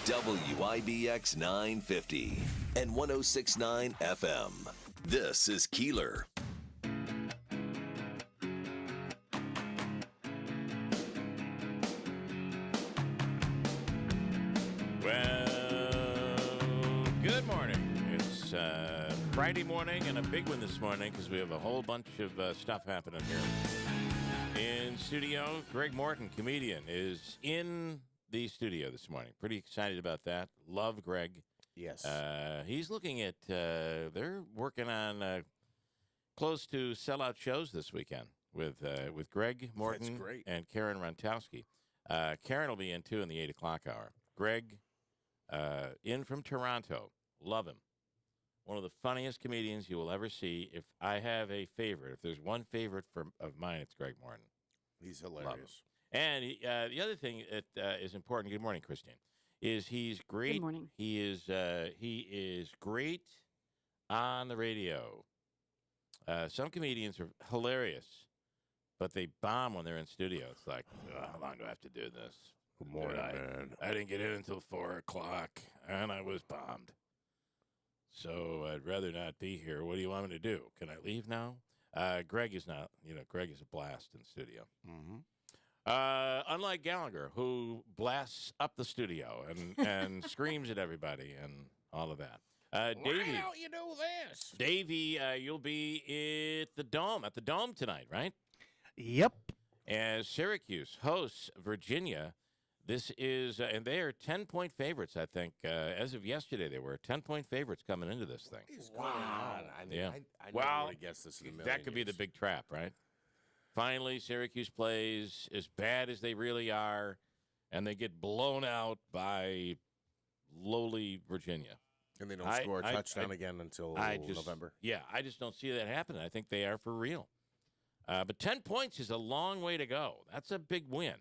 WIBX 950 and 106.9 FM. This is Keeler. Well, good morning. It's Friday morning and a big one this morning because we have a whole bunch of stuff happening here. In studio, Greg Morton, comedian, is in the studio this morning. Pretty excited about that. Love Greg. Yes. He's looking at, they're working on close to sellout shows this weekend with Greg Morton and Karen Rontowski. Karen will be in, too, in the 8 o'clock hour. Greg, in from Toronto. Love him. One of the funniest comedians you will ever see. If I have a favorite, if there's one favorite of mine, it's Greg Morton. He's hilarious. And the other thing that is important, good morning, Christine, is he's great. Good morning. He is great on the radio. Some comedians are hilarious, but they bomb when they're in studio. It's like, how long do I have to do this? Good morning, man. I didn't get in until 4 o'clock, and I was bombed. So I'd rather not be here. What do you want me to do? Can I leave now? Greg is not. Greg is a blast in studio. Mm-hmm. Unlike Gallagher, who blasts up the studio and screams at everybody and all of that. Davey, why don't you do this? Davey, you'll be at the Dome tonight, right? Yep. As Syracuse hosts Virginia. This is, and they are 10-point favorites, I think. As of yesterday, they were 10-point favorites coming into this thing. What is going on? I never would have guessed this in a million that could be the big trap, right? Finally, Syracuse plays as bad as they really are, and they get blown out by lowly Virginia. And they don't score a touchdown again until November. Yeah, I just don't see that happening. I think they are for real. But 10 points is a long way to go. That's a big win.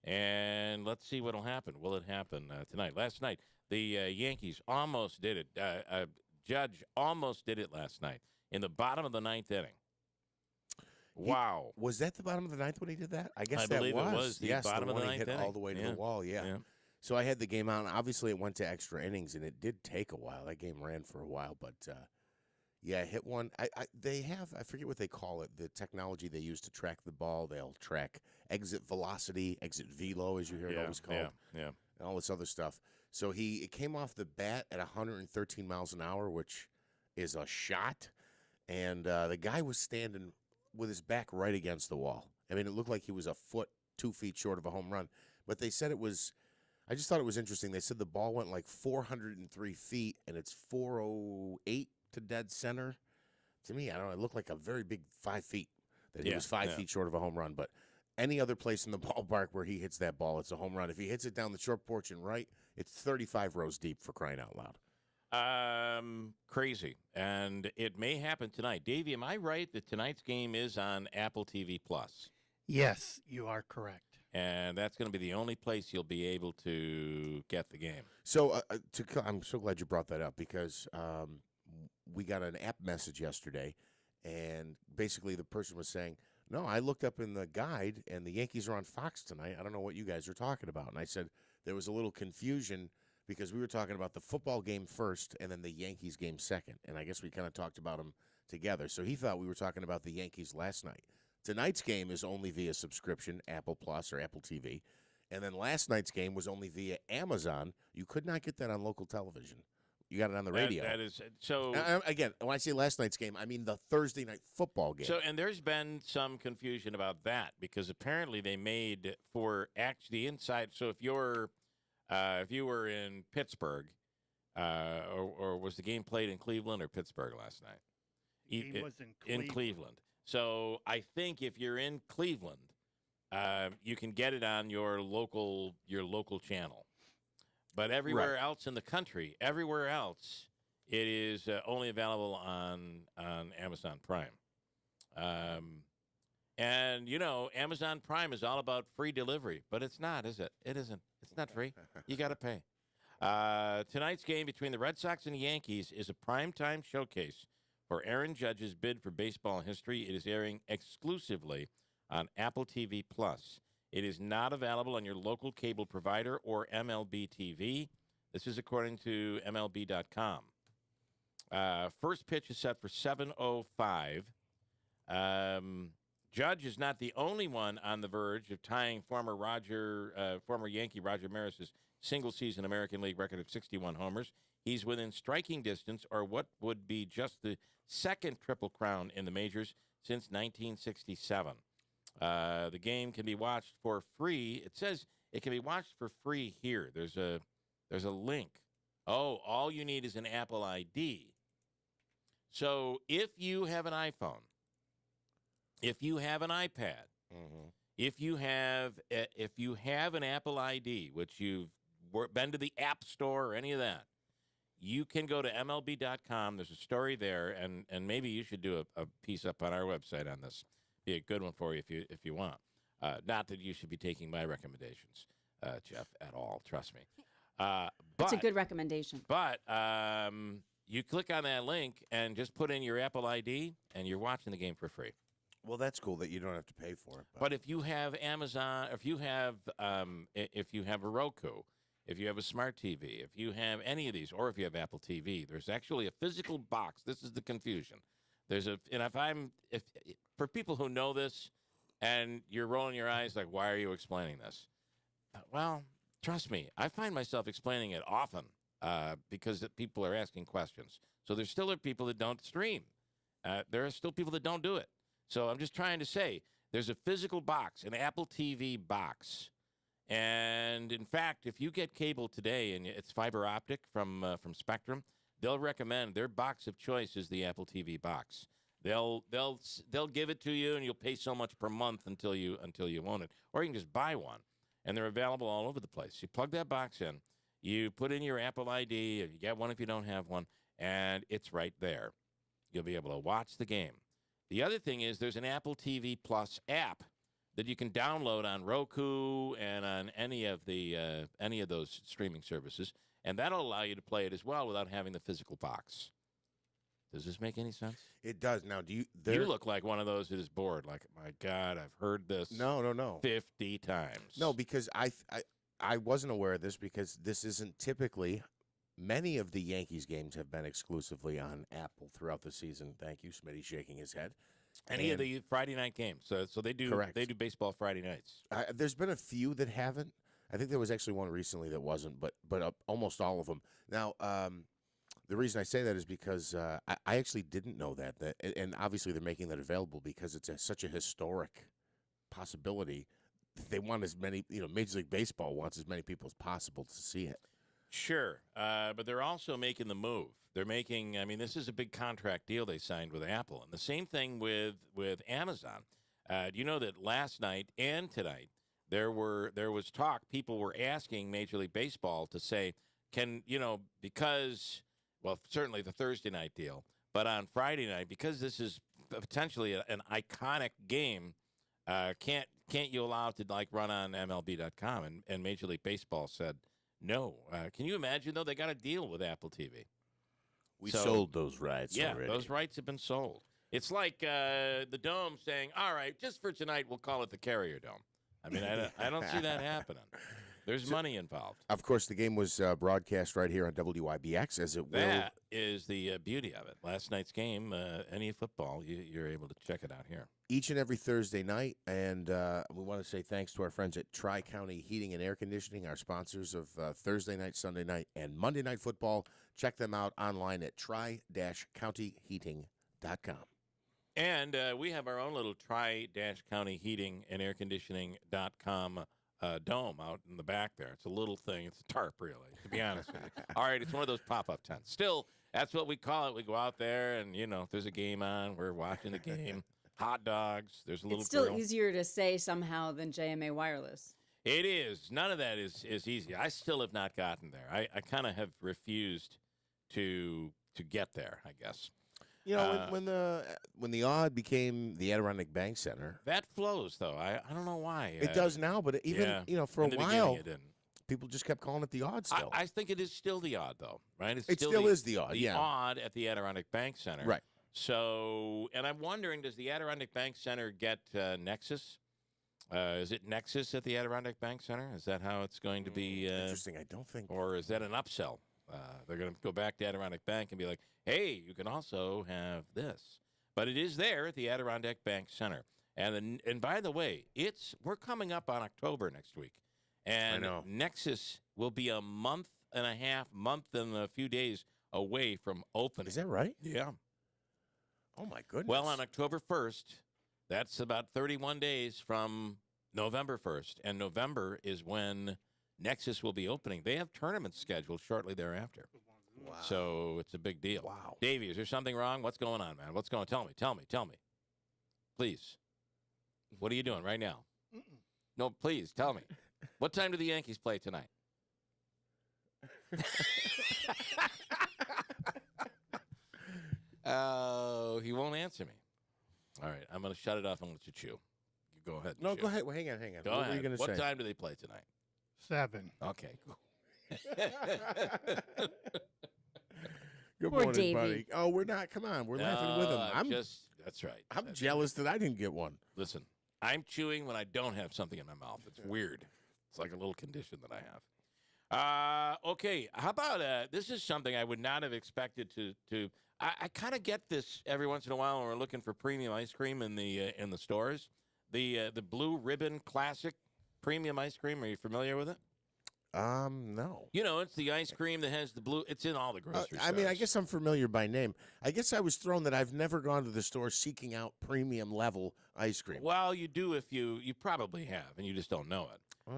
And let's see what will happen. Will it happen tonight? Last night, the Yankees almost did it. Judge almost did it last night in the bottom of the ninth inning. Wow. Was that the bottom of the ninth when he did that? I guess that was. It was the bottom of the ninth inning. All the way to the wall, yeah. So I had the game on. Obviously, it went to extra innings, and it did take a while. That game ran for a while, but yeah, hit one. They have, I forget what they call it, the technology they use to track the ball. They'll track exit velocity, exit velo, as you hear it always called, and all this other stuff. So it came off the bat at 113 miles an hour, which is a shot, and the guy was standing with his back right against the wall. I mean, it looked like he was a foot, 2 feet short of a home run, but they said it was, I just thought it was interesting. They said the ball went like 403 feet, and it's 408 to dead center. To me, I don't know, it looked like a very big 5 feet. That he was 5 feet short of a home run. But any other place in the ballpark where he hits that ball, it's a home run. If he hits it down the short porch and right, it's 35 rows deep, for crying out loud. Crazy. And it may happen tonight. Davey, am I right that tonight's game is on Apple TV Plus? Yes, you are correct. And that's going to be the only place you'll be able to get the game. So I'm so glad you brought that up because we got an app message yesterday, and basically the person was saying, no, I looked up in the guide, and the Yankees are on Fox tonight. I don't know what you guys are talking about. And I said there was a little confusion because we were talking about the football game first and then the Yankees game second. And I guess we kind of talked about them together. So he thought we were talking about the Yankees last night. Tonight's game is only via subscription, Apple Plus or Apple TV. And then last night's game was only via Amazon. You could not get that on local television. You got it on the radio. That is so. Again, when I say last night's game, I mean the Thursday night football game. So, and there's been some confusion about that because apparently they made for actually inside. So if you were in Pittsburgh, or was the game played in Cleveland or Pittsburgh last night? He was in Cleveland. In Cleveland. So I think if you're in Cleveland, you can get it on your local channel. But everywhere else in the country, everywhere else, it is only available on Amazon Prime. And, Amazon Prime is all about free delivery, but it's not, is it? It isn't. It's not free. You got to pay. Tonight's game between the Red Sox and the Yankees is a primetime showcase for Aaron Judge's bid for baseball history. It is airing exclusively on Apple TV Plus. It is not available on your local cable provider or MLB TV. This is according to MLB.com. First pitch is set for 7:05. Judge is not the only one on the verge of tying former Yankee Roger Maris's single-season American League record of 61 homers. He's within striking distance, or what would be just the second Triple Crown in the majors since 1967. The game can be watched for free. It says it can be watched for free here. There's a link. Oh, all you need is an Apple ID. So if you have an iPhone, if you have an iPad, if you have an Apple ID, which you've been to the App Store or any of that, you can go to MLB.com. There's a story there, and maybe you should do a piece up on our website on this. Be a good one for you if you want. Not that you should be taking my recommendations, Jeff, at all. Trust me. That's a good recommendation. But you click on that link and just put in your Apple ID, and you're watching the game for free. Well, that's cool that you don't have to pay for it. But if you have Amazon, if you have a Roku, if you have a smart TV, if you have any of these, or if you have Apple TV, there's actually a physical box. This is the confusion. For people who know this, and you're rolling your eyes like, why are you explaining this? Well, trust me, I find myself explaining it often because people are asking questions. So there still are people that don't stream. There are still people that don't do it. So I'm just trying to say there's a physical box, an Apple TV box. And, in fact, if you get cable today and it's fiber optic from Spectrum, they'll recommend their box of choice is the Apple TV box. They'll give it to you, and you'll pay so much per month until you own it. Or you can just buy one, and they're available all over the place. You plug that box in, you put in your Apple ID, or you get one if you don't have one, and it's right there. You'll be able to watch the game. The other thing is there's an Apple TV Plus app that you can download on Roku and on any of those streaming services, and that'll allow you to play it as well without having the physical box. Does this make any sense? It does. Now, you look like one of those that is bored. Like, my God, I've heard this. No. 50 times. No, because I wasn't aware of this because this isn't typically. Many of the Yankees games have been exclusively on Apple throughout the season. Thank you, Smitty, shaking his head. Any of the Friday night games. So they do. Correct. They do baseball Friday nights. There's been a few that haven't. I think there was actually one recently that wasn't, but almost all of them. Now, the reason I say that is because I actually didn't know that, and obviously they're making that available because it's such a historic possibility. They want as many, Major League Baseball wants as many people as possible to see it. Sure, but they're also making the move. They're making, this is a big contract deal they signed with Apple. And the same thing with Amazon. Do you know that last night and tonight there was talk, people were asking Major League Baseball to say, because, certainly the Thursday night deal, but on Friday night, because this is potentially an iconic game, can't you allow it to run on MLB.com? And Major League Baseball said, no. Can you imagine, though? They got a deal with Apple TV. We sold those rights already. Yeah, those rights have been sold. It's like the Dome saying, all right, just for tonight, we'll call it the Carrier Dome. I don't see that happening. There's money involved. Of course, the game was broadcast right here on WYBX, as it will. That is the beauty of it. Last night's game, any football, you're able to check it out here. Each and every Thursday night, and we want to say thanks to our friends at Tri-County Heating and Air Conditioning, our sponsors of Thursday night, Sunday night, and Monday Night Football. Check them out online at tri-countyheating.com. And we have our own little Tri-County Heating and Air Conditioning.com dome out in the back there. It's a little thing. It's a tarp, really, to be honest with you. All right, it's one of those pop-up tents. Still, that's what we call it. We go out there, and, if there's a game on, we're watching the game. Hot dogs. There's a little It's still grill. Easier to say somehow than JMA Wireless. It is. None of that is easy. I still have not gotten there. I kind of have refused to get there, I guess. When the Odd became the Adirondack Bank Center. That flows, though. I don't know why. It does now, but even, for a while, people just kept calling it the Odd still. I think it is still the Odd, though, right? It still is the Odd, yeah. The Odd at the Adirondack Bank Center. Right. So, and I'm wondering, does the Adirondack Bank Center get Nexus? Is it Nexus at the Adirondack Bank Center? Is that how it's going to be? Interesting. I don't think. Or is that an upsell? They're going to go back to Adirondack Bank and be like, hey, you can also have this. But it is there at the Adirondack Bank Center. And by the way, we're coming up on October next week. And Nexus will be a month and a few days away from opening. Is that right? Yeah. Oh, my goodness. Well, on October 1st, that's about 31 days from November 1st. And November is when Nexus will be opening. They have tournaments scheduled shortly thereafter. Wow. So it's a big deal. Wow. Davey, is there something wrong? What's going on, man? What's going on? Tell me. Please. What are you doing right now? No, please, tell me. What time do the Yankees play tonight? Oh, he won't answer me. All right, I'm going to shut it off and let you chew. You go ahead. No, go ahead. Well, hang on. Go what ahead. Are you going to say? What time do they play tonight? 7. Okay, cool. Good Poor morning, Davey. buddy. Oh, we're not. Come on. We're laughing with him. That's right. I'm That's jealous that I didn't get one. Listen, I'm chewing when I don't have something in my mouth. It's weird. It's like a little condition that I have. Okay, how about this is something I would not have expected to I kind of get this every once in a while when we're looking for premium ice cream in the stores. The Blue Ribbon Classic Premium Ice Cream. Are you familiar with it? No. You know, it's the ice cream that has the blue. It's in all the grocery stores. I mean, I guess I'm familiar by name. I guess I was thrown that I've never gone to the store seeking out premium level ice cream. Well, you do if you probably have, and you just don't know it. Oh,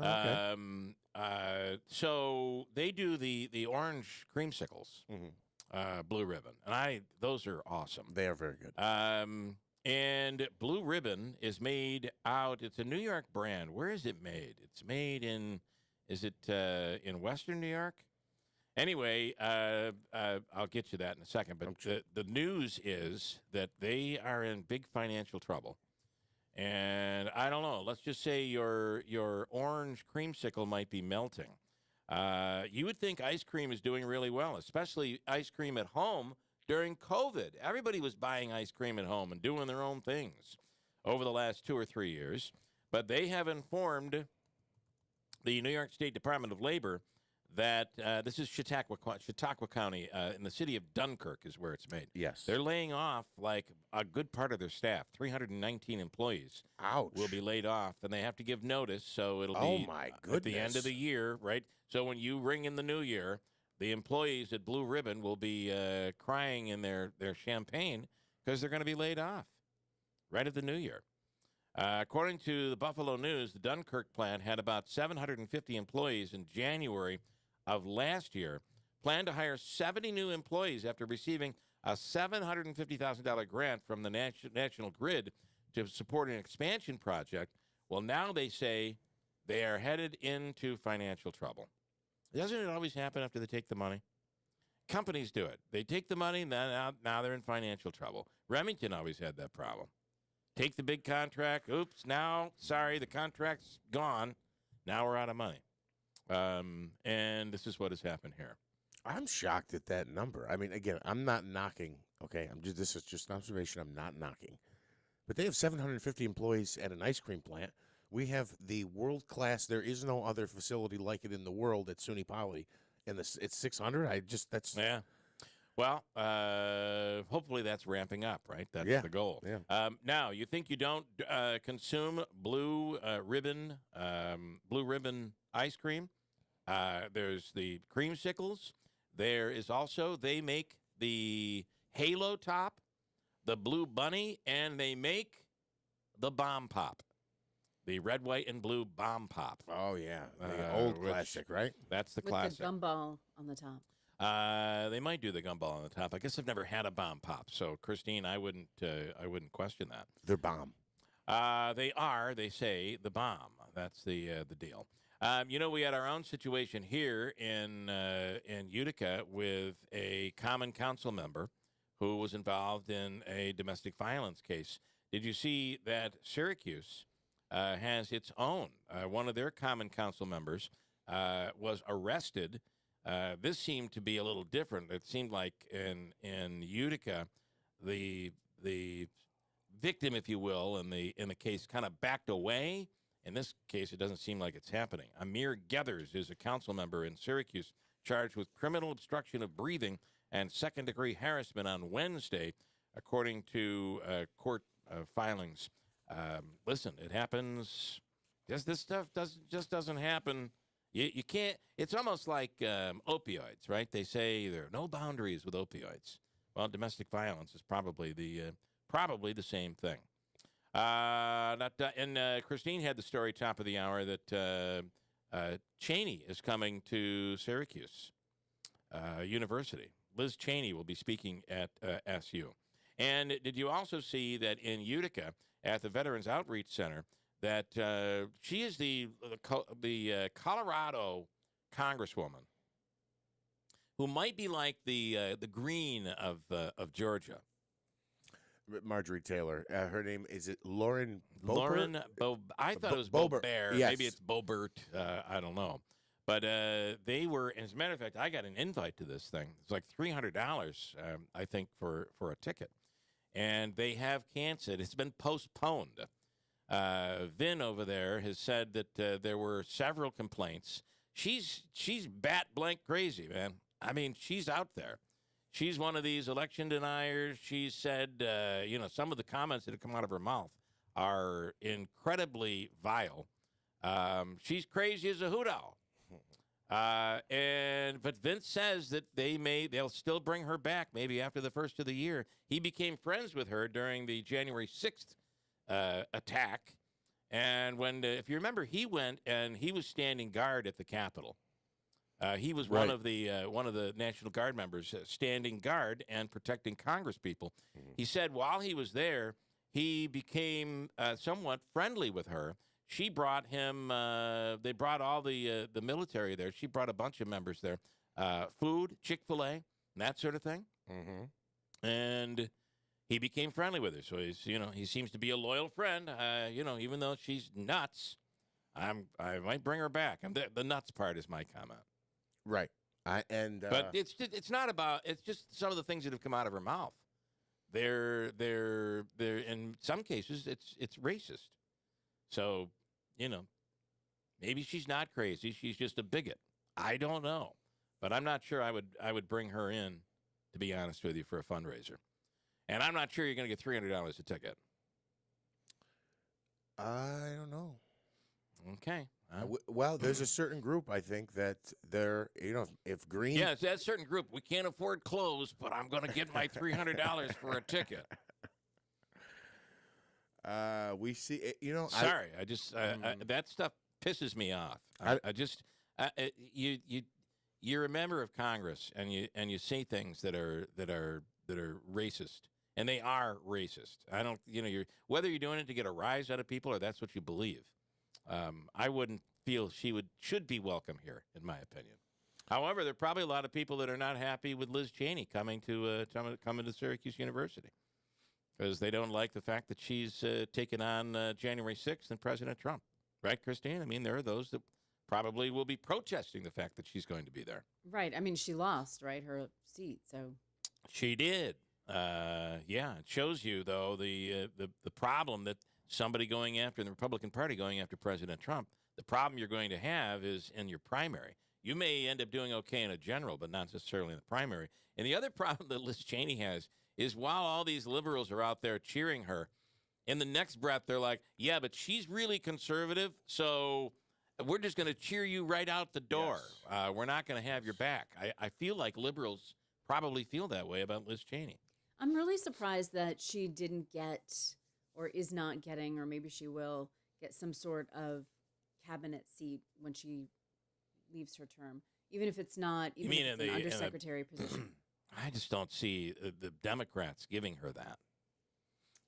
okay. So they do the orange creamsicles, Blue Ribbon, and those are awesome. They are very good. And Blue Ribbon is made out. It's a New York brand. Where is it made? It's made in. Is it in Western New York? Anyway, I'll get you that in a second. But the news is that they are in big financial trouble. And I don't know. Let's just say your orange creamsicle might be melting. You would think ice cream is doing really well, especially ice cream at home during COVID. Everybody was buying ice cream at home and doing their own things over the last 2 or 3 years. But they have informed the New York State Department of Labor that this is Chautauqua County in the city of Dunkirk is where it's made. Yes. They're laying off like a good part of their staff. 319 employees will be laid off, and they have to give notice, so it'll be at the end of the year, right? So when you ring in the new year, the employees at Blue Ribbon will be crying in their champagne because they're going to be laid off right at the new year. According to the Buffalo News, the Dunkirk plant had about 750 employees in January of last year. Planned to hire 70 new employees after receiving a $750,000 grant from the National Grid to support an expansion project. Well, now they say they are headed into financial trouble. Doesn't it always happen after they take the money? Companies do it. They take the money, and now they're in financial trouble. Remington always had that problem. Take the big contract. Oops, sorry, the contract's gone. Now we're out of money. And this is what has happened here. I'm shocked at that number. I mean, again, I'm not knocking. Okay, this is just an observation. I'm not knocking. But they have 750 employees at an ice cream plant. We have the world-class, there is no other facility like it in the world at SUNY Poly. And it's 600. Yeah. Well, hopefully that's ramping up, right? That's the goal. Yeah. Now, you think you don't consume Blue Ribbon ice cream? There's the creamsicles. There is also, they make the Halo Top, the Blue Bunny, and they make the Bomb Pop. The red, white, and blue Bomb Pop. Oh, yeah. The old classic, right? That's the With classic. the gumball on the top. They might do the gumball on the top. I guess I've never had a Bomb Pop, so Christine, I wouldn't question that. They're bomb. They are. They say the bomb. That's the deal. We had our own situation here in Utica with a common council member who was involved in a domestic violence case. Did you see that Syracuse has its own? One of their common council members was arrested. This seemed to be a little different. It seemed like in Utica, the victim, if you will, in the case kind of backed away In this case, it doesn't seem like it's happening. Amir Gethers is a council member in Syracuse charged with criminal obstruction of breathing and second-degree harassment on Wednesday, according to court filings. Listen, it happens. This stuff doesn't happen. You can't. It's almost like opioids, right? They say there are no boundaries with opioids. Well, domestic violence is probably the same thing. Christine had the story top of the hour that Cheney is coming to Syracuse University. Liz Cheney will be speaking at SU. And did you also see that in Utica at the Veterans Outreach Center that she is the Colorado congresswoman who might be like the Green of Georgia. Marjorie Taylor. Her name, is it Lauren Boebert? Lauren I thought it was Boebert. Yes. Maybe it's Boebert. I don't know. But they were, as a matter of fact, I got an invite to this thing. It's like $300, I think, for a ticket. And they have canceled. It's been postponed. Vin over there has said that there were several complaints. She's bat blank crazy, man. I mean, she's out there. She's one of these election deniers. She said, some of the comments that have come out of her mouth are incredibly vile. She's crazy as a hoot owl. But Vince says that they'll still bring her back maybe after the first of the year. He became friends with her during the January 6th attack. And when, if you remember, he went and he was standing guard at the Capitol. He was right. one of the National Guard members standing guard and protecting Congress people. Mm-hmm. He said while he was there, he became somewhat friendly with her. She brought him. They brought all the military there. She brought a bunch of members there, food, Chick-fil-A, and that sort of thing. Mm-hmm. And he became friendly with her. So he seems to be a loyal friend. Even though she's nuts, I might bring her back. The nuts part is my comment. Right. But it's not about. It's just some of the things that have come out of her mouth. They're in some cases it's racist. So, maybe she's not crazy. She's just a bigot. I don't know, but I'm not sure I would bring her in, to be honest with you, for a fundraiser. And I'm not sure you're going to get $300 a ticket. I don't know. Okay. Well, there's a certain group, I think, that they're, if Green... Yeah, it's that certain group. We can't afford clothes, but I'm going to get my $300 for a ticket. We see, Sorry, that stuff pisses me off. You're a member of Congress, and you say things that are racist, and they are racist. I don't, whether you're doing it to get a rise out of people or that's what you believe. I wouldn't feel she should be welcome here, in my opinion. However, there are probably a lot of people that are not happy with Liz Cheney coming to Syracuse University because they don't like the fact that she's taken on January 6th and President Trump. Right, Christine? I mean, there are those that probably will be protesting the fact that she's going to be there. Right. I mean, she lost, right, her seat, so. She did. It shows you, though, the problem that somebody going after the Republican Party going after President Trump, the problem you're going to have is in your primary. You may end up doing okay in a general, but not necessarily in the primary. And the other problem that Liz Cheney has is while all these liberals are out there cheering her, in the next breath they're like, yeah, but she's really conservative, so we're just going to cheer you right out the door. Yes. We're not going to have your back. I feel like liberals probably feel that way about Liz Cheney. I'm really surprised that she didn't get or is not getting, or maybe she will get some sort of cabinet seat when she leaves her term, even if it's not, even if it's an undersecretary position. I just don't see the Democrats giving her that.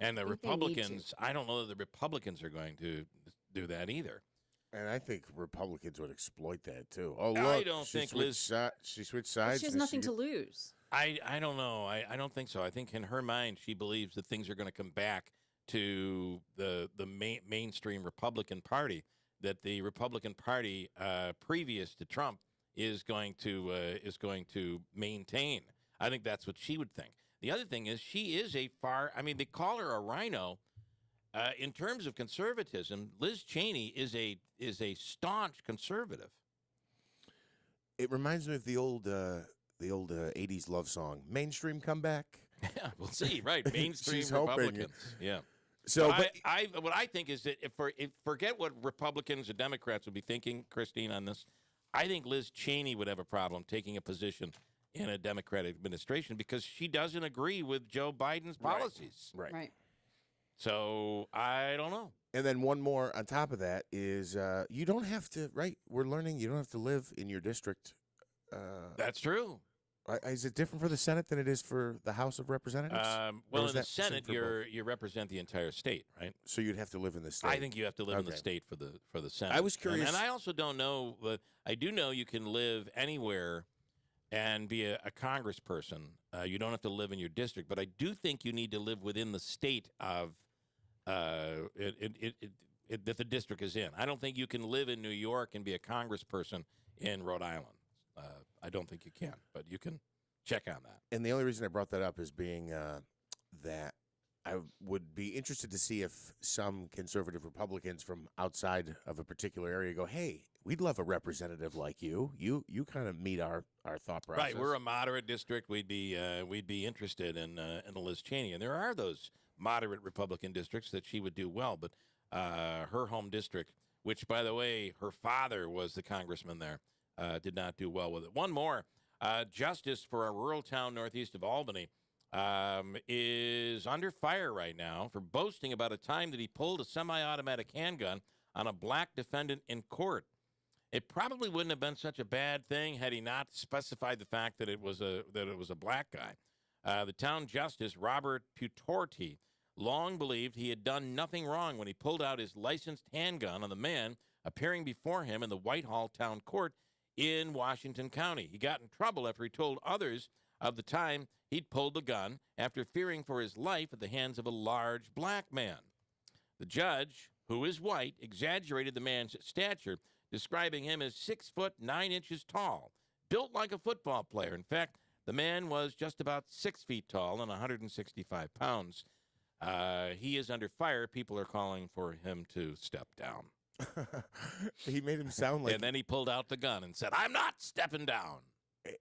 And the Republicans, I don't know that the Republicans are going to do that either. And I think Republicans would exploit that, too. Oh, look, I don't think Liz... she switched sides. She has nothing to lose. I don't know. I don't think so. I think in her mind, she believes that things are going to come back to the mainstream Republican Party, that the Republican Party previous to Trump is going to maintain. I think that's what she would think. The other thing is she is they call her a rhino, in terms of conservatism, Liz Cheney is a staunch conservative. It reminds me of the old 80s love song, Mainstream Comeback. Yeah, we'll see. Right, mainstream She's hoping. Republicans. Yeah. So, what I think is that forget what Republicans or Democrats would be thinking, Christine, on this. I think Liz Cheney would have a problem taking a position in a Democratic administration because she doesn't agree with Joe Biden's policies. Right. So I don't know. And then one more on top of that is you don't have to, right? We're learning you don't have to live in your district. That's true. Is it different for the Senate than it is for the House of Representatives? Well, in the Senate, you represent the entire state, right? So you'd have to live in the state. I think you have to live in the state for the Senate. I was curious. And I also don't know, but I do know you can live anywhere and be a congressperson. You don't have to live in your district, but I do think you need to live within the state of that the district is in. I don't think you can live in New York and be a congressperson in Rhode Island. I don't think you can, but you can check on that. And the only reason I brought that up is being that I would be interested to see if some conservative Republicans from outside of a particular area go, hey, we'd love a representative like you. You kind of meet our thought process. Right, we're a moderate district. We'd be interested in Liz Cheney, and there are those moderate Republican districts that she would do well. But her home district, which by the way, her father was the congressman there, did not do well with it. One more, justice for a rural town northeast of Albany is under fire right now for boasting about a time that he pulled a semi-automatic handgun on a black defendant in court. It probably wouldn't have been such a bad thing had he not specified the fact that it was a black guy. The town justice, Robert Putorti, long believed he had done nothing wrong when he pulled out his licensed handgun on the man appearing before him in the Whitehall Town Court in Washington County. He got in trouble after he told others of the time he'd pulled the gun after fearing for his life at the hands of a large black man. The judge, who is white, exaggerated the man's stature, describing him as 6 foot 9 inches tall, built like a football player. In fact, the man was just about 6 feet tall and 165 pounds. He is under fire. People are calling for him to step down. He made him sound like... And then he pulled out the gun and said, I'm not stepping down.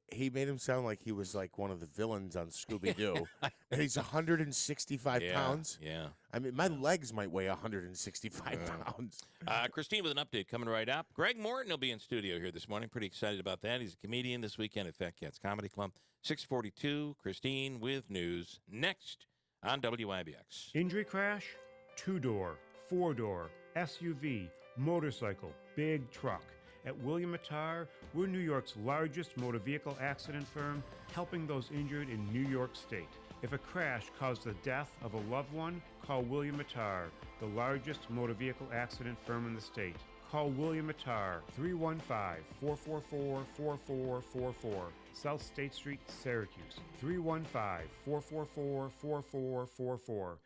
He made him sound like he was like one of the villains on Scooby-Doo. And he's 165 pounds. Yeah. I mean, my legs might weigh 165 pounds. Christine with an update coming right up. Greg Morton will be in studio here this morning. Pretty excited about that. He's a comedian this weekend at Fat Cats Comedy Club. 6:42, Christine with news. Next on WIBX. Injury crash, 2-door, 4-door, SUV, motorcycle, big truck. At William Attar, we're New York's largest motor vehicle accident firm, helping those injured in New York State. If a crash caused the death of a loved one, call William Attar, the largest motor vehicle accident firm in the state. Call William Attar, 315-444-4444, South State Street, Syracuse, 315-444-4444.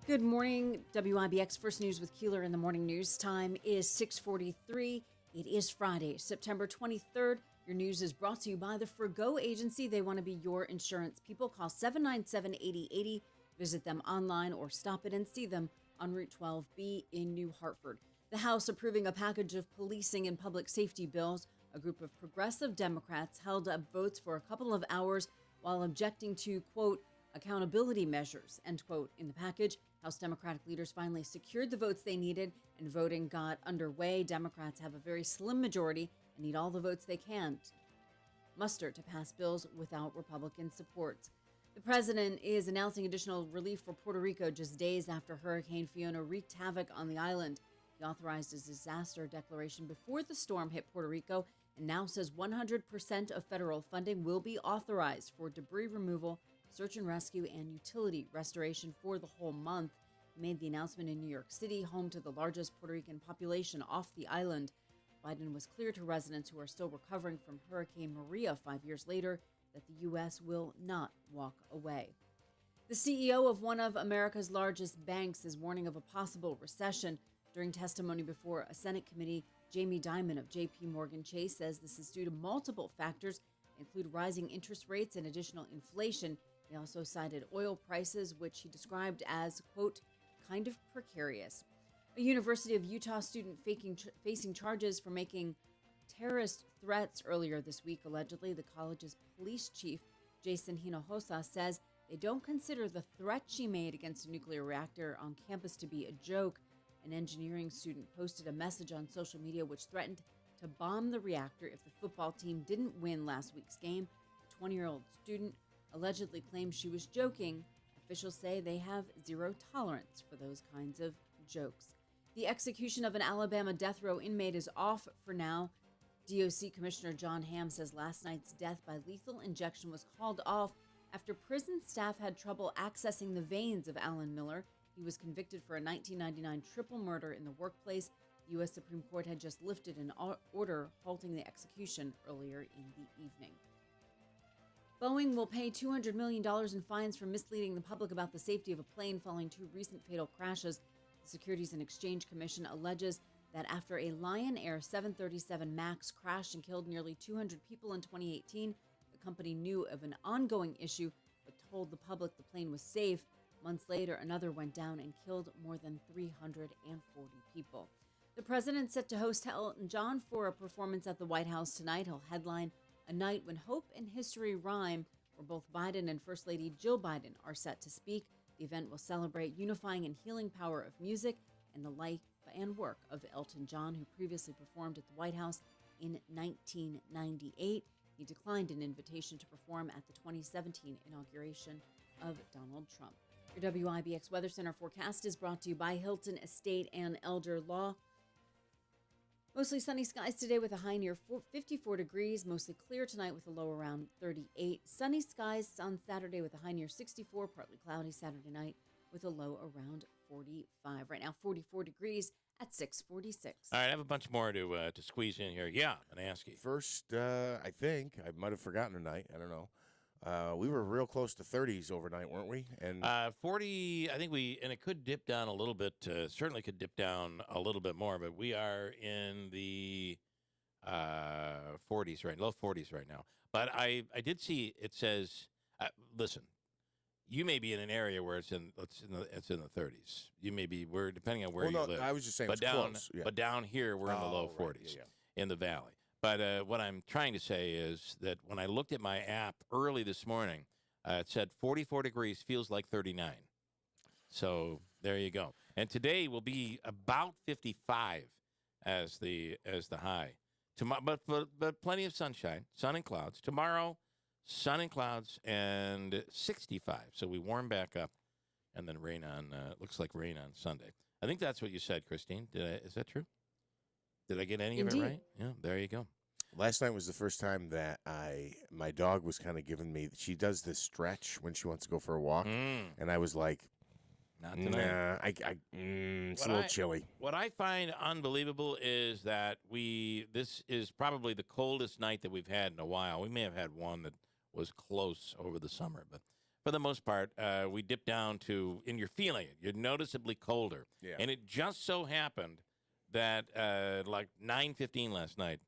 Good morning, WIBX First News with Keeler in the morning news. Time is 6:43. It is Friday, September 23rd. Your news is brought to you by the Forgo Agency. They want to be your insurance people. Call 797-8080. Visit them online or stop it and see them on Route 12B in New Hartford. The House approving a package of policing and public safety bills. A group of progressive Democrats held up votes for a couple of hours while objecting to, quote, accountability measures, end quote, in the package. House Democratic leaders finally secured the votes they needed, and voting got underway. Democrats have a very slim majority and need all the votes they can muster to pass bills without Republican support. The president is announcing additional relief for Puerto Rico just days after Hurricane Fiona wreaked havoc on the island. He authorized a disaster declaration before the storm hit Puerto Rico and now says 100% of federal funding will be authorized for debris removal, search and rescue, and utility restoration for the whole month. He made the announcement in New York City, home to the largest Puerto Rican population off the island. Biden was clear to residents who are still recovering from Hurricane Maria 5 years later that the U.S. will not walk away. The CEO of one of America's largest banks is warning of a possible recession. During testimony before a Senate committee, Jamie Dimon of J.P. Morgan Chase says this is due to multiple factors, include rising interest rates and additional inflation. He also cited oil prices, which he described as, quote, kind of precarious. A University of Utah student facing charges for making terrorist threats earlier this week, allegedly. The college's police chief, Jason Hinojosa, says they don't consider the threat she made against a nuclear reactor on campus to be a joke. An engineering student posted a message on social media which threatened to bomb the reactor if the football team didn't win last week's game. The 20-year-old student allegedly claims she was joking. Officials say they have zero tolerance for those kinds of jokes. The execution of an Alabama death row inmate is off for now. DOC Commissioner John Hamm says last night's death by lethal injection was called off after prison staff had trouble accessing the veins of Alan Miller. He was convicted for a 1999 triple murder in the workplace. The U.S. Supreme Court had just lifted an order halting the execution earlier in the evening. Boeing will pay $200 million in fines for misleading the public about the safety of a plane following two recent fatal crashes. The Securities and Exchange Commission alleges that after a Lion Air 737 MAX crashed and killed nearly 200 people in 2018, the company knew of an ongoing issue but told the public the plane was safe. Months later, another went down and killed more than 340 people. The president's set to host Elton John for a performance at the White House tonight. He'll headline A Night When Hope and History Rhyme, where both Biden and First Lady Jill Biden are set to speak. The event will celebrate unifying and healing power of music and the life and work of Elton John, who previously performed at the White House in 1998. He declined an invitation to perform at the 2017 inauguration of Donald Trump. Your WIBX Weather Center forecast is brought to you by Hilton Estate and Elder Law. Mostly sunny skies today with a high near 54 degrees. Mostly clear tonight with a low around 38. Sunny skies on Saturday with a high near 64. Partly cloudy Saturday night with a low around 45. Right now, 44 degrees at 6:46. All right, I have a bunch more to squeeze in here. Yeah, and ask you. First, I think I might have forgotten tonight. I don't know. We were real close to 30s overnight, weren't we? And 40, I think and it could dip down a little bit. Certainly could dip down a little bit more, but we are in the 40s low 40s right now. But I did see it says, listen, you may be in an area where it's in the 30s. You may be depending on where you live. I was just saying, but it's down, close. Yeah. But down here we're in the low 40s in the valley. But what I'm trying to say is that when I looked at my app early this morning, it said 44 degrees feels like 39. So there you go. And today will be about 55 as the high. But plenty of sunshine, sun and clouds. Tomorrow, sun and clouds and 65. So we warm back up, and then rain on. Looks like rain on Sunday. I think that's what you said, Christine. Is that true? Did I get any Indeed. of it right? Yeah, there you go. Last night was the first time that my dog was kind of giving me. She does this stretch when she wants to go for a walk, and I was like, Not tonight. Nah, it's a little chilly. What I find unbelievable is that this is probably the coldest night that we've had in a while. We may have had one that was close over the summer, but for the most part, we dipped down to, and you're feeling it. You're noticeably colder. Yeah. And it just so happened that like 9:15 last night,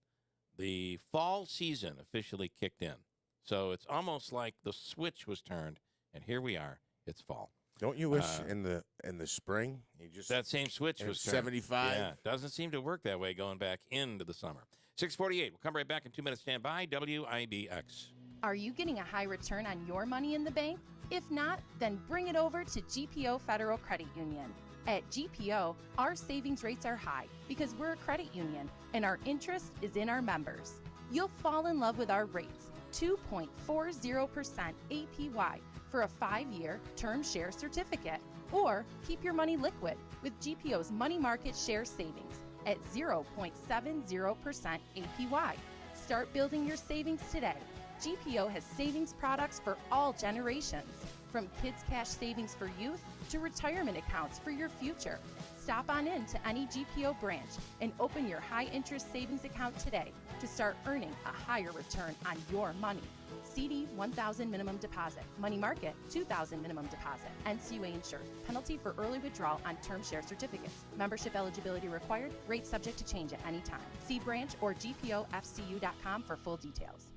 the fall season officially kicked in. So it's almost like the switch was turned, and here we are. It's fall. Don't you wish in the spring you just that same switch was turned? 75? Yeah, doesn't seem to work that way going back into the summer. 6:48. We'll come right back in 2 minutes. Stand by. WIBX. Are you getting a high return on your money in the bank? If not, then bring it over to GPO Federal Credit Union. At GPO, our savings rates are high because we're a credit union and our interest is in our members. You'll fall in love with our rates, 2.40% APY for a 5-year term share certificate, or keep your money liquid with GPO's money market share savings at 0.70% APY. Start building your savings today. GPO has savings products for all generations, from kids' cash savings for youth to retirement accounts for your future. Stop on in to any GPO branch and open your high-interest savings account today to start earning a higher return on your money. CD $1,000 minimum deposit. Money market $2,000 minimum deposit. NCUA insured. Penalty for early withdrawal on term share certificates. Membership eligibility required. Rate subject to change at any time. See branch or GPOFCU.com for full details.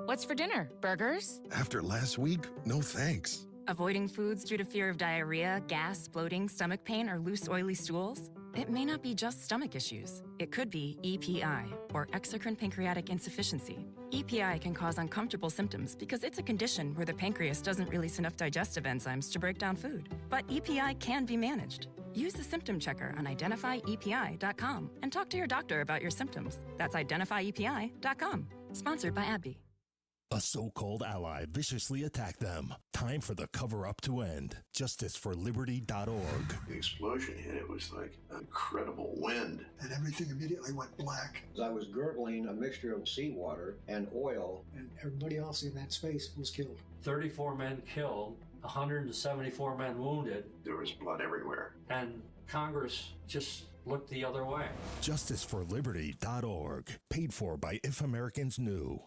What's for dinner? Burgers? After last week, no thanks. Avoiding foods due to fear of diarrhea, gas, bloating, stomach pain, or loose, oily stools? It may not be just stomach issues. It could be EPI, or exocrine pancreatic insufficiency. EPI can cause uncomfortable symptoms because it's a condition where the pancreas doesn't release enough digestive enzymes to break down food. But EPI can be managed. Use the symptom checker on identifyepi.com and talk to your doctor about your symptoms. That's identifyepi.com. Sponsored by AbbVie. A so-called ally viciously attacked them. Time for the cover-up to end. JusticeForLiberty.org. The explosion hit. It was like an incredible wind. And everything immediately went black. I was gurgling a mixture of seawater and oil. And everybody else in that space was killed. 34 men killed, 174 men wounded. There was blood everywhere. And Congress just looked the other way. JusticeForLiberty.org. Paid for by If Americans Knew.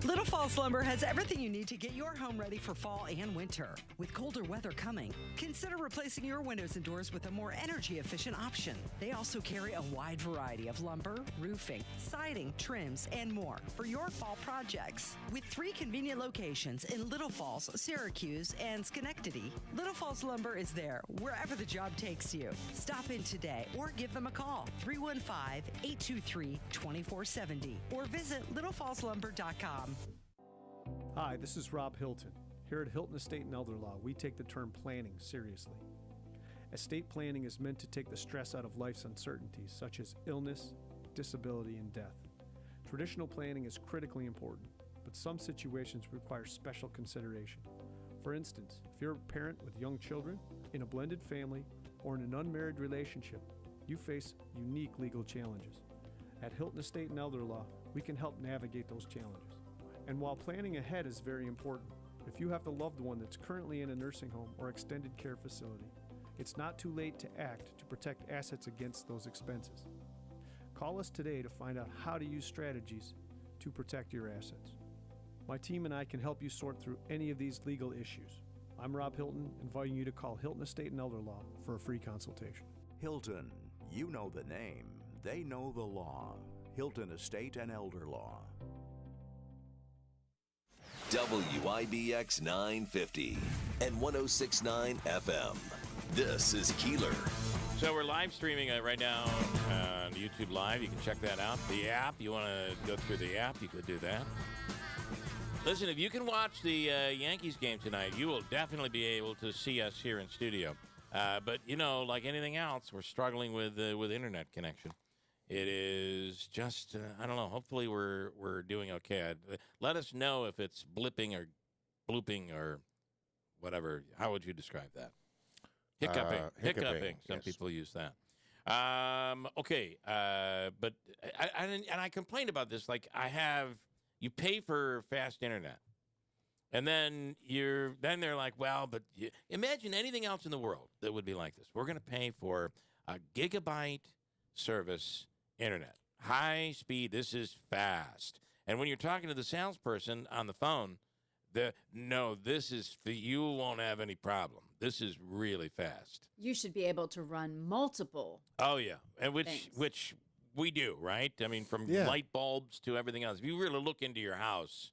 Little Falls Lumber has everything you need to get your home ready for fall and winter. With colder weather coming, consider replacing your windows and doors with a more energy-efficient option. They also carry a wide variety of lumber, roofing, siding, trims, and more for your fall projects. With 3 convenient locations in Little Falls, Syracuse, and Schenectady, Little Falls Lumber is there wherever the job takes you. Stop in today or give them a call, 315-823-2470, or visit littlefallslumber.com. Hi, this is Rob Hilton. Here at Hilton Estate and Elder Law, we take the term planning seriously. Estate planning is meant to take the stress out of life's uncertainties, such as illness, disability, and death. Traditional planning is critically important, but some situations require special consideration. For instance, if you're a parent with young children, in a blended family, or in an unmarried relationship, you face unique legal challenges. At Hilton Estate and Elder Law, we can help navigate those challenges. And while planning ahead is very important, if you have a loved one that's currently in a nursing home or extended care facility, it's not too late to act to protect assets against those expenses. Call us today to find out how to use strategies to protect your assets. My team and I can help you sort through any of these legal issues. I'm Rob Hilton, inviting you to call Hilton Estate and Elder Law for a free consultation. Hilton, you know the name, they know the law. Hilton Estate and Elder Law. WIBX 950 and 106.9 FM. This is Keeler. So we're live streaming right now on YouTube Live. You can check that out. The app, you want to go through the app, you could do that. Listen, if you can watch the Yankees game tonight, you will definitely be able to see us here in studio. But, you know, like anything else, we're struggling with internet connection. It is just, I don't know, hopefully we're doing okay. Let us know if it's blipping or blooping or whatever. How would you describe that? Hiccuping. Some people use that. Okay, but I complained about this. Like you pay for fast internet, and then they're like, well, but imagine anything else in the world that would be like this. We're going to pay for a gigabyte service internet, high speed. This is fast. And when you're talking to the salesperson on the phone, you won't have any problem. This is really fast. You should be able to run multiple. Oh yeah, and which we do, right? I mean, from light bulbs to everything else. If you really look into your house,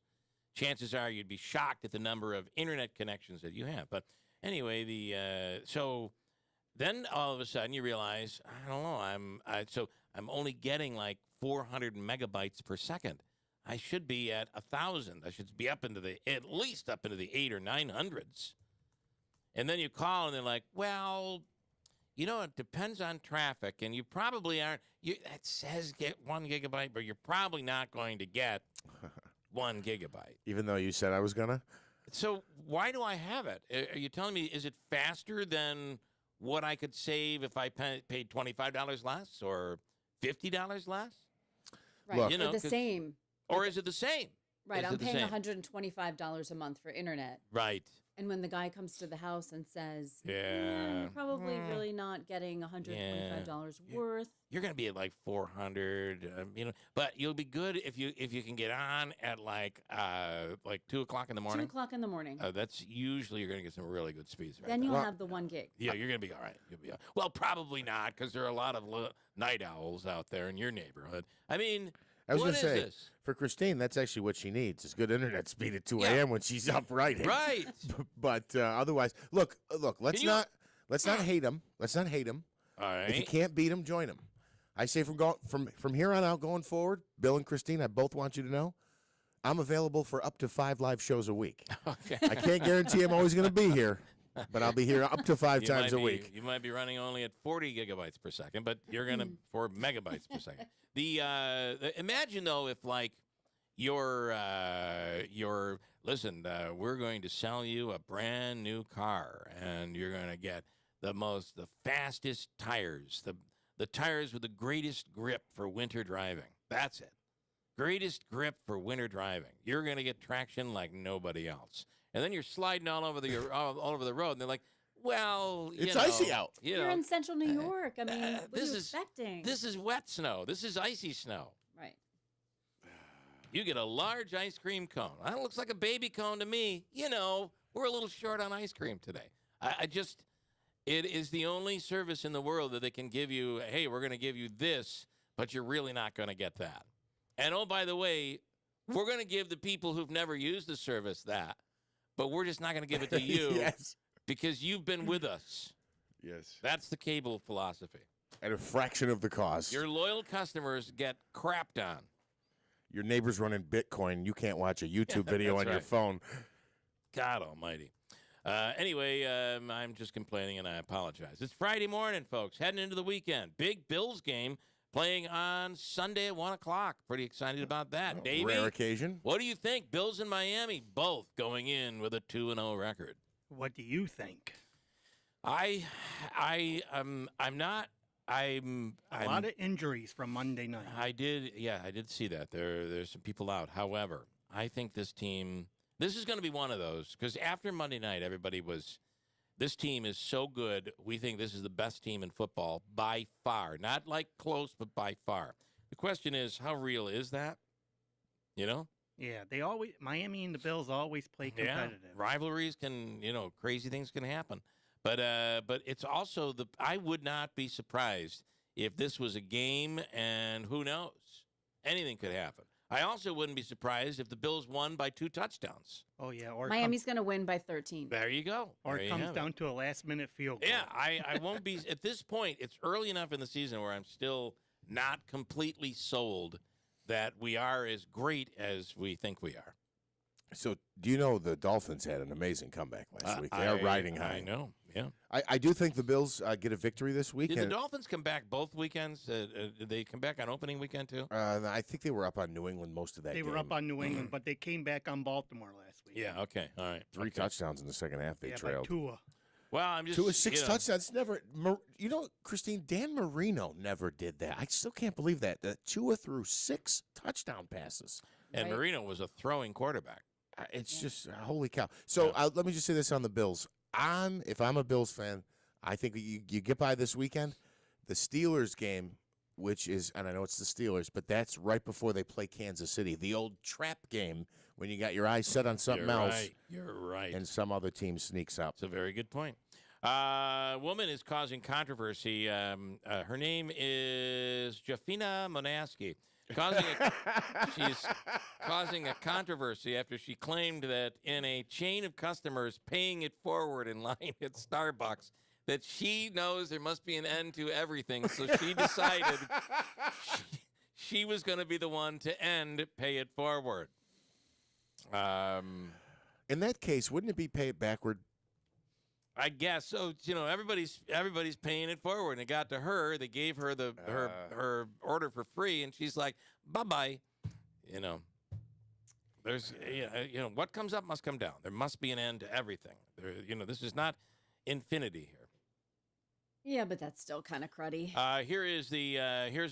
chances are you'd be shocked at the number of internet connections that you have. But anyway, so then all of a sudden you realize, I don't know, I'm only getting like 400 megabytes per second. I should be at 1,000. I should be at least up into the 800 or 900s. And then you call and they're like, well, you know, it depends on traffic, and you probably aren't. It says get 1 gigabyte, but you're probably not going to get 1 gigabyte. Even though you said I was gonna. So why do I have it? Are you telling me, is it faster than what I could save if I paid $25 less or $50 less? Right, Look, you know, the same. Or is it the same? Right, I'm paying $125 a month for internet. Right. And when the guy comes to the house and says, you're probably really not getting $125 worth. You're going to be at like 400, but you'll be good if you can get on at like 2 o'clock in the morning. 2 o'clock in the morning. That's usually you're going to get some really good speeds. Right then you'll have the 1 gig. Yeah, you're going to be all right. You'll be all right. Well, probably not, because there are a lot of night owls out there in your neighborhood. I mean, I was What going to is say, this? for Christine, that's actually what she needs is good internet speed at 2 a.m. when she's up writing. Right. But otherwise, look. Let's not hate him. Let's not hate him. All right. If you can't beat him, join him. I say from here on out going forward, Bill and Christine, I both want you to know, I'm available for up to 5 live shows a week. Okay. I can't guarantee I'm always going to be here, but I'll be here up to 5 times a week. You might be running only at 40 gigabytes per second, but you're going to 4 megabytes per second. Imagine though if like your listen, we're going to sell you a brand new car, and you're going to get the fastest tires, the tires with the greatest grip for winter driving. That's it. Greatest grip for winter driving. You're going to get traction like nobody else. And then you're sliding all over the road, and they're like, well, it's icy out. You're in central New York. I mean, what are you expecting? This is wet snow. This is icy snow. Right. You get a large ice cream cone. That looks like a baby cone to me. We're a little short on ice cream today. It is the only service in the world that they can give you, hey, we're going to give you this, but you're really not going to get that. And, oh, by the way, we're going to give the people who've never used the service that, but we're just not going to give it to you Yes. because you've been with us. Yes. That's the cable philosophy. At a fraction of the cost. Your loyal customers get crapped on. Your neighbor's running Bitcoin. You can't watch a YouTube video on your phone. God almighty. Anyway, I'm just complaining, and I apologize. It's Friday morning, folks, heading into the weekend. Big Bills game playing on Sunday at 1 o'clock. Pretty excited about that. Davey, rare occasion. What do you think? Bills and Miami both going in with a 2-0 record. What do you think? I'm not. A lot of injuries from Monday night. I did see that. There's some people out. However, I think this is going to be one of those, because after Monday night, this team is so good. We think this is the best team in football by far. Not like close, but by far. The question is, how real is that? Yeah, Miami and the Bills always play competitive. Yeah, rivalries can, crazy things can happen. But it's also I would not be surprised if this was a game, and who knows? Anything could happen. I also wouldn't be surprised if the Bills won by 2 touchdowns. Oh, yeah. Or Miami's going to win by 13. There you go. Or it comes down to a last-minute field goal. Yeah, I won't be. At this point, it's early enough in the season where I'm still not completely sold that we are as great as we think we are. So, do you know the Dolphins had an amazing comeback last week? They are riding high. I know, yeah. I do think the Bills get a victory this week. Did the Dolphins come back both weekends? Did they come back on opening weekend, too? I think they were up on New England most of that game. They were up on New England, but they came back on Baltimore last week. Yeah, okay, all right. 3 touchdowns in the second half they trailed. Tua. Well, I'm just... Tua, 6 touchdowns. Never... Christine, Dan Marino never did that. I still can't believe that. Tua threw 6 touchdown passes. And Marino was a throwing quarterback. It's just holy cow. So let me just say this on the Bills. If I'm a Bills fan, I think you get by this weekend. The Steelers game, which is, and I know it's the Steelers, but that's right before they play Kansas City. The old trap game when you got your eyes set on something else. You're right. And some other team sneaks up. It's a very good point. Woman is causing controversy. Her name is Jafina Monaski. She's causing a controversy after she claimed that in a chain of customers paying it forward in line at Starbucks, that she knows there must be an end to everything. So she decided she was going to be the one to end pay it forward. In that case, wouldn't it be pay it backward? I guess so. Everybody's paying it forward, and it got to her. They gave her her order for free, and she's like, "Bye-bye." There's what comes up must come down. There must be an end to everything. This is not infinity here. Yeah, but that's still kind of cruddy. Here's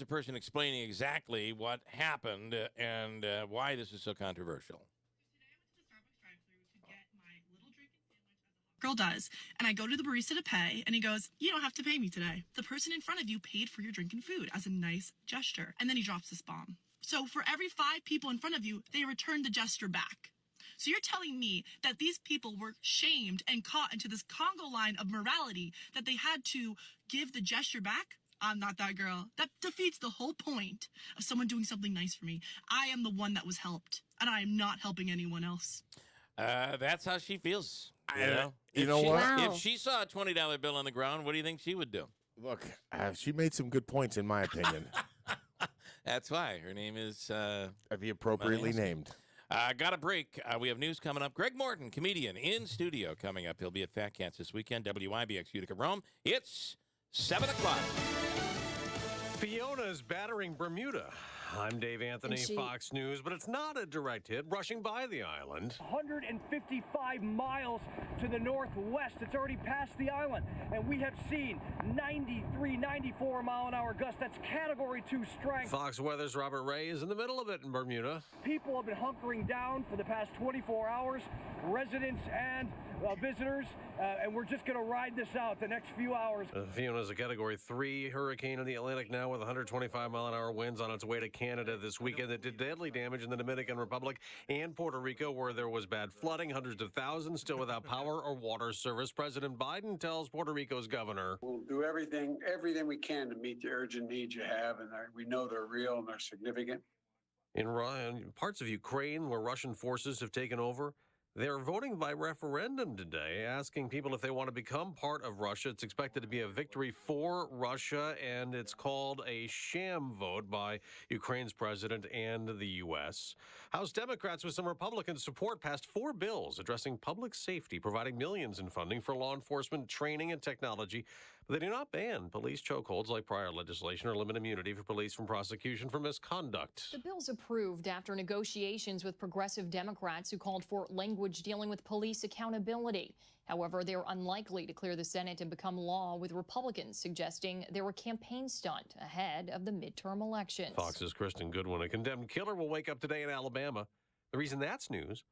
a person explaining exactly what happened and why this is so controversial. Girl does. And I go to the barista to pay, and he goes, "You don't have to pay me today. The person in front of you paid for your drink and food as a nice gesture." And then he drops this bomb. So for every 5 people in front of you, they return the gesture back. So you're telling me that these people were shamed and caught into this Congo line of morality that they had to give the gesture back? I'm not that girl. That defeats the whole point of someone doing something nice for me. I am the one that was helped, and I am not helping anyone else. That's how she feels. You know what? If she saw a $20 bill on the ground, what do you think she would do? Look, she made some good points, in my opinion. That's why her name is the appropriately named. Got a break. We have news coming up. Greg Morton, comedian, in studio coming up. He'll be at Fat Cats this weekend. WIBX Utica Rome. It's 7 o'clock. Fiona's battering Bermuda. I'm Dave Anthony, Fox News, but it's not a direct hit, rushing by the island. 155 miles to the northwest. It's already past the island, and we have seen 93, 94 mile an hour gusts. That's Category 2 strength. Fox Weather's Robert Ray is in the middle of it in Bermuda. People have been hunkering down for the past 24 hours, residents and visitors, and we're just going to ride this out the next few hours. Fiona's a Category 3 hurricane in the Atlantic now with 125 mile an hour winds on its way to Canada this weekend that did deadly damage in the Dominican Republic and Puerto Rico, where there was bad flooding, hundreds of thousands still without power or water service. President Biden tells Puerto Rico's governor, "We'll do everything we can to meet the urgent needs you have, and we know they're real and they're significant." In parts of Ukraine where Russian forces have taken over, they're voting by referendum today, asking people if they want to become part of Russia. It's expected to be a victory for Russia, and it's called a sham vote by Ukraine's president and the U.S. House Democrats with some Republican support passed 4 bills addressing public safety, providing millions in funding for law enforcement training and technology. But they do not ban police chokeholds like prior legislation or limit immunity for police from prosecution for misconduct. The bill's approved after negotiations with progressive Democrats who called for language dealing with police accountability. However, they're unlikely to clear the Senate and become law, with Republicans suggesting they're a campaign stunt ahead of the midterm elections. Fox's Kristen Goodwin, a condemned killer, will wake up today in Alabama. The reason that's news: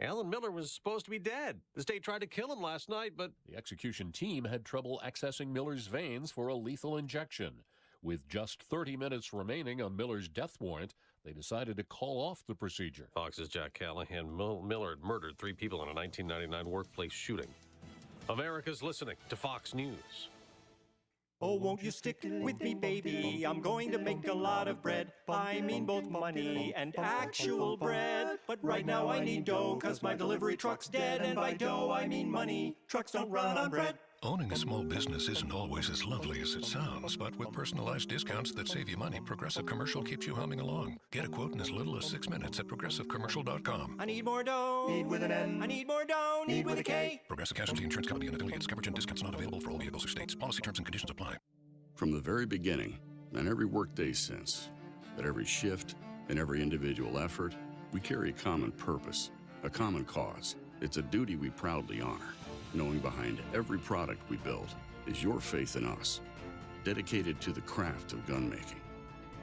Alan Miller was supposed to be dead. The state tried to kill him last night, but the execution team had trouble accessing Miller's veins for a lethal injection. With just 30 minutes remaining on Miller's death warrant, they decided to call off the procedure. Fox's Jack Callahan. Miller had murdered 3 people in a 1999 workplace shooting. America's listening to Fox News. Oh, won't you stick with me, baby? I'm going to make a lot of bread. I mean both money and actual bread. But right now I need dough, 'cause my delivery truck's dead. And by dough I mean money. Trucks don't run on bread. Owning a small business isn't always as lovely as it sounds, but with personalized discounts that save you money, Progressive Commercial keeps you humming along. Get a quote in as little as 6 minutes at progressivecommercial.com. I need more dough. Need with an N. I need more dough. Need with a K. Progressive Casualty Insurance Company and affiliates. Coverage and discounts not available for all vehicles or states. Policy terms and conditions apply. From the very beginning, and every workday since, at every shift and every individual effort, we carry a common purpose, a common cause. It's a duty we proudly honor, knowing behind every product we build is your faith in us, dedicated to the craft of gun making,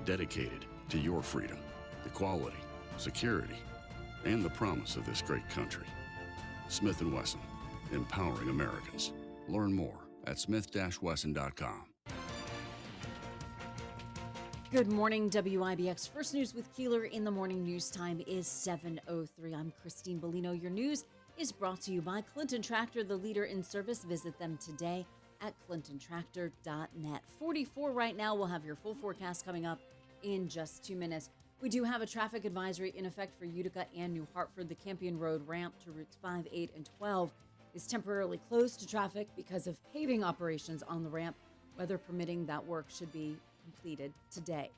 dedicated to your freedom, equality, security, and the promise of this great country. Smith & Wesson, empowering Americans. Learn more at smith-wesson.com. Good morning, WIBX. First News with Keeler in the morning. News time is 7:03. I'm Christine Bellino. Your news is brought to you by Clinton Tractor, the leader in service. Visit them today at clintontractor.net. 44 right now. We'll have your full forecast coming up in just 2 minutes. We do have a traffic advisory in effect for Utica and New Hartford. The Campion Road ramp to routes 5, 8, and 12 is temporarily closed to traffic because of paving operations on the ramp. Weather permitting, that work should be completed today.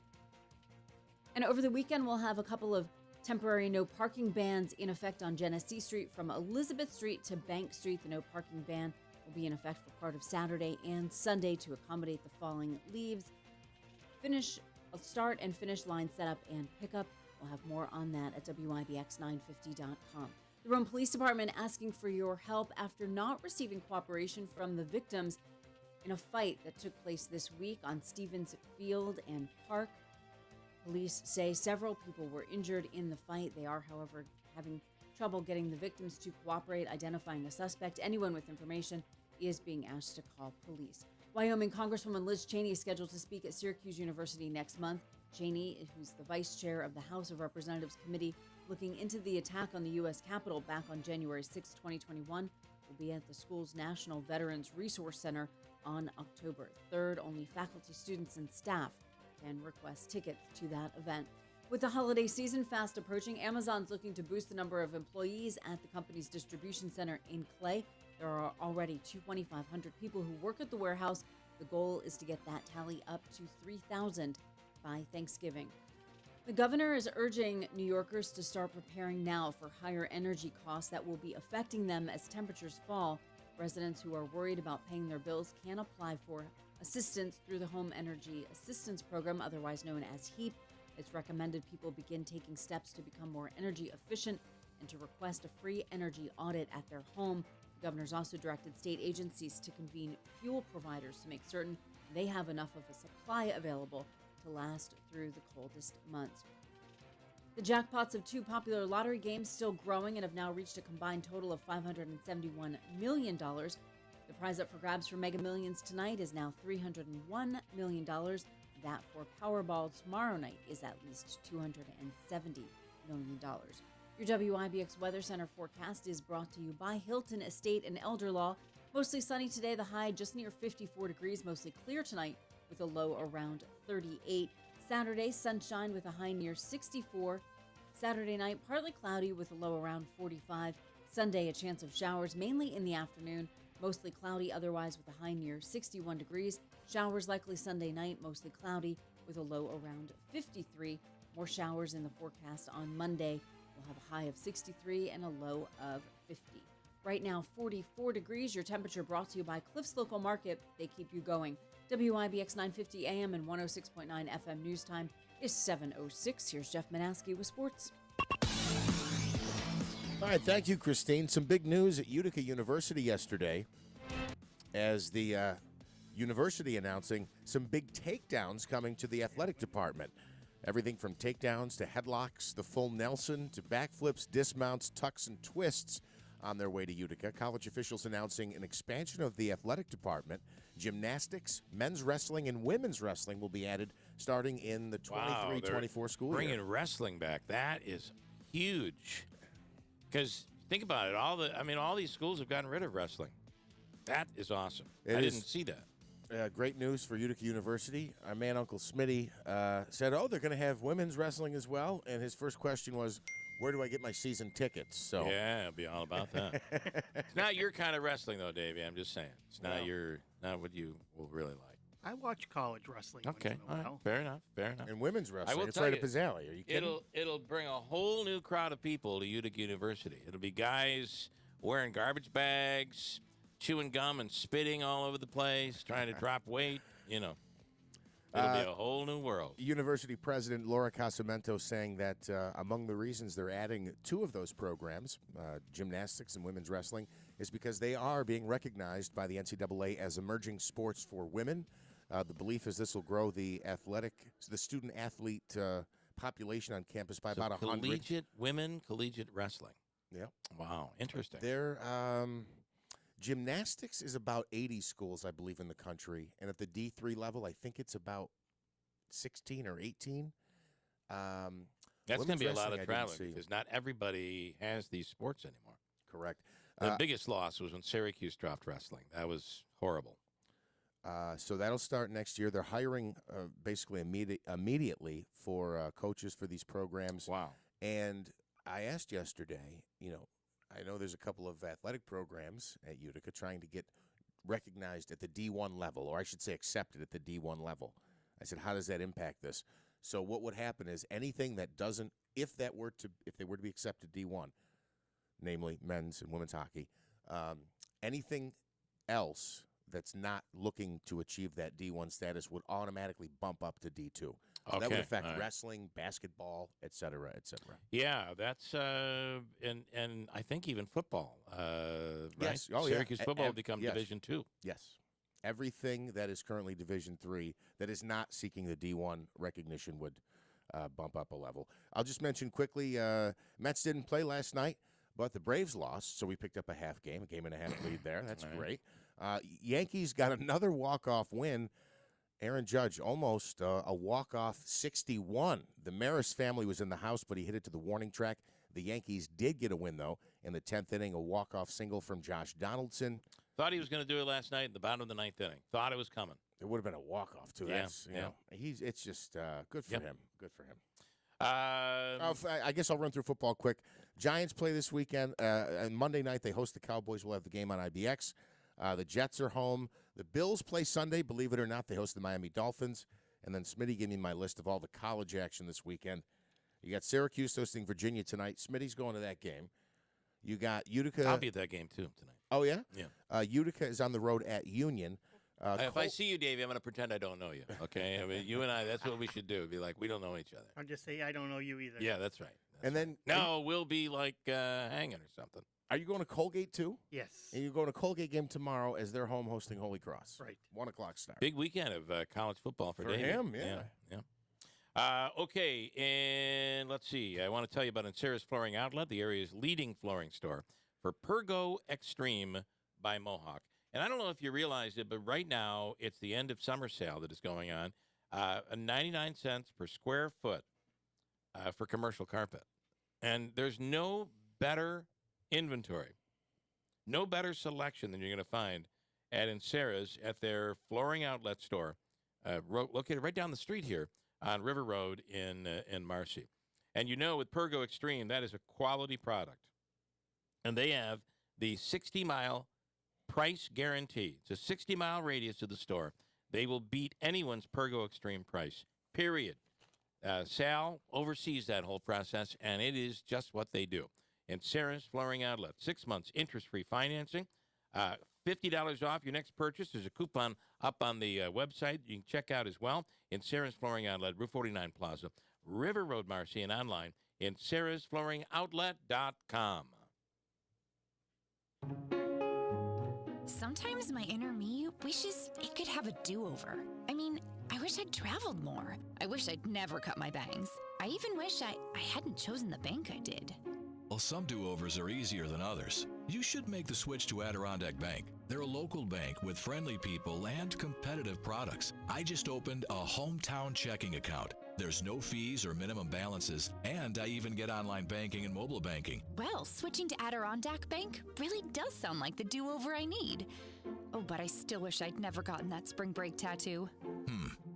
And over the weekend, we'll have a couple of temporary no parking bans in effect on Genesee Street from Elizabeth Street to Bank Street. The no parking ban will be in effect for part of Saturday and Sunday to accommodate the falling leaves. Start and finish line setup and pickup. We'll have more on that at WIBX950.com. The Rome Police Department asking for your help after not receiving cooperation from the victims in a fight that took place this week on Stevens Field and Park. Police say several people were injured in the fight. They are, however, having trouble getting the victims to cooperate, identifying a suspect. Anyone with information is being asked to call police. Wyoming Congresswoman Liz Cheney is scheduled to speak at Syracuse University next month. Cheney, who's the vice chair of the House of Representatives Committee looking into the attack on the U.S. Capitol back on January 6, 2021, will be at the school's National Veterans Resource Center on October 3rd. Only faculty, students, and staff can request tickets to that event. With the holiday season fast approaching, Amazon's looking to boost the number of employees at the company's distribution center in Clay. There are already 2,500 people who work at the warehouse. The goal is to get that tally up to 3,000 by Thanksgiving. The governor is urging New Yorkers to start preparing now for higher energy costs that will be affecting them as temperatures fall. Residents who are worried about paying their bills can apply for assistance through the Home Energy Assistance Program, otherwise known as HEAP. It's recommended people begin taking steps to become more energy efficient and to request a free energy audit at their home. The governor's also directed state agencies to convene fuel providers to make certain they have enough of a supply available to last through the coldest months. The jackpots of two popular lottery games still growing and have now reached a combined total of $571 million. The prize up for grabs for Mega Millions tonight is now $301 million. That for Powerball tomorrow night is at least $270 million. Your WIBX Weather Center forecast is brought to you by Hilton Estate and Elder Law. Mostly sunny today, the high just near 54 degrees, mostly clear tonight with a low around 38. Saturday, sunshine with a high near 64. Saturday night, partly cloudy with a low around 45. Sunday, a chance of showers mainly in the afternoon. Mostly cloudy otherwise with a high near 61 degrees. Showers likely Sunday night, mostly cloudy with a low around 53. More showers in the forecast on Monday. We'll have a high of 63 and a low of 50. Right now, 44 degrees. Your temperature brought to you by Cliff's Local Market. They keep you going. WIBX 950 AM and 106.9 FM news time is 7:06. Here's Jeff Manaski with sports. All right, thank you, Christine. Some big news at Utica University yesterday as the university announcing some big takedowns coming to the athletic department. Everything from takedowns to headlocks, the full Nelson, to backflips, dismounts, tucks, and twists on their way to Utica. College officials announcing an expansion of the athletic department. Gymnastics, men's wrestling, and women's wrestling will be added starting in the 23-24 school year. Bringing wrestling back. That is huge. Because think about it, all these schools have gotten rid of wrestling. That is awesome. I didn't see that. Great news for Utica University. Our man, Uncle Smitty, said, they're going to have women's wrestling as well. And his first question was, where do I get my season tickets? So yeah, it'll be all about that. It's not your kind of wrestling, though, Davey. I'm just saying. It's not what you will really like. I watch college wrestling. Okay, once in a while. Fair enough. And women's wrestling, it's tell right you, up his alley. Are you kidding? It'll bring a whole new crowd of people to Utica University. It'll be guys wearing garbage bags, chewing gum and spitting all over the place, trying to drop weight. It'll be a whole new world. University President Laura Casamento saying that among the reasons they're adding two of those programs, gymnastics and women's wrestling, is because they are being recognized by the NCAA as emerging sports for women. The belief is this will grow the student-athlete population on campus by about 100. Collegiate wrestling. Yeah. Wow, interesting. Their gymnastics is about 80 schools, I believe, in the country. And at the D3 level, I think it's about 16 or 18. That's going to be a lot of traveling because not everybody has these sports anymore. Correct. The biggest loss was when Syracuse dropped wrestling. That was horrible. So that'll start next year. They're hiring basically immediately for coaches for these programs. Wow. And I asked yesterday, I know there's a couple of athletic programs at Utica trying to get recognized at the D1 level, or I should say accepted at the D1 level. I said, how does that impact this? So what would happen is anything that doesn't, if they were to be accepted D1, namely men's and women's hockey, anything else that's not looking to achieve that D1 status would automatically bump up to D2. That would affect wrestling, basketball, et cetera, et cetera. Yeah, that's and I think even football. Right? Yes. Syracuse football will become Division II. Yes. Everything that is currently Division III that is not seeking the D1 recognition would bump up a level. I'll just mention quickly, Mets didn't play last night, but the Braves lost, so we picked up a game and a half lead there. That's great. Yankees got another walk-off win. Aaron Judge almost a walk-off 61. The Maris family was in the house, but he hit it to the warning track. The Yankees did get a win, though. In the 10th inning, a walk-off single from Josh Donaldson. Thought he was going to do it last night in the bottom of the 9th inning. Thought it was coming. It would have been a walk-off, too. Yeah, That's, you know, it's just good for him. Good for him. I guess I'll run through football quick. Giants play this weekend. And Monday night, they host the Cowboys. We'll have the game on IBX. The Jets are home. The Bills play Sunday. Believe it or not, they host the Miami Dolphins. And then Smitty gave me my list of all the college action this weekend. You got Syracuse hosting Virginia tonight. Smitty's going to that game. You got Utica. I'll be at that game, too, tonight. Oh, yeah? Yeah. Utica is on the road at Union. If I see you, Davey, I'm going to pretend I don't know you, okay? I mean, you and I, that's what we should do. Be like, we don't know each other. I'll just say I don't know you either. Yeah, that's right. And then No, we'll be like hanging or something. Are you going to Colgate, too? Yes. And you're going to Colgate game tomorrow as they're home hosting Holy Cross. Right. 1 o'clock start. Big weekend of college football for Davey. him, yeah. Okay, and let's see. I want to tell you about Encera's Flooring Outlet, the area's leading flooring store for Pergo Extreme by Mohawk. And I don't know if you realized it, but right now it's the end of summer sale that is going on. 99 cents per square foot for commercial carpet. And there's no better inventory, no better selection than you're going to find at Encera's at their flooring outlet store, located right down the street here on River Road in Marcy. And you know, with Pergo Extreme, that is a quality product. And they have the 60-mile price guarantee. It's a 60-mile radius to the store. They will beat anyone's Pergo Extreme price, period. Sal oversees that whole process, and it is just what they do. Encera's Flooring Outlet, 6 months interest-free financing, $50 off your next purchase. There's a coupon up on the website you can check out as well. Encera's Flooring Outlet, Route 49 Plaza, River Road, Marcy, and online, encerasflooringoutlet.com. Sometimes my inner me wishes it could have a do-over. I mean, I wish I'd traveled more. I wish I'd never cut my bangs. I even wish I hadn't chosen the bank I did. Well, some do-overs are easier than others. You should make the switch to Adirondack Bank. They're a local bank with friendly people and competitive products. I just opened a hometown checking account. There's no fees or minimum balances, and I even get online banking and mobile banking. Well, switching to Adirondack Bank really does sound like the do-over I need. Oh, but I still wish I'd never gotten that spring break tattoo.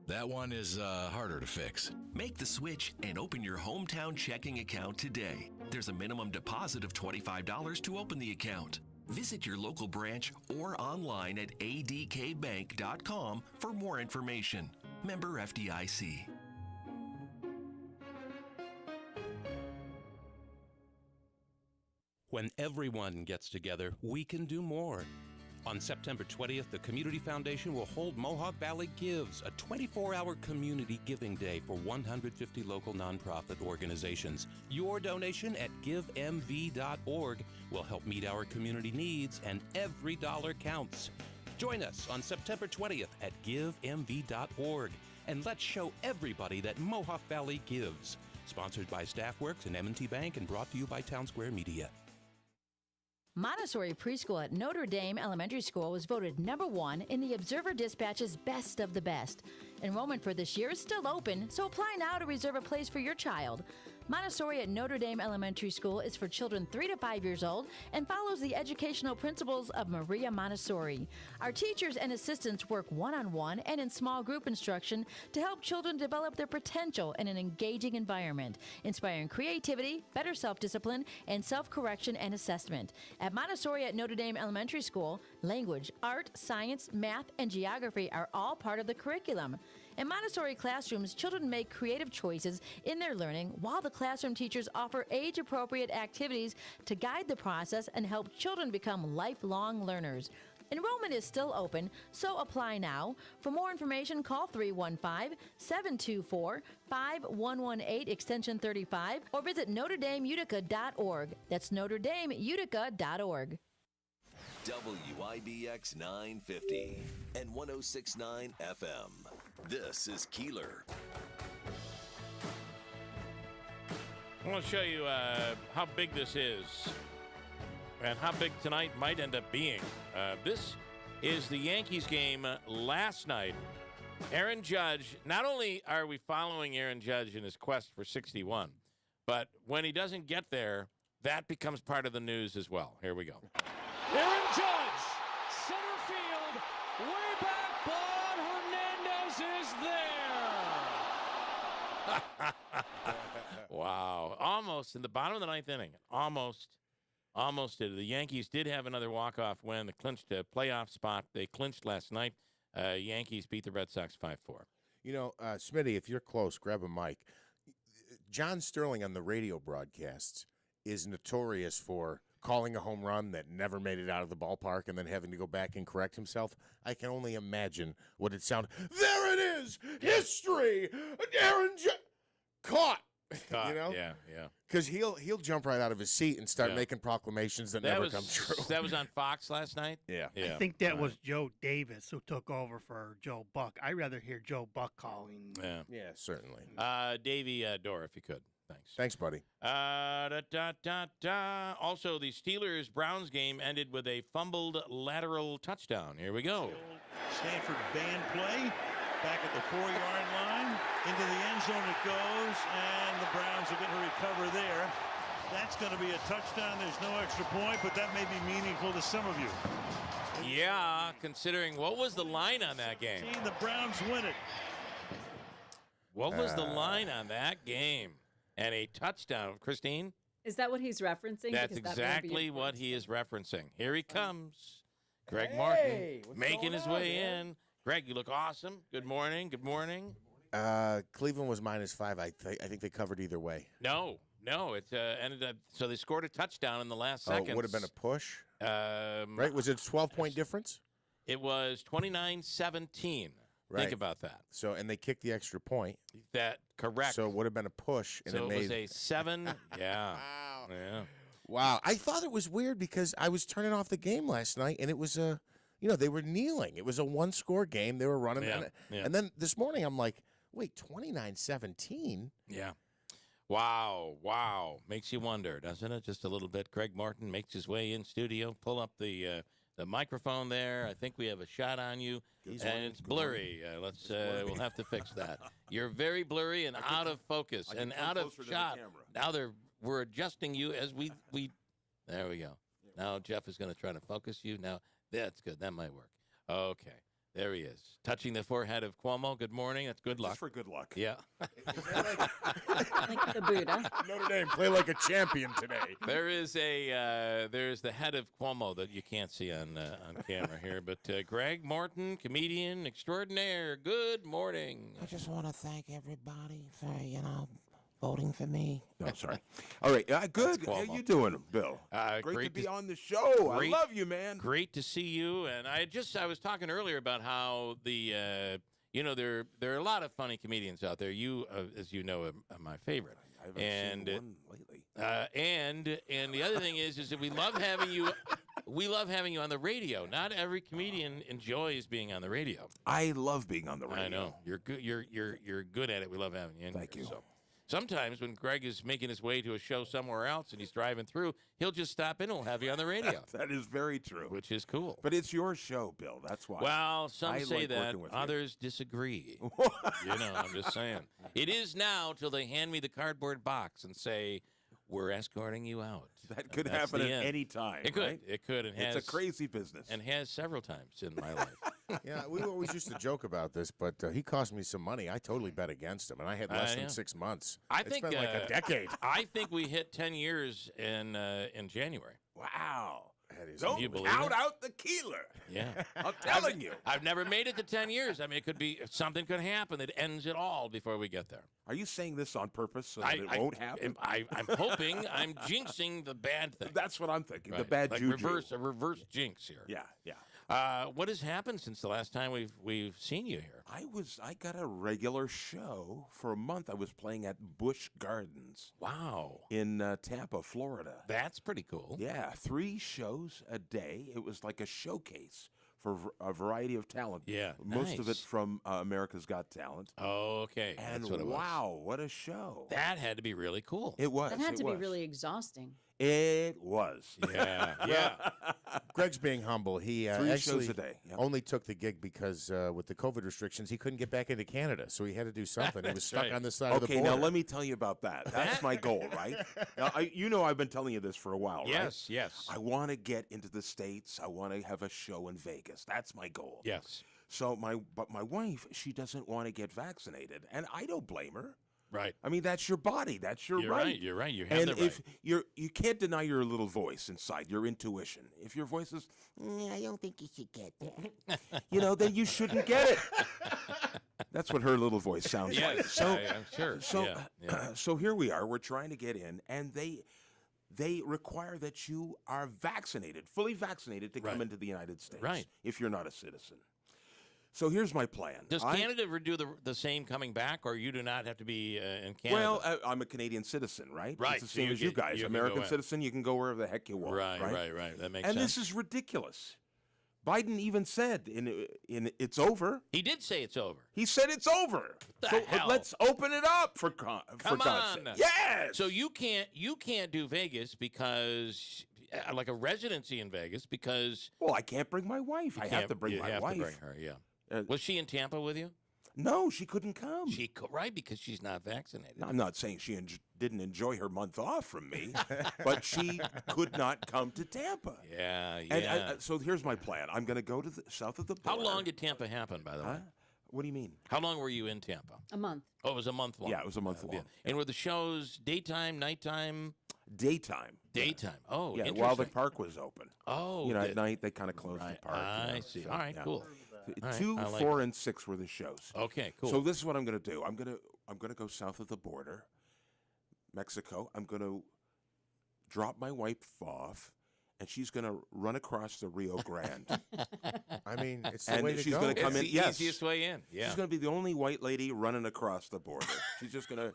That one is harder to fix. Make the switch and open your hometown checking account today. There's a minimum deposit of $25 to open the account. Visit your local branch or online at adkbank.com for more information. Member FDIC. When everyone gets together, we can do more. On September 20th, the Community Foundation will hold Mohawk Valley Gives, a 24-hour community giving day for 150 local nonprofit organizations. Your donation at givemv.org will help meet our community needs, and every dollar counts. Join us on September 20th at givemv.org, and let's show everybody that Mohawk Valley gives. Sponsored by StaffWorks and M&T Bank and brought to you by Town Square Media. Montessori Preschool at Notre Dame Elementary School was voted #1 in the Observer Dispatch's Best of the Best. Enrollment for this year is still open, so apply now to reserve a place for your child. Montessori at Notre Dame Elementary School is for children 3 to 5 years old and follows the educational principles of Maria Montessori. Our teachers and assistants work one-on-one and in small group instruction to help children develop their potential in an engaging environment, inspiring creativity, better self-discipline, and self-correction and assessment. At Montessori at Notre Dame Elementary School, language, art, science, math, and geography are all part of the curriculum. In Montessori classrooms, children make creative choices in their learning, while the classroom teachers offer age-appropriate activities to guide the process and help children become lifelong learners. Enrollment is still open, so apply now. For more information, call 315-724-5118, extension 35, or visit NotreDameUtica.org. That's NotreDameUtica.org. WIBX 950 and 106.9 FM. This is Keeler. I want to show you how big this is and how big tonight might end up being. This is the Yankees game last night. Aaron Judge, not only are we following Aaron Judge in his quest for 61, but when he doesn't get there, that becomes part of the news as well. Here we go. Aaron Judge, center field, way back, but Hernandez is there. Wow. Almost in the bottom of the ninth inning. Almost did it. The Yankees did have another walk-off win. They clinched a playoff spot. They clinched last night. Yankees beat the Red Sox 5-4. You know, Smitty, if you're close, grab a mic. John Sterling on the radio broadcasts is notorious for calling a home run that never made it out of the ballpark and then having to go back and correct himself. I can only imagine what it sounded. There it is! History! Aaron caught! You know? Yeah. Because he'll jump right out of his seat and start making proclamations that never come true. That was on Fox last night? Yeah. I think that was Joe Davis who took over for Joe Buck. I'd rather hear Joe Buck calling. Yeah, certainly. Davey Dorr, if you could. Thanks, buddy. Also, the Steelers-Browns game ended with a fumbled lateral touchdown. Here we go. Stanford band play. Back at the 4-yard line. Into the end zone it goes, and the Browns are going to recover there. That's going to be a touchdown. There's no extra point, but that may be meaningful to some of you. Yeah, considering what was the line on that game? The Browns win it. What was the line on that game? And a touchdown, Christine? Is that what he's referencing? That's Because exactly what he is referencing. Here he comes. Greg Morton making his way in. Greg, you look awesome. Good morning. Good morning. Cleveland was -5. I think they covered either way. No. It ended up. So they scored a touchdown in the last second. It would have been a push. Right? Was it a 12-point difference? It was 29-17. Right. Think about that. So, and they kicked the extra point. That correct. So it would have been a push, and so it was a 7. Yeah. Yeah. Wow. I thought it was weird because I was turning off the game last night, and it was they were kneeling. It was a one-score game. They were running. And then this morning, I'm like, wait, 29-17? Yeah. Wow. Makes you wonder, doesn't it? Just a little bit. Greg Morton makes his way in studio. Pull up the microphone there. I think we have a shot on you, and it's blurry. We'll have to fix that. You're very blurry and out of focus and out of shot. Now we're adjusting you as we. There we go. Now Jeff is going to try to focus you. Now that's good. That might work. Okay. There he is, touching the forehead of Cuomo. Good morning. That's good luck. Just for good luck. Yeah. Like the Buddha. Notre Dame play like a champion today. There's the head of Cuomo that you can't see on camera here. But Greg Morton, comedian extraordinaire. Good morning. I just want to thank everybody for voting for me. No, sorry. All right. Good. How you doing, Bill? Great to be on the show. I love you, man. Great to see you. And I was talking earlier about how there are a lot of funny comedians out there. You, as you know, are my favorite. I haven't seen one lately. And the other thing is that we love having you. We love having you on the radio. Not every comedian enjoys being on the radio. I love being on the radio. I know you're good. You're good at it. We love having you. Thank you. So. Sometimes when Greg is making his way to a show somewhere else and he's driving through, he'll just stop in and we'll have you on the radio. That is very true. Which is cool. But it's your show, Bill. That's why. Well, some say like that. Others disagree. I'm just saying. It is now till they hand me the cardboard box and say, we're escorting you out. That could happen at any time. It could. Right? It could. It's a crazy business. And has several times in my life. Yeah, we always used to joke about this, but he cost me some money. I totally bet against him, and I had less than 6 months. It's been like a decade. I think we hit 10 years in January. Wow. Don't count out the Keeler. Yeah. I'm telling you. I've never made it to 10 years. I mean, it could be something could happen that ends it all before we get there. Are you saying this on purpose so that it won't happen? I'm hoping. I'm jinxing the bad thing. That's what I'm thinking. Right. The bad juju. A reverse jinx here. Yeah. What has happened since the last time we've seen you here? I got a regular show for a month. I was playing at Busch Gardens. Wow. In Tampa, Florida. That's pretty cool. Yeah, 3 shows a day. It was like a showcase for a variety of talent. Yeah, most of it from America's Got Talent. Oh, okay. And that's what it was. Wow, what a show! That had to be really cool. It was. That had it to was. be really exhausting. It was. Yeah. Greg's being humble. He 3 actually shows a day. Yep. only took the gig because with the COVID restrictions, he couldn't get back into Canada, so he had to do something. He was stuck on this side of the border. Okay, now let me tell you about that. That's my goal, right? Now, I've been telling you this for a while, right? Yes. I want to get into the States. I want to have a show in Vegas. That's my goal. Yes. So my wife, she doesn't want to get vaccinated, and I don't blame her. Right. I mean, that's your body. That's your You're right. right. You're right. You have and the if right. you can't deny your little voice inside, your intuition. If your voice is, I don't think you should get that. then you shouldn't get it. That's what her little voice sounds like. Yes, So, I'm sure. So here we are. We're trying to get in, and they require that you are vaccinated, fully vaccinated, to come into the United States. Right. If you're not a citizen. So here's my plan. Does Canada do the same coming back, or you do not have to be in Canada? Well, I'm a Canadian citizen, right? Right. It's the same as you guys. American citizen, you can go wherever the heck you want. Right. That makes sense. And this is ridiculous. Biden even said in it's over. He did say it's over. He said it's over. So let's open it up for God's sake. Yes. So you can't do Vegas because like a residency in Vegas because I can't bring my wife. I have to bring my wife. To bring her. Yeah. Was she in Tampa with you? No, she couldn't come. Right, because she's not vaccinated. I'm not saying she didn't enjoy her month off from me, but she could not come to Tampa. Yeah. And so here's my plan. I'm going to go to the south of the border. How long did Tampa happen, by the way? What do you mean? How long were you in Tampa? A month. Oh, it was a month long. Yeah, it was a month long. And were the shows daytime, nighttime? Daytime. Daytime. Oh, yeah. interesting. While the park was open. Oh, at night they kind of closed the park. I see. So, all right, cool. 2, 4, and 6 were the shows. Okay, cool. So this is what I'm going to do. I'm going to go south of the border, Mexico. I'm going to drop my wife off, and she's going to run across the Rio Grande. I mean, it's the way to she's go. going to come it's in. The easiest way in. Yeah. She's going to be the only white lady running across the border. She's just going to.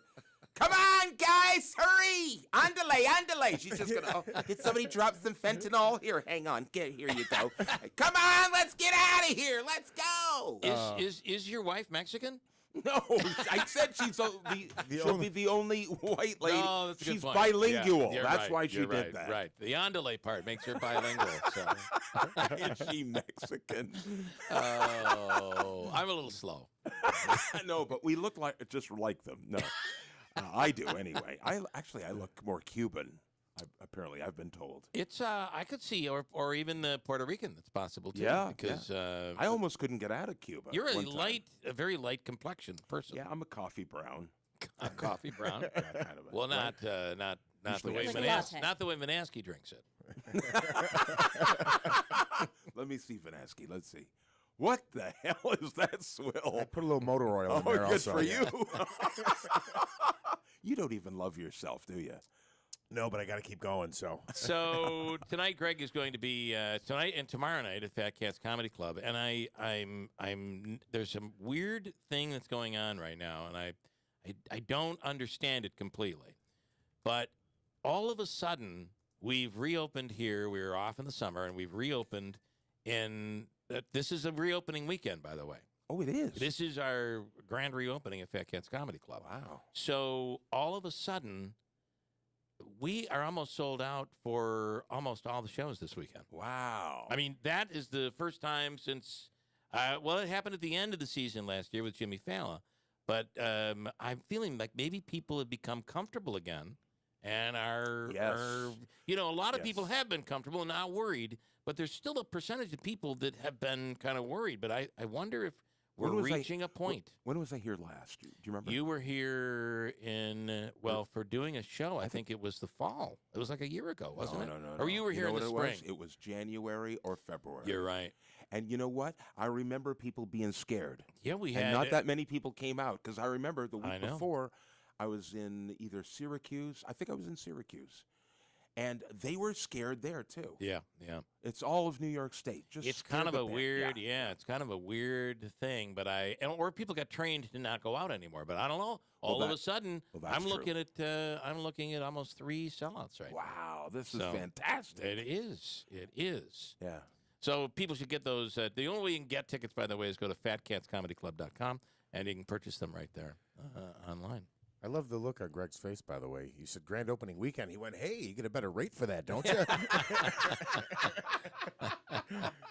Come on, guys, hurry! Andale. She's just gonna. Did somebody drop some fentanyl? Here, hang on. Here you go. Come on, let's get out of here. Let's go. Is your wife Mexican? No, I said she'll be the only white lady. No, that's a good She's point. bilingual. Yeah, that's why she did that. Right. The andale part makes her bilingual. So. Is she Mexican? Oh, I'm a little slow. No, but we look just like them. No. I do anyway. I look more Cuban. Apparently, I've been told. It's I could see, or even the Puerto Rican. That's possible too. Yeah, because I almost couldn't get out of Cuba. You're a very light complexioned person. Yeah, I'm a coffee brown. A coffee brown. Yeah, kind of well, not the way not the way Vanansky drinks it. Let me see Vanansky. Let's see. What the hell is that swill? I put a little motor oil in there good also. for you. You don't even love yourself, do you? No, but I got to keep going. So tonight, Greg is going to be tonight and tomorrow night at Fat Cats Comedy Club, and I'm there's some weird thing that's going on right now, and I don't understand it completely, but all of a sudden we've reopened here. We were off in the summer, and we've reopened in. This is a reopening weekend, by the way. Oh, it is. This is our grand reopening at Fat Cats Comedy Club. Wow. So all of a sudden, we are almost sold out for almost all the shows this weekend. Wow. I mean, that is the first time since, it happened at the end of the season last year with Jimmy Fallon. But I'm feeling like maybe people have become comfortable again and are a lot of people have been comfortable and not worried. But there's still a percentage of people that have been kind of worried. But I wonder if we're reaching a point. When was I here last? Do you remember? You were here for doing a show. I think it was the fall. It was like a year ago, wasn't it? No. Or you were here in the spring. It was January or February. You're right. And you know what? I remember people being scared. Yeah, we had. And not that many people came out because I remember the week know. before I was in either Syracuse. I think I was in Syracuse. And they were scared there too. Yeah. It's all of New York State. It's kind of a weird, it's kind of a weird thing. But or people got trained to not go out anymore. But I don't know. All of a sudden, I'm looking at almost 3 sellouts right now. Wow, this is fantastic. It is. Yeah. So people should get those. The only way you can get tickets, by the way, is go to fatcatscomedyclub.com, and you can purchase them right there online. I love the look on Greg's face, by the way. You said grand opening weekend. He went, hey, you get a better rate for that, don't you?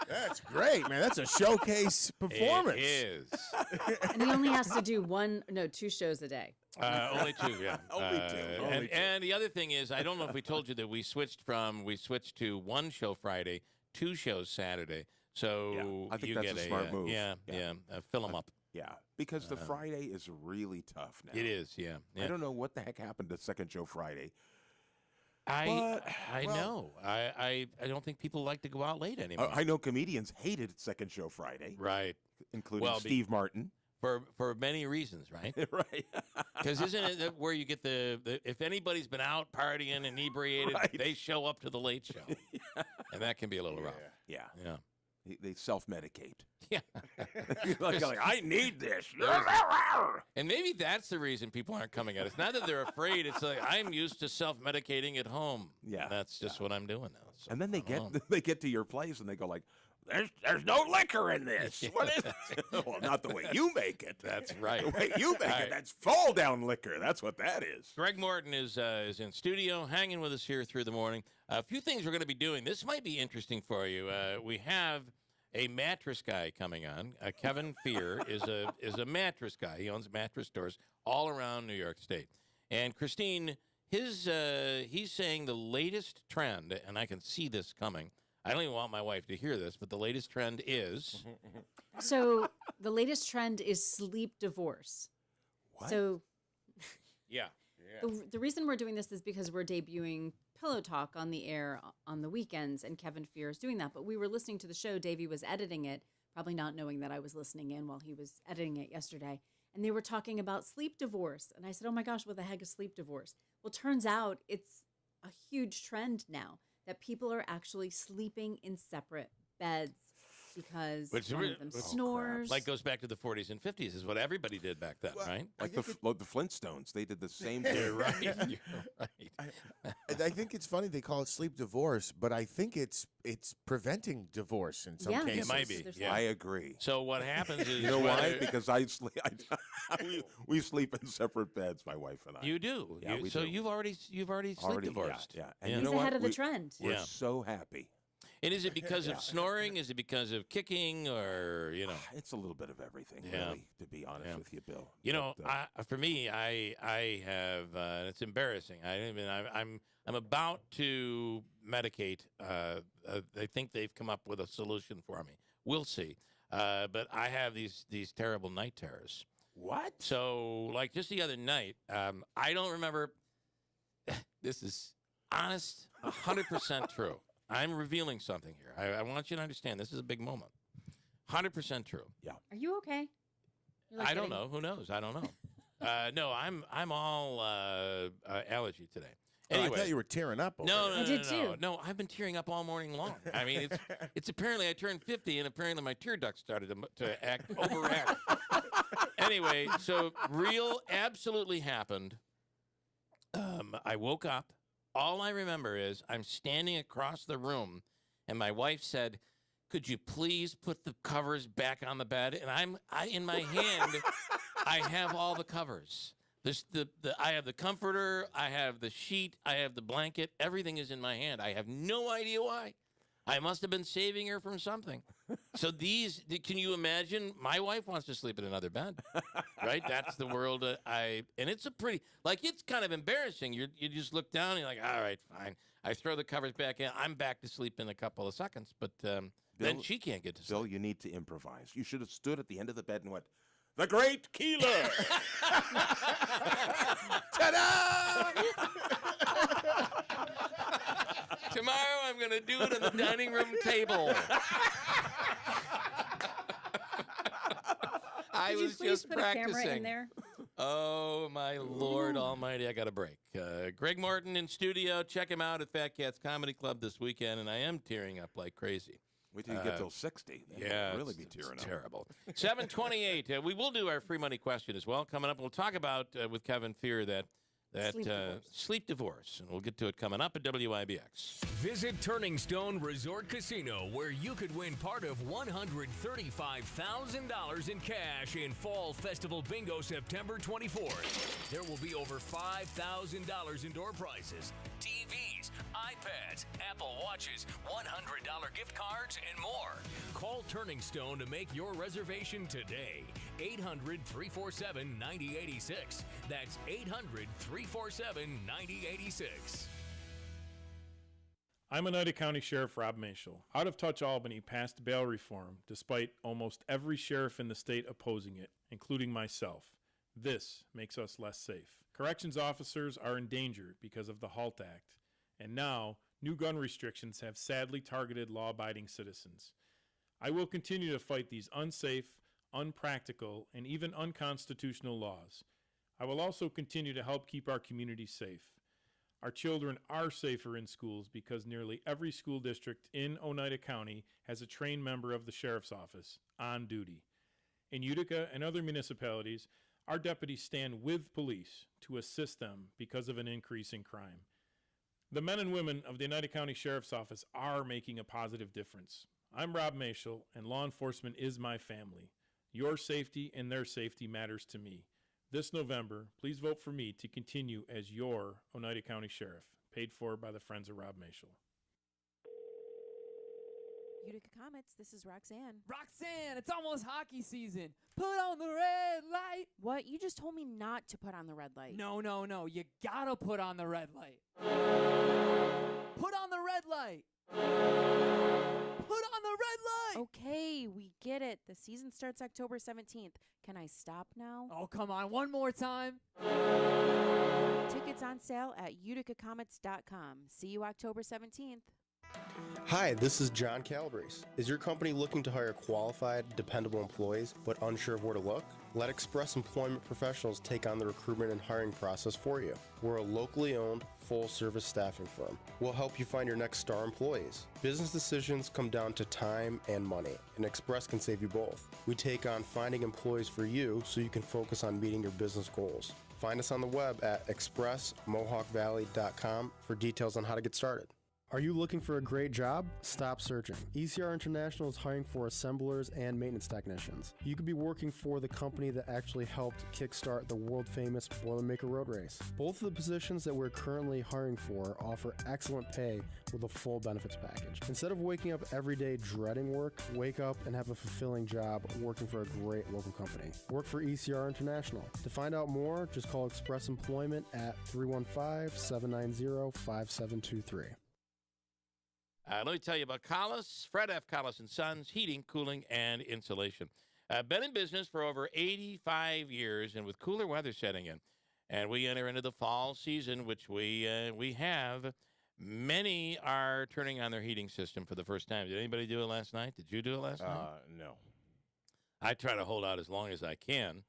That's great, man. That's a showcase performance. It is. And he only has to do 2 shows a day. Only 2, yeah. Only two. And the other thing is, I don't know if we told you that we switched to 1 show Friday, 2 shows Saturday. So I think you that's get a smart move. Yeah. Fill them up. Yeah, because the Friday is really tough now. It is, yeah. I don't know what the heck happened to second show Friday. I know. I don't think people like to go out late anymore. I know comedians hated second show Friday. Right. Including Steve Martin. For many reasons, right? Right. Because isn't it where you get the if anybody's been out partying, inebriated, they show up to the late show. And that can be a little rough. Yeah. Yeah. They self-medicate. Yeah. like, I need this. And maybe that's the reason people aren't coming out. It's not that they're afraid. It's like, I'm used to self-medicating at home. Yeah. And that's just what I'm doing now. So And then they get to your place and they go like, there's no liquor in this. What is it? Well, not the way you make it. That's right. The way you make it, that's fall down liquor. That's what that is. Greg Morton is in studio, hanging with us here through the morning. A few things we're going to be doing. This might be interesting for you. We have a mattress guy coming on. Kevin Fear is a mattress guy. He owns mattress stores all around New York State. And Christine, he's saying the latest trend, and I can see this coming. I don't even want my wife to hear this, but the latest trend is... So the latest trend is sleep divorce. What? So yeah. the reason we're doing this is because we're debuting Pillow Talk on the air on the weekends, and Kevin Fear is doing that. But we were listening to the show. Davey was editing it, probably not knowing that I was listening in while he was editing it yesterday. And they were talking about sleep divorce. And I said, oh my gosh, what the heck is sleep divorce? Well, turns out it's a huge trend now that people are actually sleeping in separate beds because one of them snores. Like goes back to the 40s and 50s is what everybody did back then, right? Like the Flintstones. They did the same thing. You're right. You're right. I think it's funny they call it sleep divorce, but I think it's preventing divorce in some cases. It might be. Yeah. I agree. So what happens is... You know why? Because I sleep. We sleep in separate beds, my wife and I. You do. Yeah, we so do. you've already sleep divorced. Yeah. And He's you know ahead what? of the trend. We're so happy. And is it because of snoring? Is it because of kicking, or It's a little bit of everything, Yeah. really. To be honest with you, Bill. You know, for me, I have. It's embarrassing. I'm about to medicate. They think they've come up with a solution for me. We'll see. But I have these terrible night terrors. What? So, like just the other night, I don't remember. This is honest, 100% true. I'm revealing something here. I want you to understand. This is a big moment. 100% true. Yeah. Are you okay? You're like I don't getting- know. Who knows? I don't know. No, I'm all allergy today. Oh, Anyway, I thought you were tearing up. Over no, there. no, I did no, no, too. no. I've been tearing up all morning long. I mean, it's apparently I turned 50, and apparently my tear ducts started to overact. Anyway, so absolutely happened. I woke up. All I remember is I'm standing across the room, and my wife said, "Could you please put the covers back on the bed?" And I in my hand, I have all the covers. I have the comforter, I have the sheet, I have the blanket. Everything is in my hand. I have no idea why. I must have been saving her from something. So can you imagine? My wife wants to sleep in another bed, right? That's the world and it's it's kind of embarrassing. You just look down and you're like, all right, fine. I throw the covers back in. I'm back to sleep in a couple of seconds, but then she can't get to sleep. Bill, you need to improvise. You should have stood at the end of the bed and went, "The Great Keeler!" Ta-da! Tomorrow I'm going to do it on the dining room table. I Could you was please just put a camera practicing. in there? Oh, my Lord Almighty, I got a break. Greg Morton in studio. Check him out at Fat Cats Comedy Club this weekend, and I am tearing up like crazy. Wait till you get till 60. Then Yeah, you'll really be it's tearing up. terrible. 7:28. We will do our free money question as well coming up. We'll talk about with Kevin Fear that that sleep divorce. And we'll get to it coming up at WIBX. Visit Turning Stone Resort Casino, where you could win part of $135,000 in cash in Fall Festival Bingo September 24th. There will be over $5,000 in door prizes, TVs, iPads, Apple Watches, $100 gift cards, and more. Call Turning Stone to make your reservation today. 800-347-9086. That's 800-347-9086. I'm Oneida County Sheriff Rob Mashel. Out of Touch Albany passed bail reform despite almost every sheriff in the state opposing it, including myself. This makes us less safe. Corrections officers are in danger because of the HALT Act, and now new gun restrictions have sadly targeted law-abiding citizens. I will continue to fight these unsafe, unpractical, and even unconstitutional laws. I will also continue to help keep our community safe. Our children are safer in schools because nearly every school district in Oneida County has a trained member of the Sheriff's Office on duty. In Utica and other municipalities, our deputies stand with police to assist them because of an increase in crime. The men and women of the Oneida County Sheriff's Office are making a positive difference. I'm Rob Mashel, and law enforcement is my family. Your safety and their safety matters to me. This November, please vote for me to continue as your Oneida County Sheriff, paid for by the Friends of Rob Mashel. Utica Comets, this is Roxanne. Roxanne, it's almost hockey season. Put on the red light. What? You just told me not to put on the red light. No. You gotta put on the red light. Put on the red light. Put on the red light. Okay, we get it. The season starts October 17th. Can I stop now? Oh, come on. One more time. Tickets on sale at uticacomets.com. See you October 17th. Hi, this is John Calabrese. Is your company looking to hire qualified, dependable employees but unsure of where to look? Let Express Employment Professionals take on the recruitment and hiring process for you. We're a locally owned, full-service staffing firm. We'll help you find your next star employees. Business decisions come down to time and money, and Express can save you both. We take on finding employees for you so you can focus on meeting your business goals. Find us on the web at expressmohawkvalley.com for details on how to get started. Are you looking for a great job? Stop searching. ECR International is hiring for assemblers and maintenance technicians. You could be working for the company that actually helped kickstart the world-famous Boilermaker Road Race. Both of the positions that we're currently hiring for offer excellent pay with a full benefits package. Instead of waking up every day dreading work, wake up and have a fulfilling job working for a great local company. Work for ECR International. To find out more, just call Express Employment at 315-790-5723. Let me tell you about Collis, Fred F. Collis & Sons, heating, cooling, and insulation. Been in business for over 85 years, and with cooler weather setting in, and we enter into the fall season, which we have, many are turning on their heating system for the first time. Did anybody do it last night? Did you do it last night? No. I try to hold out as long as I can.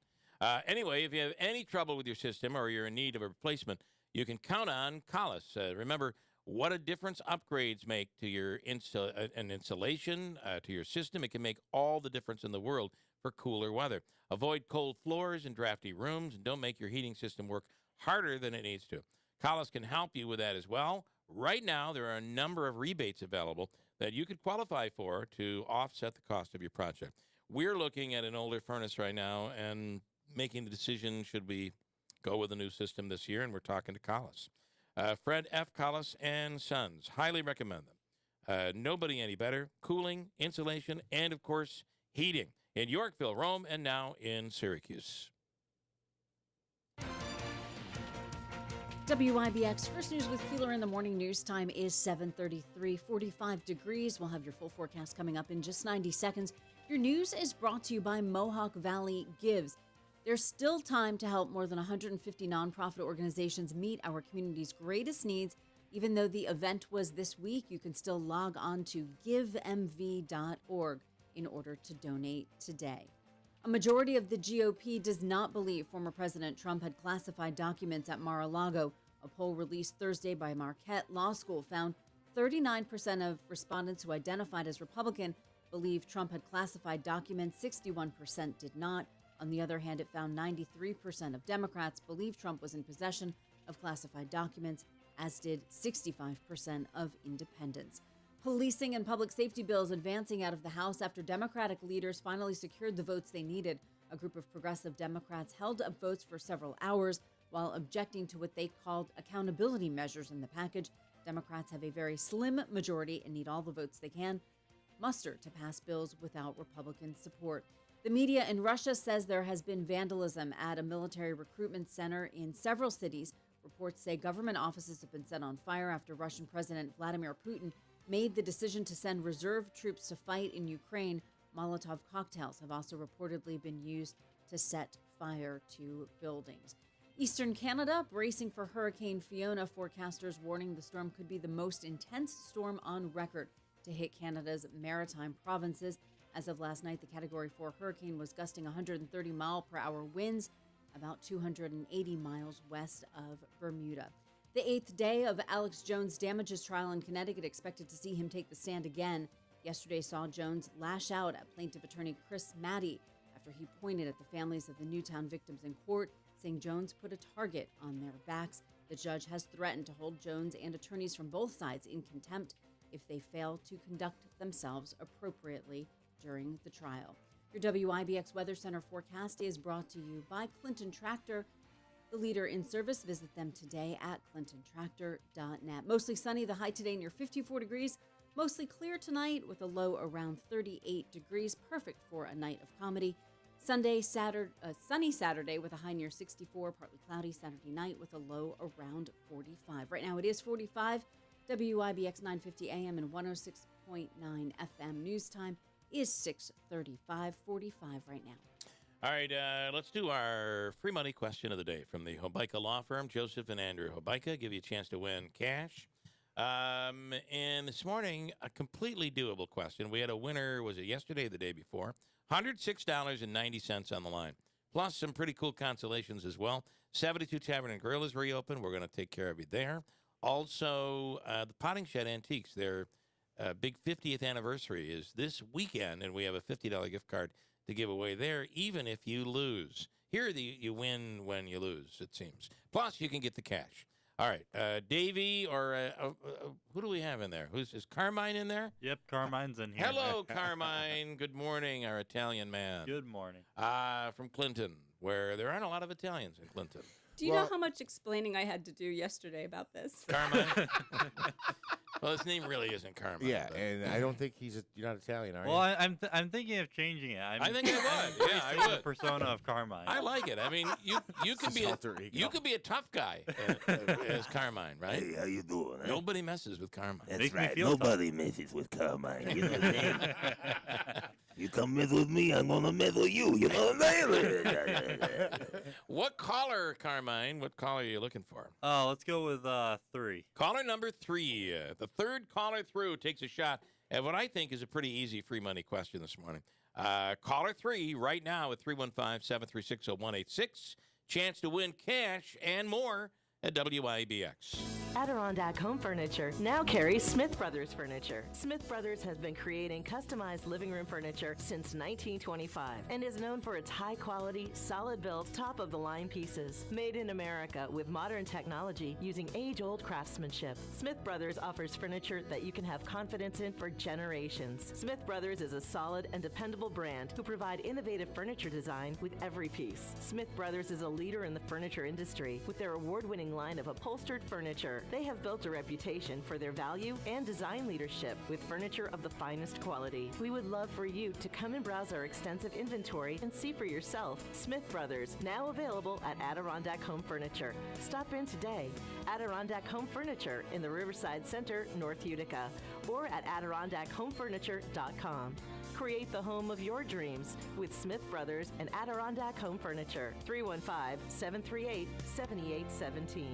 Anyway, if you have any trouble with your system or you're in need of a replacement, you can count on Collis. Remember, what a difference upgrades make to your insulation, to your system. It can make all the difference in the world for cooler weather. Avoid cold floors and drafty rooms, and don't make your heating system work harder than it needs to. Collis can help you with that as well. Right now, there are a number of rebates available that you could qualify for to offset the cost of your project. We're looking at an older furnace right now and making the decision, should we go with a new system this year, and we're talking to Collis. Fred F. Collis & Sons. Highly recommend them. Nobody any better. Cooling, insulation, and, of course, heating in Yorkville, Rome, and now in Syracuse. WIBX First News with Keeler in the morning. News time is 7:33, 45 degrees. We'll have your full forecast coming up in just 90 seconds. Your news is brought to you by Mohawk Valley Gives. There's still time to help more than 150 nonprofit organizations meet our community's greatest needs. Even though the event was this week, you can still log on to givemv.org in order to donate today. A majority of the GOP does not believe former President Trump had classified documents at Mar-a-Lago. A poll released Thursday by Marquette Law School found 39% of respondents who identified as Republican believe Trump had classified documents, 61% did not. On the other hand, it found 93% of Democrats believe Trump was in possession of classified documents, as did 65% of independents. Policing and public safety bills advancing out of the House after Democratic leaders finally secured the votes they needed. A group of progressive Democrats held up votes for several hours while objecting to what they called accountability measures in the package. Democrats have a very slim majority and need all the votes they can muster to pass bills without Republican support. The media in Russia says there has been vandalism at a military recruitment center in several cities. Reports say government offices have been set on fire after Russian President Vladimir Putin made the decision to send reserve troops to fight in Ukraine. Molotov cocktails have also reportedly been used to set fire to buildings. Eastern Canada bracing for Hurricane Fiona, forecasters warning the storm could be the most intense storm on record to hit Canada's maritime provinces. As of last night, the Category 4 hurricane was gusting 130-mile-per-hour winds about 280 miles west of Bermuda. The 8th day of Alex Jones' damages trial in Connecticut expected to see him take the stand again. Yesterday saw Jones lash out at plaintiff attorney Chris Maddie after he pointed at the families of the Newtown victims in court, saying Jones put a target on their backs. The judge has threatened to hold Jones and attorneys from both sides in contempt if they fail to conduct themselves appropriately during the trial. Your WIBX Weather Center forecast is brought to you by Clinton Tractor, the leader in service. Visit them today at clintontractor.net. Mostly sunny, the high today near 54 degrees. Mostly clear tonight with a low around 38 degrees. Perfect for a night of comedy. Sunny Saturday with a high near 64. Partly cloudy Saturday night with a low around 45. Right now it is 45. WIBX 950 AM and 106.9 FM news time is 6:35:45 right now. All right, let's do our free money question of the day from the Hobeika Law Firm. Joseph and Andrew Hobeika give you a chance to win cash. And this morning, a completely doable question. We had a winner, was it yesterday or the day before? $106.90 on the line, plus some pretty cool consolations as well. 72 Tavern and Grill is reopened. We're going to take care of you there. Also, the Potting Shed Antiques, their big 50th anniversary is this weekend, and we have a $50 gift card to give away there, even if you lose. Here, you win when you lose, it seems. Plus, you can get the cash. All right, Davey, or who do we have in there? Is Carmine in there? Yep, Carmine's in here. Hello, Carmine. Good morning, our Italian man. Good morning. From Clinton, where there aren't a lot of Italians in Clinton. Do you know how much explaining I had to do yesterday about this? Carmine? Well, his name really isn't Carmine. Yeah, but. and I don't think you're not Italian, are you? Well, I'm thinking of changing it. I think I would. Yeah, I would. The persona of Carmine. I like it. I mean, you can be a tough guy as Carmine, right? Hey, how you doing? Nobody messes with Carmine. That's right. Nobody messes with Carmine. You know what I'm saying? You come mess with me, I'm gonna mess with you. You know what I'm saying? What caller, Carmine? What caller are you looking for? Oh, let's go with 3. Caller number 3. The third caller through takes a shot at what I think is a pretty easy free money question this morning. Caller 3 right now at 315-736-0186. Chance to win cash and more at WIBX. Adirondack Home Furniture now carries Smith Brothers Furniture. Smith Brothers has been creating customized living room furniture since 1925 and is known for its high-quality, solid-built, top-of-the-line pieces. Made in America with modern technology using age-old craftsmanship, Smith Brothers offers furniture that you can have confidence in for generations. Smith Brothers is a solid and dependable brand who provide innovative furniture design with every piece. Smith Brothers is a leader in the furniture industry with their award-winning line of upholstered furniture. They have built a reputation for their value and design leadership with furniture of the finest quality. We would love for you to come and browse our extensive inventory and see for yourself. Smith Brothers, now available at Adirondack Home Furniture. Stop in today. Adirondack Home Furniture in the Riverside Center, North Utica, or at AdirondackHomeFurniture.com. Create the home of your dreams with Smith Brothers and Adirondack Home Furniture. 315-738-7817.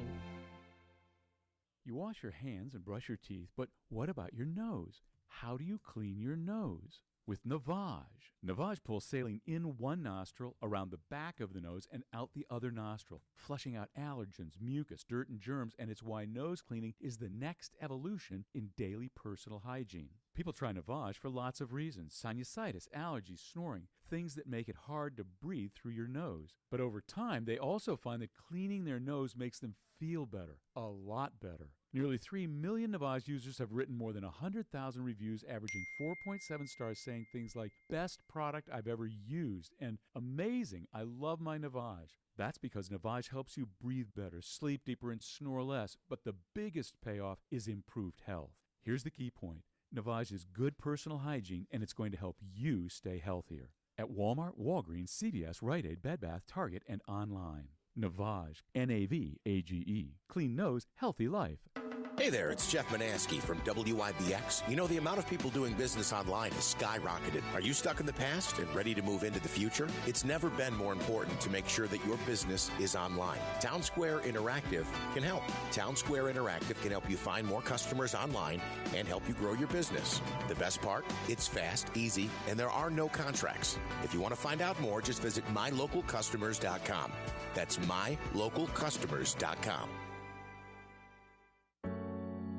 You wash your hands and brush your teeth, but what about your nose? How do you clean your nose? With Navage. Navage pulls saline in one nostril, around the back of the nose, and out the other nostril, flushing out allergens, mucus, dirt, and germs, and it's why nose cleaning is the next evolution in daily personal hygiene. People try Navage for lots of reasons: sinusitis, allergies, snoring, things that make it hard to breathe through your nose. But over time, they also find that cleaning their nose makes them feel better, a lot better. Nearly 3 million Navage users have written more than 100,000 reviews, averaging 4.7 stars, saying things like, "Best product I've ever used," and "Amazing, I love my Navage." That's because Navage helps you breathe better, sleep deeper, and snore less. But the biggest payoff is improved health. Here's the key point. Navage is good personal hygiene, and it's going to help you stay healthier. At Walmart, Walgreens, CVS, Rite Aid, Bed Bath, Target, and online. Navage, N-A-V-A-G-E. Clean nose, healthy life. Hey there, it's Jeff Manaski from WIBX. You know, the amount of people doing business online has skyrocketed. Are you stuck in the past and ready to move into the future? It's never been more important to make sure that your business is online. Town Square Interactive can help. Town Square Interactive can help you find more customers online and help you grow your business. The best part? It's fast, easy, and there are no contracts. If you want to find out more, just visit mylocalcustomers.com. That's mylocalcustomers.com.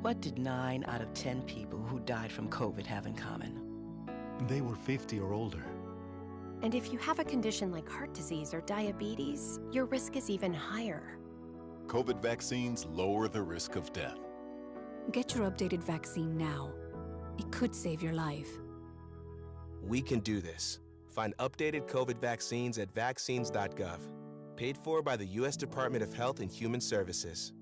What did 9 out of 10 people who died from COVID have in common? They were 50 or older. And if you have a condition like heart disease or diabetes, your risk is even higher. COVID vaccines lower the risk of death. Get your updated vaccine now. It could save your life. We can do this. Find updated COVID vaccines at vaccines.gov. Paid for by the U.S. Department of Health and Human Services.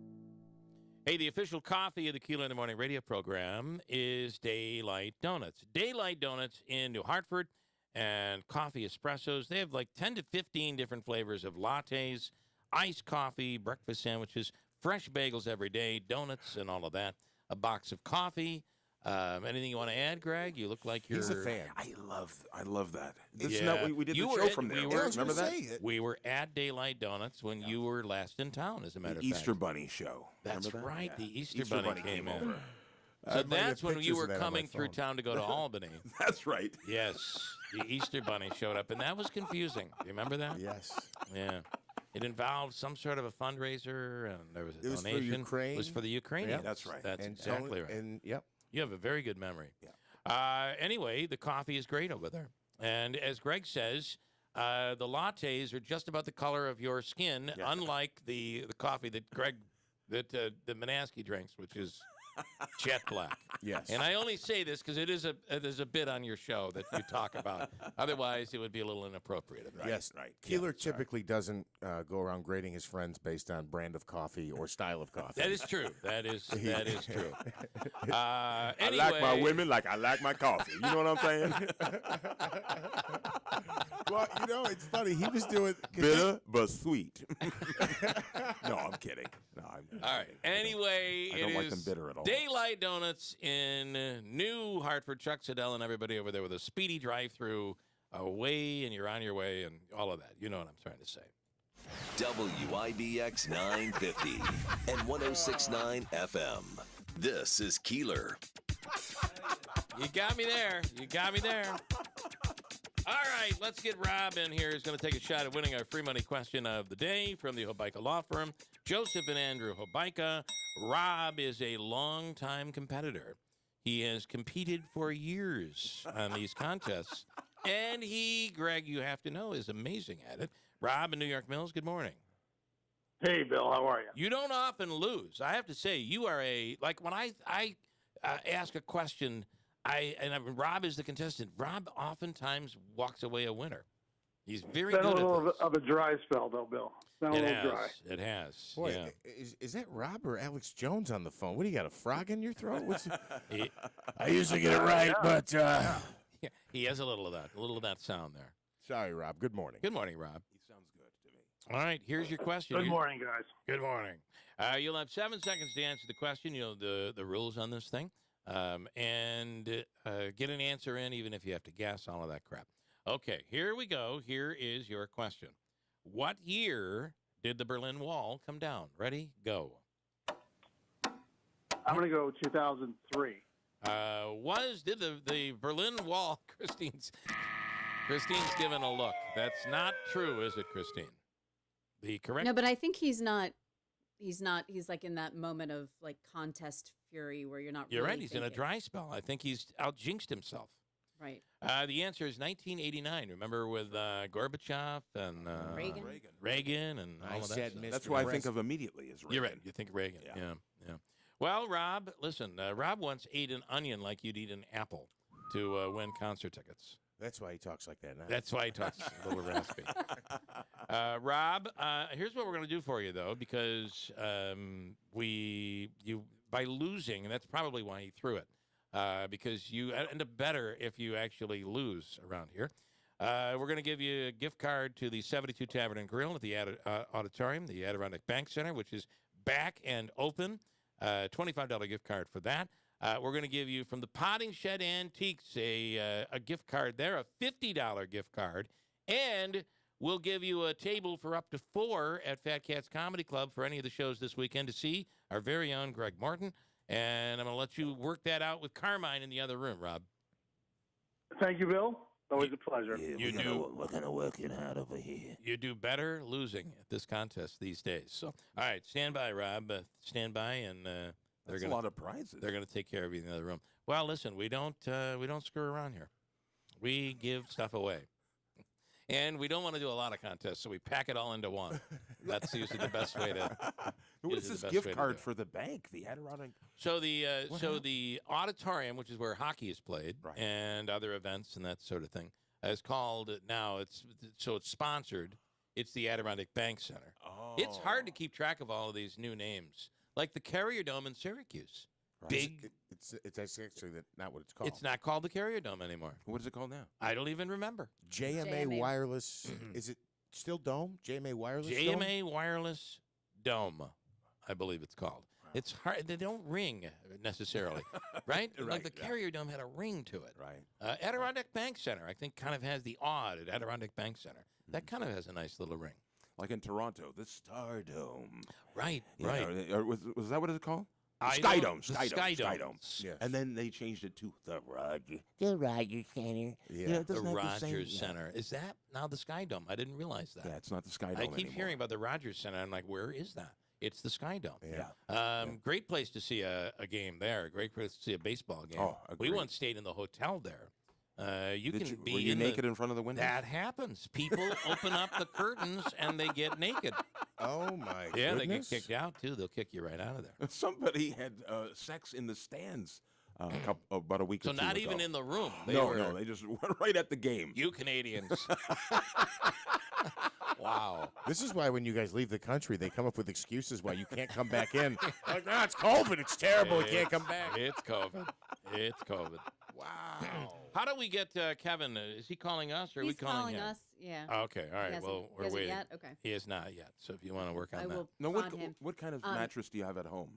Hey, the official coffee of the Keeler in the Morning radio program is Daylight Donuts. Daylight Donuts in New Hartford and coffee espressos. They have like 10 to 15 different flavors of lattes, iced coffee, breakfast sandwiches, fresh bagels every day, donuts and all of that. A box of coffee. Anything you want to add, Greg? You look like you're... He's a fan. I love that. This is Yeah. not, we did the show from there. Remember that? We were at Daylight Donuts when you were last in town, as a matter of fact. Easter Bunny show. That's Remember that? right. Yeah. The Easter Bunny came over. So I might that's have when you pictures were of that on coming my through phone. town to go to Albany. That's right. Yes. The Easter Bunny showed up, and that was confusing. Do you remember that? Yes. Yeah. It involved some sort of a fundraiser, and there was a It was for donation. Ukraine. It was for the Ukrainians. Yeah, that's right. That's And exactly Tony- right. and, yep. You have a very good memory. Yeah. Anyway, the coffee is great over there. And as Greg says, the lattes are just about the color of your skin, unlike the coffee that the Manaski drinks, which is jet black. Yes. And I only say this because there's a bit on your show that you talk about. Otherwise, it would be a little inappropriate. Of me. Yes, right. Keeler typically doesn't go around grading his friends based on brand of coffee or style of coffee. That is true. That is true. I Anyway, like my women like I like my coffee. You know what I'm saying? Well, you know, it's funny. He was doing Bitter but sweet. No, I'm kidding. No, I'm all right. Anyway, I don't it like is them bitter at all. Daylight Donuts in New Hartford. Chuck Siddell and everybody over there with a speedy drive-through away, and you're on your way, and all of that. You know what I'm trying to say. WIBX 950 and 106.9 FM. This is Keeler. You got me there. You got me there. All right, let's get Rob in here. He's going to take a shot at winning our free money question of the day from the Hobeika Law Firm. Joseph and Andrew Hobeika. Rob is a longtime competitor. He has competed for years on these contests. And he, Greg, you have to know, is amazing at it. Rob in New York Mills, good morning. Hey, Bill, how are you? You don't often lose. I have to say, you are when I ask a question, Rob is the contestant. Rob oftentimes walks away a winner. He's very Been good a little at this. of a dry spell, though, Bill. Been a little dry. It has. Boy, yeah. is that Rob or Alex Jones on the phone? What do you got, a frog in your throat? I usually get it right, but Yeah, he has a little of that sound there. Sorry, Rob. Good morning. Good morning, Rob. He sounds good to me. All right, here's your question. Good morning, guys. Good morning. You'll have 7 seconds to answer the question. You know the rules on this thing. And get an answer in, even if you have to guess, all of that crap. Okay, here we go. Here is your question. What year did the Berlin Wall come down? Ready? Go. I'm going to go 2003. Did the Berlin Wall, Christine's given a look. That's not true, is it, Christine? The correct. No, but I think he's not. He's like in that moment of like contest fury where you're not. You're really right. He's in a thinking. dry spell. I think he's out-jinxed himself. Right. The answer is 1989. Remember with Gorbachev and Reagan and all of that stuff. That's what I think of immediately as Reagan. You're right. You think Reagan. Yeah. Well, Rob, listen. Rob once ate an onion like you'd eat an apple to win concert tickets. That's why he talks like that now. That's why he talks a little raspy. Rob, here's what we're going to do for you, though, because by losing, and that's probably why he threw it, because you end up better if you actually lose around here. We're going to give you a gift card to the 72 Tavern and Grill at the Auditorium, the Adirondack Bank Center, which is back and open. $25 gift card for that. We're going to give you from the Potting Shed Antiques a gift card there, a $50 gift card, and we'll give you a table for up to 4 at Fat Cats Comedy Club for any of the shows this weekend to see our very own Greg Morton. And I'm going to let you work that out with Carmine in the other room, Rob. Thank you, Bill. Always a pleasure. Yeah, we're gonna work it out over here. You do better losing at this contest these days. So, all right, stand by, Rob. Stand by, and That's a lot of prizes. They're going to take care of you in the other room. Well, listen, we don't screw around here. We give stuff away, and we don't want to do a lot of contests, so we pack it all into one. That's usually the best way to. What is this gift card for the bank? The Adirondack. So the auditorium, which is where hockey is played, and other events and that sort of thing, is called now. It's sponsored. It's the Adirondack Bank Center. Oh. It's hard to keep track of all of these new names, like the Carrier Dome in Syracuse. Right. Big. It's actually not what it's called. It's not called the Carrier Dome anymore. What is it called now? I don't even remember. JMA Wireless. Is it still Dome? JMA Wireless. JMA Wireless Dome, I believe it's called. Wow. It's hard. They don't ring necessarily, right? Like the Carrier Dome had a ring to it. Right. Adirondack Bank Center, I think, kind of has the odd at Adirondack Bank Center. That kind of has a nice little ring. Like in Toronto, the Star Dome. Right. Was that what it's called? Sky Dome. Sky Dome. Yes. And then they changed it to the Rogers. The Rogers Center. Yeah. The Rogers Center. Is that now the Sky Dome? I didn't realize that. Yeah, it's not the Sky Dome I keep anymore. hearing about the Rogers Center. I'm like, where is that? It's the Sky Dome. Yeah. Great place to see a game there. Great place to see a baseball game. Oh, we agreed. once stayed in the hotel there. Were you naked in front of the window? That happens. People open up the curtains and they get naked. Oh my goodness! Yeah, they get kicked out too. They'll kick you right out of there. Somebody had sex in the stands about a week or two ago. So not even in the room. No, they just went right at the game. You Canadians. Wow. This is why when you guys leave the country, they come up with excuses why you can't come back in. Like, no, it's COVID. It's terrible. You can't come back. It's COVID. It's COVID. Wow. How do we get Kevin? Is he calling us or are we calling him? Us, yeah. Okay, all right. Well, we're waiting. Yet? Okay. He is not yet. So if you want to work on I that. will No, prod him. what kind of mattress do you have at home?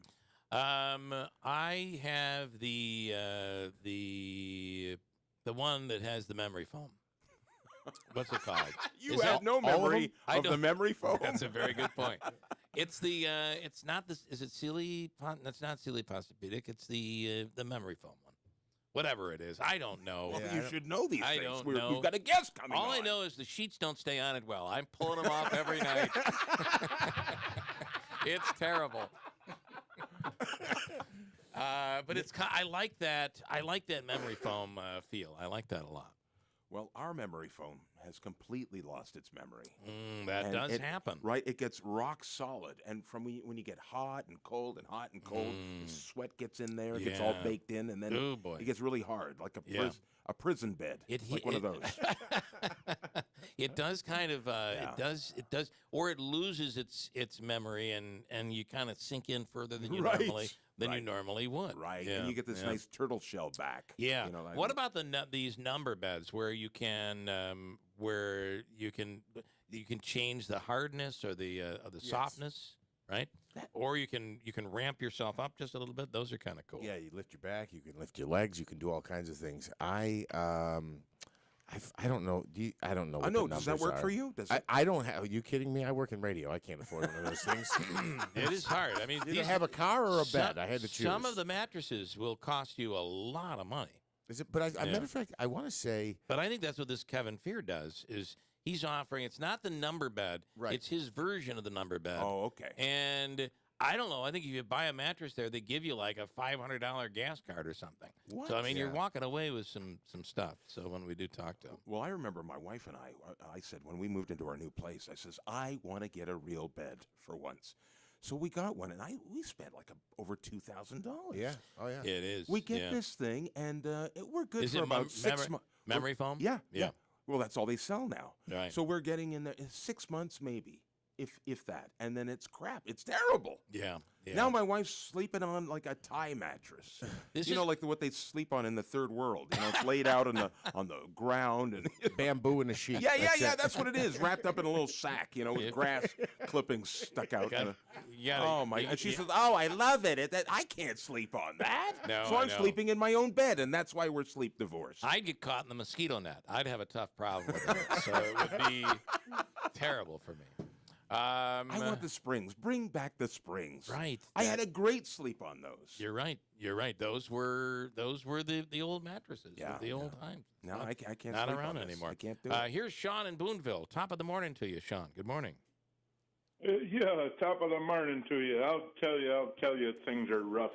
I have the one that has the memory foam. What's it called? You have no memory of the memory foam. That's a very good point. It's the it's not this. Is it Sealy? That's not Sealy Posturepedic. It's the memory foam one. Whatever it is, I don't know. Well, you should know these I things. don't know. We've got a guest coming All on. I know is the sheets don't stay on it well. I'm pulling them off every night. It's terrible. But it's. I like that. I like that memory foam feel. I like that a lot. Well, our memory foam has completely lost its memory. That does happen. Right? It gets rock solid. And from when you get hot and cold, the sweat gets in there. It gets all baked in. And then it gets really hard, like a prison bed. Like one of those. It does kind of, it does, or it loses its memory and you kind of sink in further than you normally would. Right. Yeah. And you get this nice turtle shell back. Yeah. You know, like what about these number beds where you can change the hardness or the softness, right? Or you can ramp yourself up just a little bit. Those are kind of cool. Yeah, you lift your back, you can lift your legs, you can do all kinds of things. I don't know. I don't know. What the does that work for you? I don't have. Are you kidding me? I work in radio. I can't afford one of those things. It is hard. I mean, you have a car or a bed. I had to choose. Some of the mattresses will cost you a lot of money. Is it? But as a matter of fact, I want to say. But I think that's what this Kevin Fear does. Is he's offering? It's not the number bed. Right. It's his version of the number bed. Oh, okay. And I don't know. I think if you buy a mattress there, they give you like a $500 gas card or something. What? So I mean, you're Yeah. walking away with some stuff. So when we do talk to them, Well, I remember my wife and I said when we moved into our new place, I says, I want to get a real bed for once. So we got one, and we spent like over $2,000. Yeah. Oh, yeah. it is. We get yeah. this thing, and we're good Is for it about 6 months. memory foam? Yeah, Yeah. yeah. Well, that's all they sell now. Right. So we're getting in there 6 months maybe, if that, and then it's crap. It's terrible. Yeah. Yeah. Now my wife's sleeping on like a Thai mattress. This you know, is- like what they sleep on in the third world. You know, it's laid out on the ground and Bamboo in a sheet. yeah, That's it. that's what it is. Wrapped up in a little sack, you know, with grass clippings stuck out. Oh my! And she says, "Oh, I love it. I can't sleep on that." No, so I I'm know. sleeping in my own bed, and that's why we're sleep divorced. I'd get caught in the mosquito net. I'd have a tough problem with it. So it would be terrible for me. I want the springs. Bring back the springs. Right. I had a great sleep on those. You're right. You're right. Those were the old mattresses. Yeah, the old times. No, I can't. Not sleep around on this. anymore. I can't do it. Here's Sean in Boonville. Top of the morning to you, Sean. Good morning. Yeah, top of the morning to you. I'll tell you, things are rough.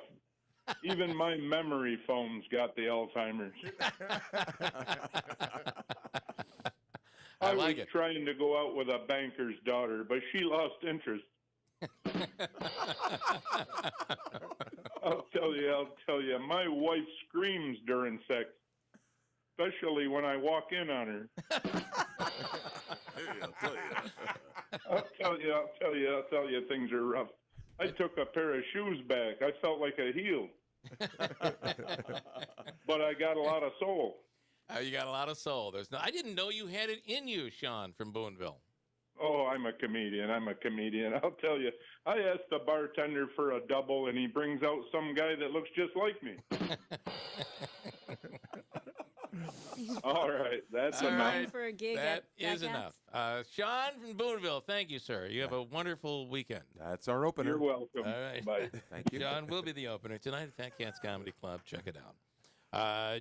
Even my memory foam's got the Alzheimer's. I like was it. trying to go out with a banker's daughter, but she lost interest. I'll tell you, my wife screams during sex, especially when I walk in on her. I'll tell you, things are rough. I took a pair of shoes back. I felt like a heel. But I got a lot of soul. You got a lot of soul. I didn't know you had it in you, Sean from Boonville. Oh, I'm a comedian. I'll tell you, I asked the bartender for a double, and he brings out some guy that looks just like me. All right, that's All enough. right. For a gig That at is Cat's. enough. Sean from Boonville, thank you, sir. You have a wonderful weekend. That's our opener. You're welcome. All right. Bye. Thank you. John will be the opener tonight at Fat Cats Comedy Club. Check it out.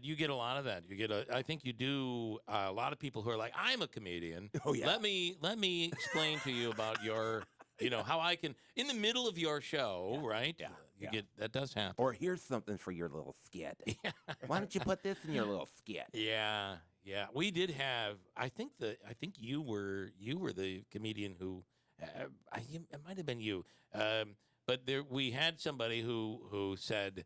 You get a lot of that. I think you do. A lot of people who are like, I'm a comedian. Oh yeah. Let me explain to you about your, how I can in the middle of your show, right? Yeah. You get that does happen. Or here's something for your little skit. Why don't you put this in your little skit? Yeah. We did have. I think you were the comedian who. It might have been you. But we had somebody who said.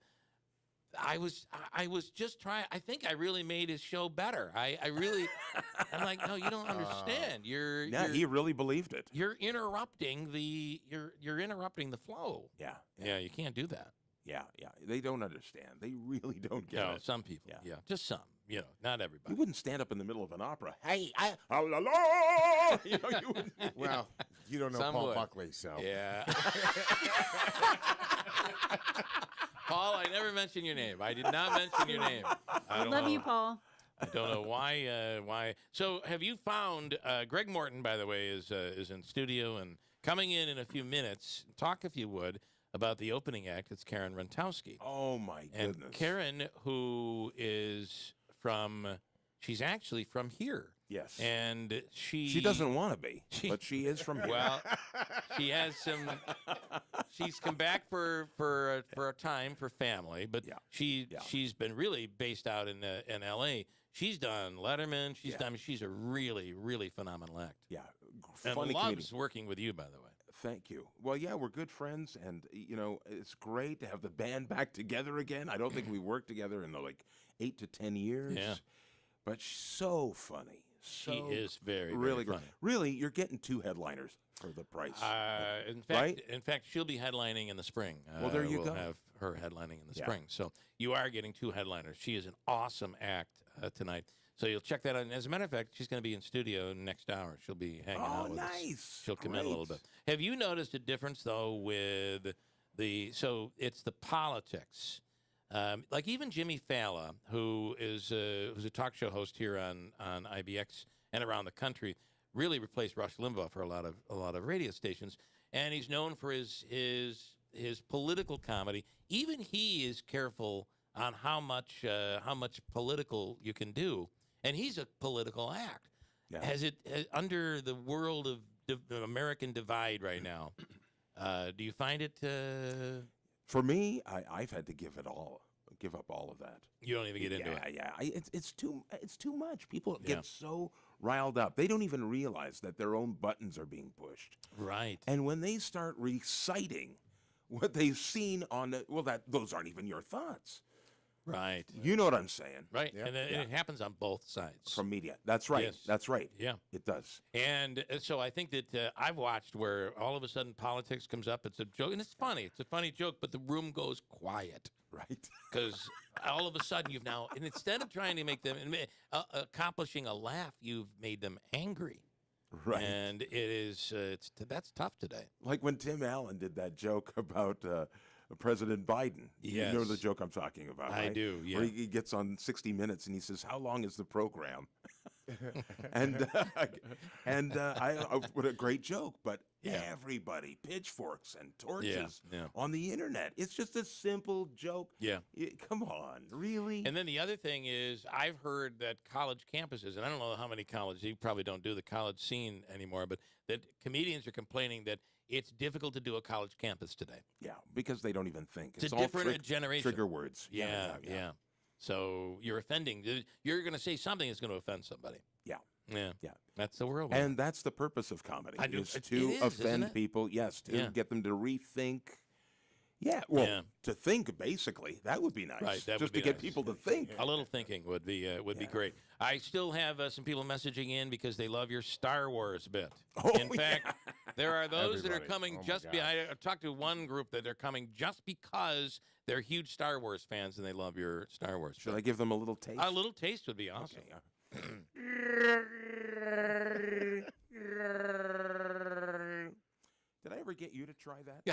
I was just trying. I think I really made his show better. I'm like, no, you don't understand. He really believed it. You're interrupting you're interrupting the flow. Yeah. You can't do that. Yeah. They don't understand. They really don't get it. Some people. Yeah, just some. Not everybody. You wouldn't stand up in the middle of an opera. Hey, you wouldn't. Well, you don't know Some Paul would. Buckley, so. Yeah. Paul, I never mentioned your name. I did not mention your name. I don't Love know. you, Paul. I don't know why. Why? So, have you found Greg Morton? By the way, is in studio and coming in a few minutes. Talk, if you would, about the opening act. It's Karen Rontowski. Oh my And goodness. Karen, who is she's actually from here. Yes. And she doesn't want to be, but she is from here. Well, she has some. She's come back for a time for family, but she's been really based out in L.A. She's done Letterman. She's a really phenomenal act. Yeah, and funny loves comedian. working with you, by the way. Thank you. Well, yeah, we're good friends, and it's great to have the band back together again. I don't think we worked together in 8 to 10 years. Yeah. But she's so funny. She is very really very great. funny. Really, you're getting 2 headliners for the price. In fact, she'll be headlining in the spring. Well, there you we'll go. Have her headlining in the Yeah. spring. So you are getting 2 headliners. She is an awesome act tonight. So you'll check that out. And as a matter of fact, she's going to be in studio next hour. She'll be hanging out with us. Nice. She'll come in a little Great. bit. Have you noticed a difference though with so it's the politics? Like even Jimmy Fallon, who's a talk show host here on IBX and around the country, really replaced Rush Limbaugh for a lot of radio stations, and he's known for his political comedy. Even he is careful on how much political you can do, and he's a political act. Yeah. Under the world of American divide right now, Do you find it? For me, I've had to give up all of that. You don't even get into it. Yeah. It's too much. People get so riled up. They don't even realize that their own buttons are being pushed. Right. And when they start reciting what they've seen on those aren't even your thoughts. Right. You know what I'm saying. Right. And it happens on both sides. From media. That's right. Yes. That's right. Yeah. It does. And so I think that I've watched where all of a sudden politics comes up. It's a joke. And it's funny. It's a funny joke, but the room goes quiet. Right. Because all of a sudden you've now, and instead of trying to make them, accomplishing a laugh, you've made them angry. Right. And it is, that's tough today. Like when Tim Allen did that joke about President Biden. Yes. You know the joke I'm talking about, right? I do, yeah. Where he gets on 60 Minutes and he says, "How long is the program?" and what a great joke. But everybody, pitchforks and torches on the internet. It's just a simple joke. Yeah. Come on, really? And then the other thing is, I've heard that college campuses, and I don't know how many colleges, you probably don't do the college scene anymore, but that comedians are complaining that it's difficult to do a college campus today. Yeah, because they don't even think. It's a all different generation. Trigger words. Yeah. So you're offending. You're going to say something that's going to offend somebody. Yeah. Yeah. That's the world. And that's the purpose of comedy. Is to offend people. Yes, to get them to rethink. Yeah, to think, basically. That would be nice. Right, that just would be to get nice. people to think. A little thinking would be great. I still have some people messaging in because they love your Star Wars bit. In fact, there are those that are coming just behind. I talked to one group that they're coming just because they're huge Star Wars fans and they love your Star Wars Should I give them a little taste? A little taste would be awesome. Okay. Did I ever get you to try that?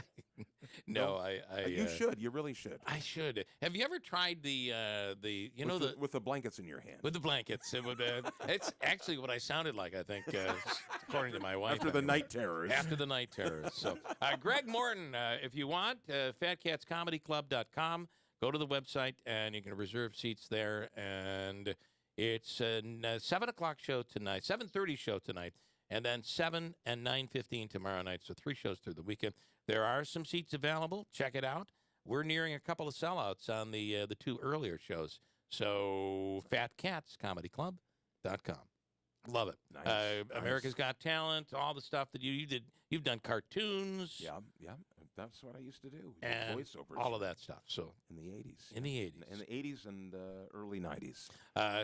No, you should. You really should. I should. Have you ever tried with the blankets in your hand? With the blankets, it's actually what I sounded like. I think, according to my wife. After the night terrors. After the night terrors. So, Greg Morton, if you want, fatcatscomedyclub.com. Go to the website and you can reserve seats there. And it's a 7 o'clock show tonight, 7:30 show tonight. And then 7 and 9:15 tomorrow night. So 3 shows through the weekend. There are some seats available. Check it out. We're nearing a couple of sellouts on the 2 earlier shows. So fatcatscomedyclub.com. Love it. Nice. America's Got Talent, all the stuff that you did. You've done cartoons. Yeah. That's what I used to do. And voiceovers. all of that stuff. So in the 80s. In the 80s. In the 80s and early 90s.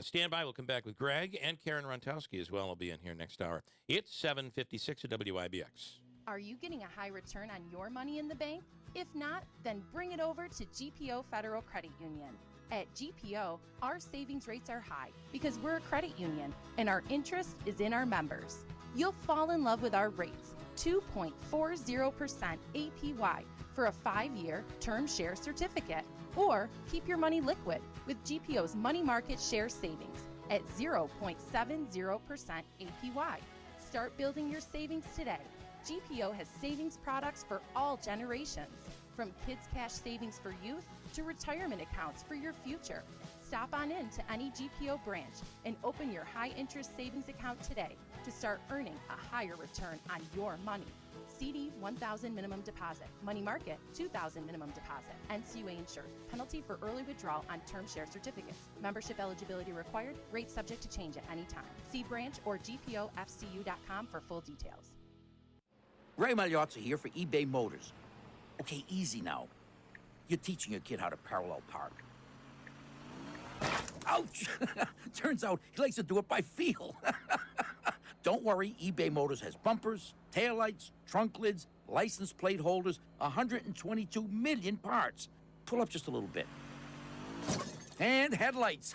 Stand by. We'll come back with Greg and Karen Rontowski as well. Will be in here next hour. It's 7:56 at WIBX. Are you getting a high return on your money in the bank? If not, then bring it over to GPO Federal Credit Union. At GPO, our savings rates are high because we're a credit union and our interest is in our members. You'll fall in love with our rates. 2.40% APY for a 5-year term share certificate. Or keep your money liquid with GPO's money market share savings at 0.70% APY. Start building your savings today. GPO has savings products for all generations, from kids' cash savings for youth to retirement accounts for your future. Stop on in to any GPO branch and open your high-interest savings account today to start earning a higher return on your money. CD, $1,000 minimum deposit. Money market, $2,000 minimum deposit. NCUA insured. Penalty for early withdrawal on term share certificates. Membership eligibility required. Rates subject to change at any time. See branch or gpofcu.com for full details. Ray Magliozzi here for eBay Motors. Okay, easy now. You're teaching your kid how to parallel park. Ouch! Turns out he likes to do it by feel. Don't worry, eBay Motors has bumpers, taillights, trunk lids, license plate holders, 122 million parts. Pull up just a little bit. And headlights.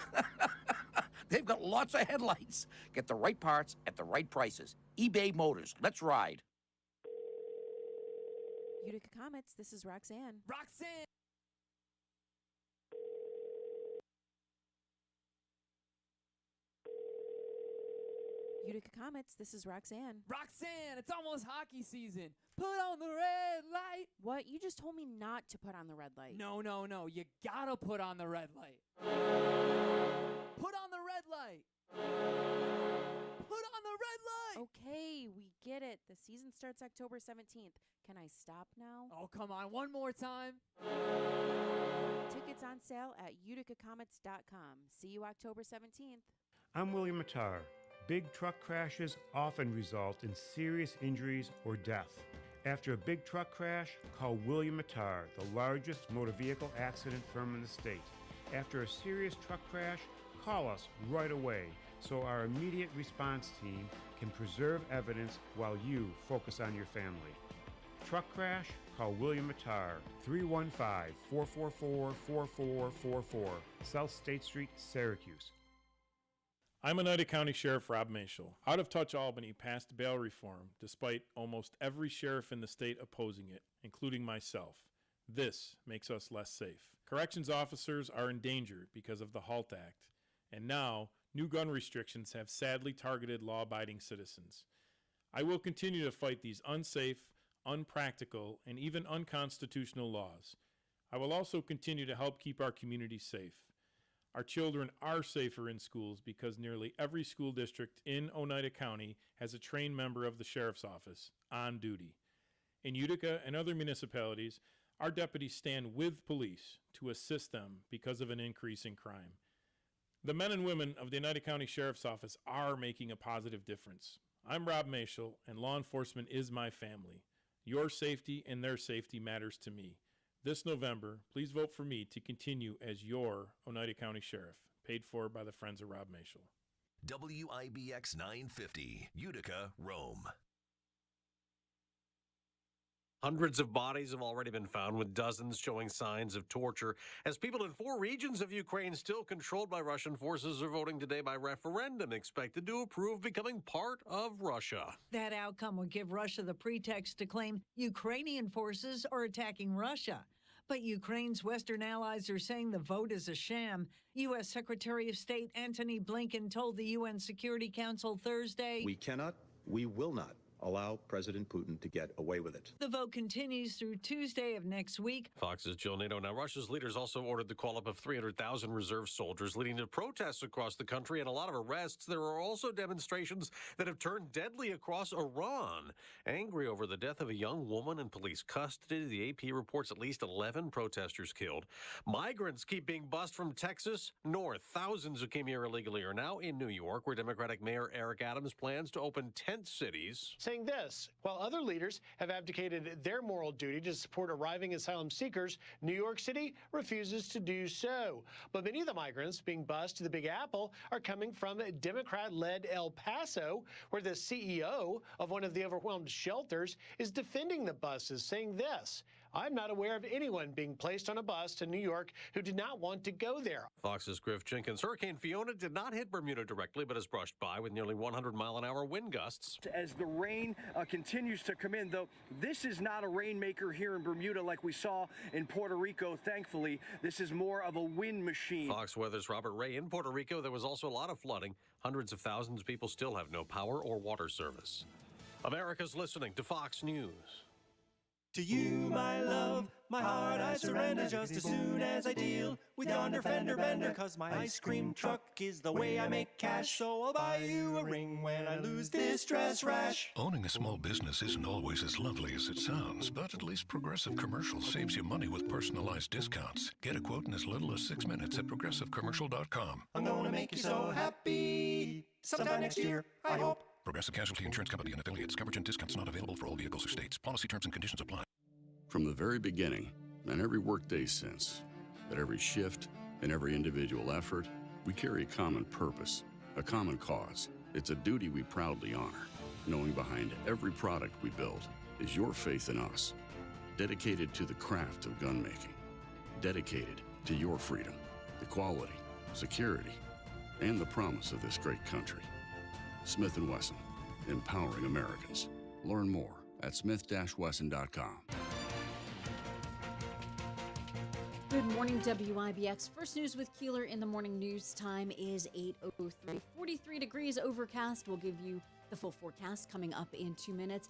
They've got lots of headlights. Get the right parts at the right prices. eBay Motors. Let's ride. Utica Comets, this is Roxanne. Roxanne! Utica Comets, this is Roxanne. Roxanne, it's almost hockey season. Put on the red light. What? You just told me not to put on the red light. No. You gotta put on the red light. Put on the red light. Put on the red light! Okay, we get it. The season starts October 17th. Can I stop now? Oh, come on, one more time. Tickets on sale at uticacomets.com. See you October 17th. I'm William Attar. Big truck crashes often result in serious injuries or death. After a big truck crash, call William Attar, the largest motor vehicle accident firm in the state. After a serious truck crash, call us right away so our immediate response team can preserve evidence while you focus on your family. Truck crash? Call William Attar, 315-444-4444, South State Street, Syracuse. I'm Oneida County Sheriff Rob Mashel. Out of Touch Albany passed bail reform despite almost every sheriff in the state opposing it, including myself. This makes us less safe. Corrections officers are in danger because of the HALT Act, and now new gun restrictions have sadly targeted law-abiding citizens. I will continue to fight these unsafe, unpractical, and even unconstitutional laws. I will also continue to help keep our community safe. Our children are safer in schools because nearly every school district in Oneida County has a trained member of the Sheriff's Office on duty. In Utica and other municipalities, our deputies stand with police to assist them because of an increase in crime. The men and women of the Oneida County Sheriff's Office are making a positive difference. I'm Rob Mashel, and law enforcement is my family. Your safety and their safety matters to me. This November, please vote for me to continue as your Oneida County Sheriff, paid for by the Friends of Rob Mashel. WIBX 950, Utica, Rome. Hundreds of bodies have already been found, with dozens showing signs of torture, as people in 4 regions of Ukraine still controlled by Russian forces are voting today by referendum, expected to approve becoming part of Russia. That outcome would give Russia the pretext to claim Ukrainian forces are attacking Russia. But Ukraine's Western allies are saying the vote is a sham. U.S. Secretary of State Antony Blinken told the UN Security Council Thursday, we will not allow President Putin to get away with it. The vote continues through Tuesday of next week. Fox's Jill Nato. Now, Russia's leaders also ordered the call-up of 300,000 reserve soldiers, leading to protests across the country and a lot of arrests. There are also demonstrations that have turned deadly across Iran. Angry over the death of a young woman in police custody, the AP reports at least 11 protesters killed. Migrants keep being bussed from Texas north. Thousands who came here illegally are now in New York, where Democratic Mayor Eric Adams plans to open tent cities. Saying this, while other leaders have abdicated their moral duty to support arriving asylum seekers, New York City refuses to do so. But many of the migrants being bused to the Big Apple are coming from Democrat-led El Paso, where the CEO of one of the overwhelmed shelters is defending the buses, saying this, I'm not aware of anyone being placed on a bus to New York who did not want to go there. Fox's Griff Jenkins. Hurricane Fiona did not hit Bermuda directly, but has brushed by with nearly 100-mile-an-hour wind gusts. As the rain continues to come in, though, this is not a rainmaker here in Bermuda like we saw in Puerto Rico, thankfully. This is more of a wind machine. Fox Weather's Robert Ray. In Puerto Rico, there was also a lot of flooding. Hundreds of thousands of people still have no power or water service. America's listening to Fox News. To you, my love, my heart I surrender just as soon as I deal with yonder fender bender. 'Cause my ice cream truck is the way I make cash. So I'll buy you a ring when I lose this dress rash. Owning a small business isn't always as lovely as it sounds, but at least Progressive Commercial saves you money with personalized discounts. Get a quote in as little as 6 minutes at progressivecommercial.com. I'm gonna make you so happy sometime next year, I hope. Progressive Casualty Insurance Company and affiliates. Coverage and discounts not available for all vehicles or states. Policy terms and conditions apply. From the very beginning, and every workday since, at every shift and every individual effort, we carry a common purpose, a common cause. It's a duty we proudly honor, knowing behind every product we build is your faith in us, dedicated to the craft of gun making, dedicated to your freedom, equality, security, and the promise of this great country. Smith & Wesson, empowering Americans. Learn more at smith-wesson.com. Good morning, WIBX. First news with Keeler in the morning news time is 8:03. 43 degrees overcast. We'll give you the full forecast coming up in 2 minutes.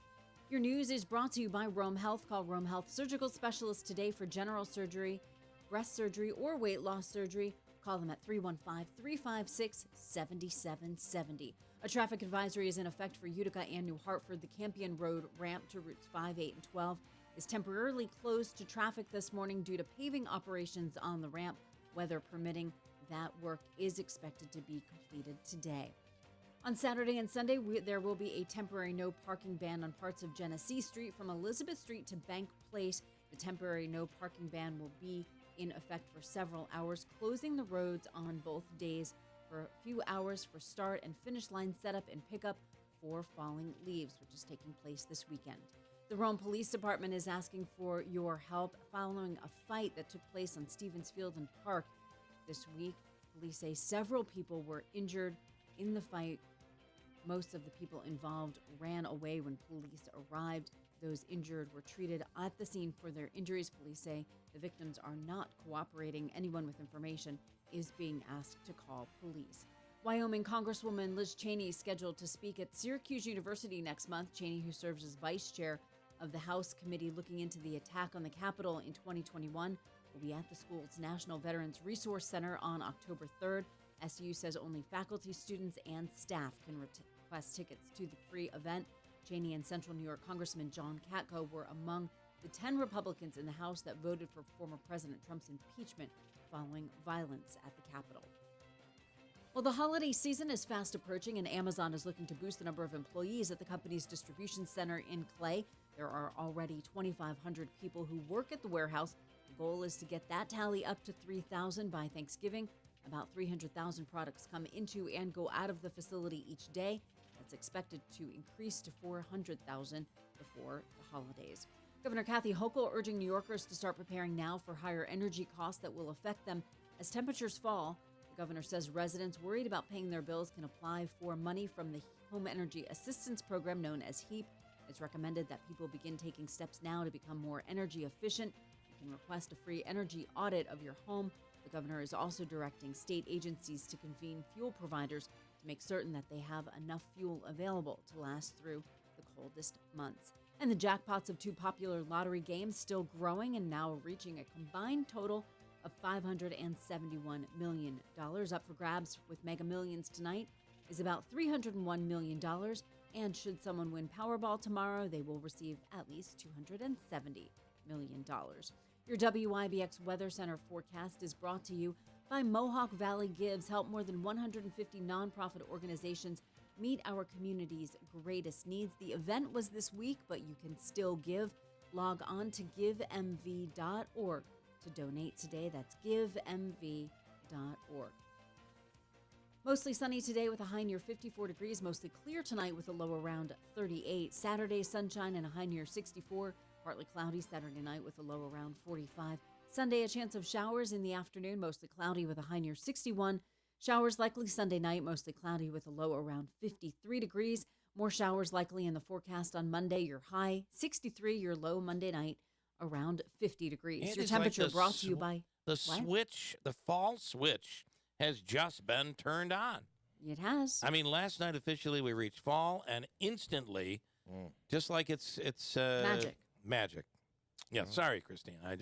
Your news is brought to you by Rome Health. Call Rome Health Surgical Specialists today for general surgery, breast surgery, or weight loss surgery. Call them at 315-356-7770. A traffic advisory is in effect for Utica and New Hartford. The Campion Road ramp to routes 5, 8, and 12 is temporarily closed to traffic this morning due to paving operations on the ramp. Weather permitting, that work is expected to be completed today. On Saturday and Sunday, there will be a temporary no parking ban on parts of Genesee Street from Elizabeth Street to Bank Place. The temporary no parking ban will be in effect for several hours, closing the roads on both days for a few hours for start and finish line setup and pickup for falling leaves, which is taking place this weekend. The Rome Police Department is asking for your help following a fight that took place on Stevens Field and Park this week. Police say several people were injured in the fight. Most of the people involved ran away when police arrived. Those injured were treated at the scene for their injuries. Police say the victims are not cooperating. Anyone with information is being asked to call police. Wyoming Congresswoman Liz Cheney is scheduled to speak at Syracuse University next month. Cheney, who serves as vice chair of the House committee looking into the attack on the Capitol in 2021, will be at the school's National Veterans Resource Center on October 3rd. SU says only faculty, students, and staff can request tickets to the free event. Cheney and Central New York Congressman John Katko were among the 10 Republicans in the House that voted for former President Trump's impeachment following violence at the Capitol. Well, the holiday season is fast approaching, and Amazon is looking to boost the number of employees at the company's distribution center in Clay. There are already 2,500 people who work at the warehouse. The goal is to get that tally up to 3,000 by Thanksgiving. About 300,000 products come into and go out of the facility each day. That's expected to increase to 400,000 before the holidays. Governor Kathy Hochul urging New Yorkers to start preparing now for higher energy costs that will affect them as temperatures fall. The governor says residents worried about paying their bills can apply for money from the Home Energy Assistance Program known as HEAP. It's recommended that people begin taking steps now to become more energy efficient. You can request a free energy audit of your home. The governor is also directing state agencies to convene fuel providers to make certain that they have enough fuel available to last through the coldest months. And the jackpots of two popular lottery games still growing and now reaching a combined total of $571 million. Up for grabs with Mega Millions tonight is about $301 million. And should someone win Powerball tomorrow, they will receive at least $270 million. Your WIBX Weather Center forecast is brought to you by Mohawk Valley Gives. Help more than 150 nonprofit organizations meet our community's greatest needs. The event was this week, but you can still give. Log on to givemv.org to donate today. That's givemv.org. Mostly sunny today with a high near 54 degrees. Mostly clear tonight with a low around 38. Saturday, sunshine and a high near 64. Partly cloudy Saturday night with a low around 45. Sunday, a chance of showers in the afternoon, mostly cloudy with a high near 61. Showers likely Sunday night, mostly cloudy with a low around 53 degrees. More showers likely in the forecast on Monday. Your high 63, your low Monday night around 50 degrees. It your is temperature like brought to you by the switch, the fall switch has just been turned on. It has. I mean, last night officially we reached fall, and instantly, just like it's magic. Magic. Yeah, sorry, Christine. I'm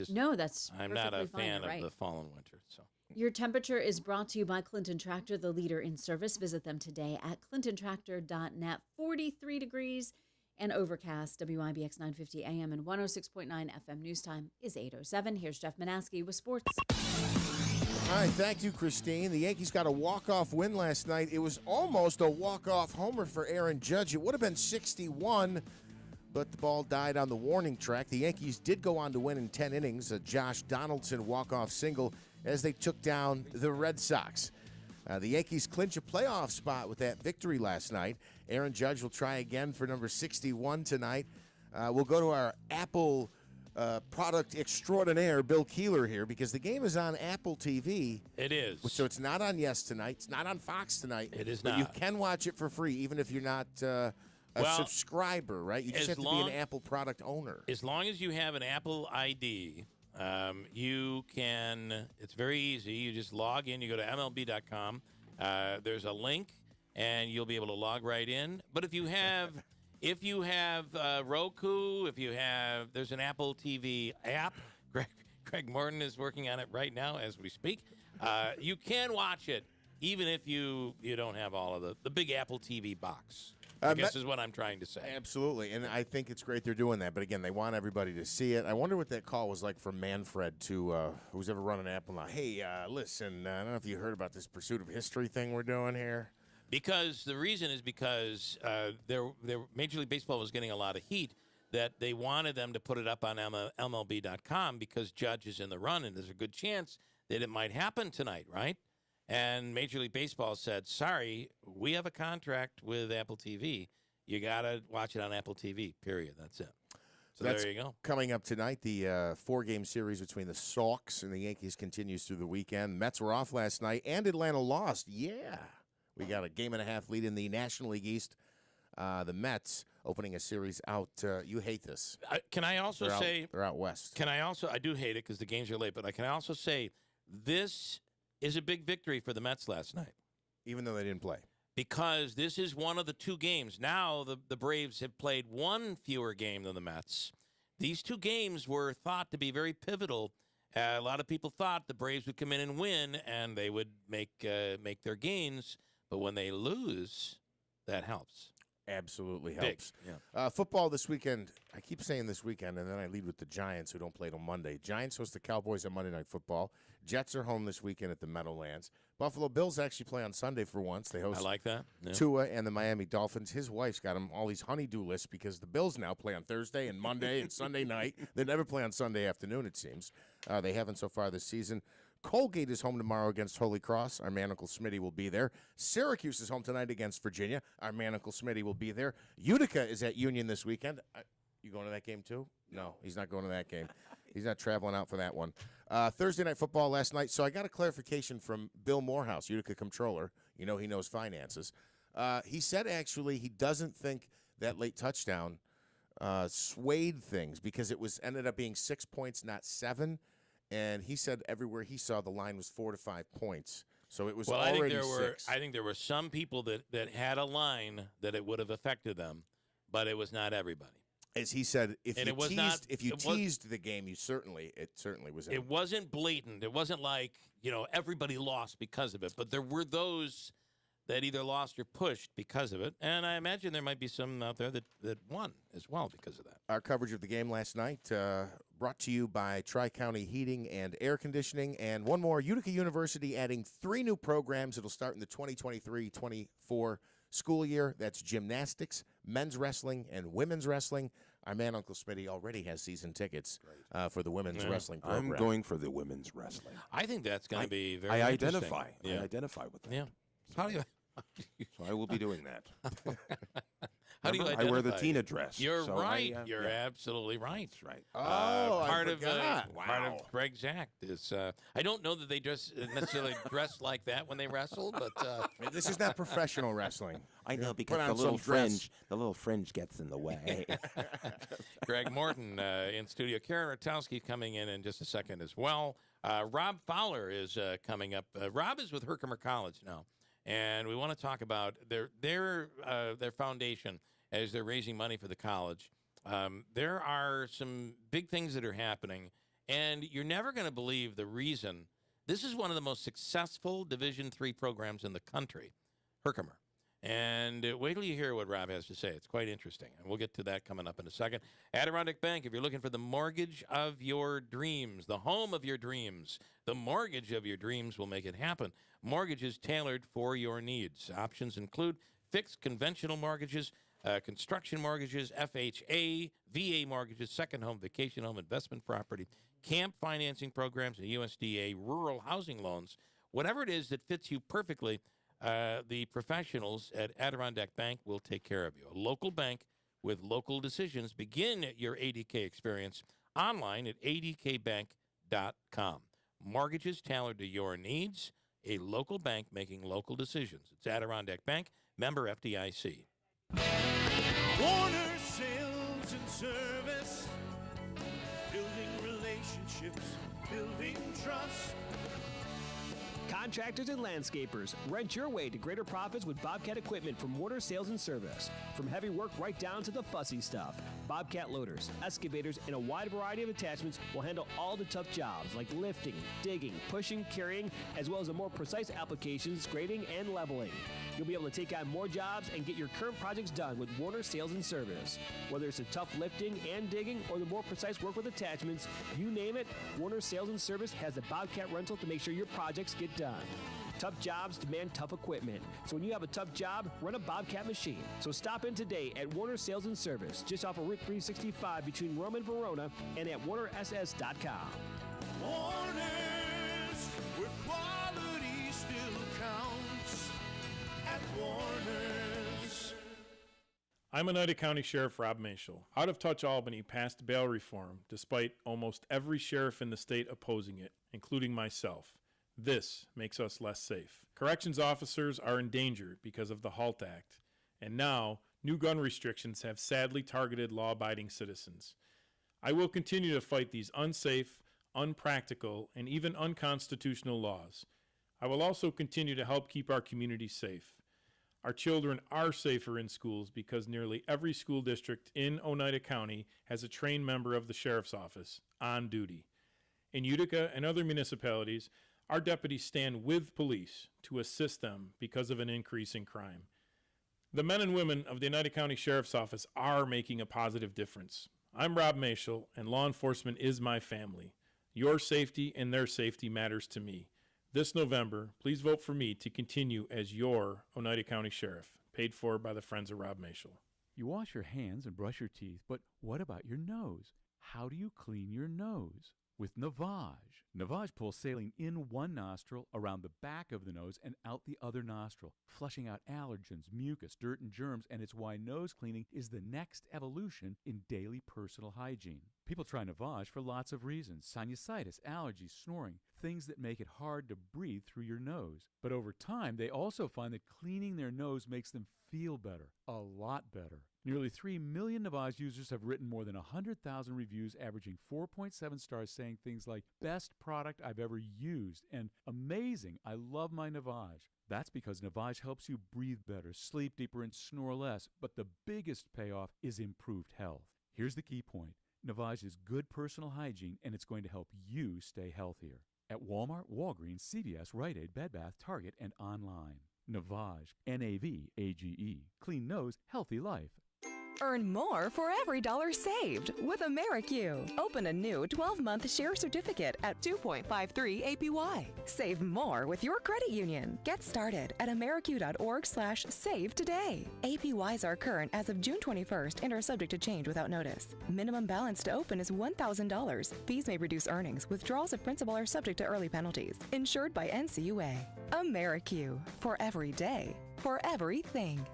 not a perfectly fine, fan you're right. of the fall and winter. So Your temperature is brought to you by Clinton Tractor, the leader in service. Visit them today at clintontractor.net. 43 degrees and overcast. WIBX 950 AM and 106.9 FM news time is 8:07. Here's Jeff Manaski with sports. All right, thank you, Christine. The Yankees got a walk-off win last night. It was almost a walk-off homer for Aaron Judge. It would have been 61, but the ball died on the warning track. The Yankees did go on to win in 10 innings. A Josh Donaldson walk-off single as they took down the Red Sox. The Yankees clinch a playoff spot with that victory last night. Aaron Judge will try again for number 61 tonight. We'll go to our Apple product extraordinaire, Bill Keeler, here, because the game is on Apple TV. it is. So it's not on Yes tonight. It's not on Fox tonight. It is but not. you can watch it for free, even if you're not a subscriber, right? You just have to be an Apple product owner. As long as you have an Apple ID, you can, it's very easy. You just log in. You go to MLB.com. There's a link, and you'll be able to log right in. But if you have Roku, there's an Apple TV app. Greg Morton is working on it right now as we speak. You can watch it even if you don't have all of the big Apple TV box. I guess is what I'm trying to say. Absolutely, and I think it's great they're doing that. But again, they want everybody to see it. I wonder what that call was like from Manfred to who's ever run an Apple now. Hey, listen, I don't know if you heard about this Pursuit of History thing we're doing here. Because the reason is because Major League Baseball was getting a lot of heat that they wanted them to put it up on MLB.com because Judge is in the run, and there's a good chance that it might happen tonight, right? And Major League Baseball said, sorry, we have a contract with Apple TV. You got to watch it on Apple TV, period. That's it. So that's there you go. Coming up tonight, the 4-game series between the Sox and the Yankees continues through the weekend. Mets were off last night, and Atlanta lost. Yeah. We got a 1.5 lead in the National League East. The Mets opening a series out. You hate this. Can I also say they're out west? I do hate it because the games are late, but can I also say this is a big victory for the Mets last night. Even though they didn't play. Because this is one of the 2 games. Now the Braves have played 1 fewer game than the Mets. These 2 games were thought to be very pivotal. A lot of people thought the Braves would come in and win, and they would make their gains. But when they lose, that helps. Absolutely Big. helps. Yeah. Football this weekend. I keep saying this weekend, and then I lead with the Giants, who don't play till Monday. Giants host the Cowboys on Monday Night Football. Jets are home this weekend at the Meadowlands. Buffalo Bills actually play on Sunday for once. They host I like that. Yeah. Tua and the Miami Dolphins. His wife's got him all these honey-do lists because the Bills now play on Thursday and Monday and Sunday night. They never play on Sunday afternoon, it seems. They haven't so far this season. Colgate is home tomorrow against Holy Cross. Our man, Uncle Smitty, will be there. Syracuse is home tonight against Virginia. Our man, Uncle Smitty, will be there. Utica is at Union this weekend. You going to that game, too? No, he's not going to that game. He's not traveling out for that one. Thursday Night Football last night. So I got a clarification from Bill Morehouse, Utica Comptroller. You know he knows finances. He said, actually, he doesn't think that late touchdown swayed things because it ended up being 6 points, not 7. And he said everywhere he saw the line was 4 to 5 points. So it was already 6. I think there were some people that had a line that it would have affected them, but it was not everybody. As he said, if you teased the game, it certainly was. It wasn't blatant. It wasn't like, everybody lost because of it. But there were those that either lost or pushed because of it. And I imagine there might be some out there that won as well because of that. Our coverage of the game last night brought to you by Tri-County Heating and Air Conditioning. And one more, Utica University adding 3 new programs. It'll start in the 2023-24 school year. That's gymnastics, men's wrestling, and women's wrestling. Our man, Uncle Smitty, already has season tickets for the women's wrestling program. I'm going for the women's wrestling. I think that's going to be very interesting. I identify with that. Yeah. How do you? So I will be doing that. How do you identify? I wear the Tina dress. You're so right. You're absolutely right. That's right. Part of Wow. Greg's act is. I don't know that they necessarily dress like that when they wrestle, but this is not professional wrestling. I know because the little fringe gets in the way. Greg Morton in studio. Karen Rontowski coming in just a second as well. Rob Fowler is coming up. Rob is with Herkimer College now, and we want to talk about their foundation as they're raising money for the college. There are some big things that are happening, and you're never going to believe the reason. This is one of the most successful Division III programs in the country, Herkimer. And wait till you hear what Rob has to say. It's quite interesting. And we'll get to that coming up in a second. Adirondack Bank, if you're looking for the mortgage of your dreams, the home of your dreams, the mortgage of your dreams will make it happen. Mortgages tailored for your needs. Options include fixed conventional mortgages, construction mortgages, FHA, VA mortgages, second home, vacation home, investment property, camp financing programs, and USDA rural housing loans. Whatever it is that fits you perfectly, the professionals at Adirondack Bank will take care of you. A local bank with local decisions. Begin your ADK experience online at adkbank.com. Mortgages tailored to your needs. A local bank making local decisions. It's Adirondack Bank, member FDIC. Warner Sales and Service, building relationships, building trust. contractors and landscapers. Rent your way to greater profits with Bobcat equipment from Warner Sales and Service. From heavy work right down to the fussy stuff, Bobcat loaders, excavators, and a wide variety of attachments will handle all the tough jobs like lifting, digging, pushing, carrying, as well as the more precise applications, grading, and leveling. You'll be able to take on more jobs and get your current projects done with Warner Sales and Service. Whether it's the tough lifting and digging or the more precise work with attachments, you name it, Warner Sales and Service has the Bobcat rental to make sure your projects get done. Tough jobs demand tough equipment. So when you have a tough job, run a Bobcat machine. So stop in today at Warner Sales and Service, just off of Route 365 between Rome and Verona, and at WarnerSS.com. Warner's, where quality still counts at Warner's. I'm Oneida County Sheriff Rob Mashel. Out of Touch Albany passed bail reform despite almost every sheriff in the state opposing it, including myself. This makes us less safe. Corrections officers are in danger because of the HALT Act, and now new gun restrictions have sadly targeted law-abiding citizens. I will continue to fight these unsafe, unpractical, and even unconstitutional laws. I will also continue to help keep our community safe. Our children are safer in schools because nearly every school district in Oneida County has a trained member of the Sheriff's Office on duty. In Utica and other municipalities, our deputies stand with police to assist them because of an increase in crime. The men and women of the Oneida County Sheriff's Office are making a positive difference. I'm Rob Mashel, and law enforcement is my family. Your safety and their safety matters to me. This November, please vote for me to continue as your Oneida County Sheriff, paid for by the Friends of Rob Mashel. You wash your hands and brush your teeth, but what about your nose? How do you clean your nose? With Navage. Navage pulls saline in one nostril, around the back of the nose, and out the other nostril, flushing out allergens, mucus, dirt, and germs, and it's why nose cleaning is the next evolution in daily personal hygiene. People try Navage for lots of reasons: sinusitis, allergies, snoring, things that make it hard to breathe through your nose. But over time, they also find that cleaning their nose makes them feel better, a lot better. Nearly 3 million Navage users have written more than 100,000 reviews, averaging 4.7 stars, saying things like, "Best product I've ever used," and "Amazing, I love my Navage." That's because Navage helps you breathe better, sleep deeper, and snore less. But the biggest payoff is improved health. Here's the key point. Navage is good personal hygiene, and it's going to help you stay healthier. At Walmart, Walgreens, CVS, Rite Aid, Bed Bath, Target, and online. Navage, N-A-V-A-G-E. Clean nose, healthy life. Earn more for every dollar saved with AmeriQ. Open a new 12-month share certificate at 2.53 APY. Save more with your credit union. Get started at ameriq.org/save today. APYs are current as of June 21st and are subject to change without notice. Minimum balance to open is $1,000. Fees may reduce earnings. Withdrawals of principal are subject to early penalties. Insured by NCUA. AmeriQ. For every day. For everything.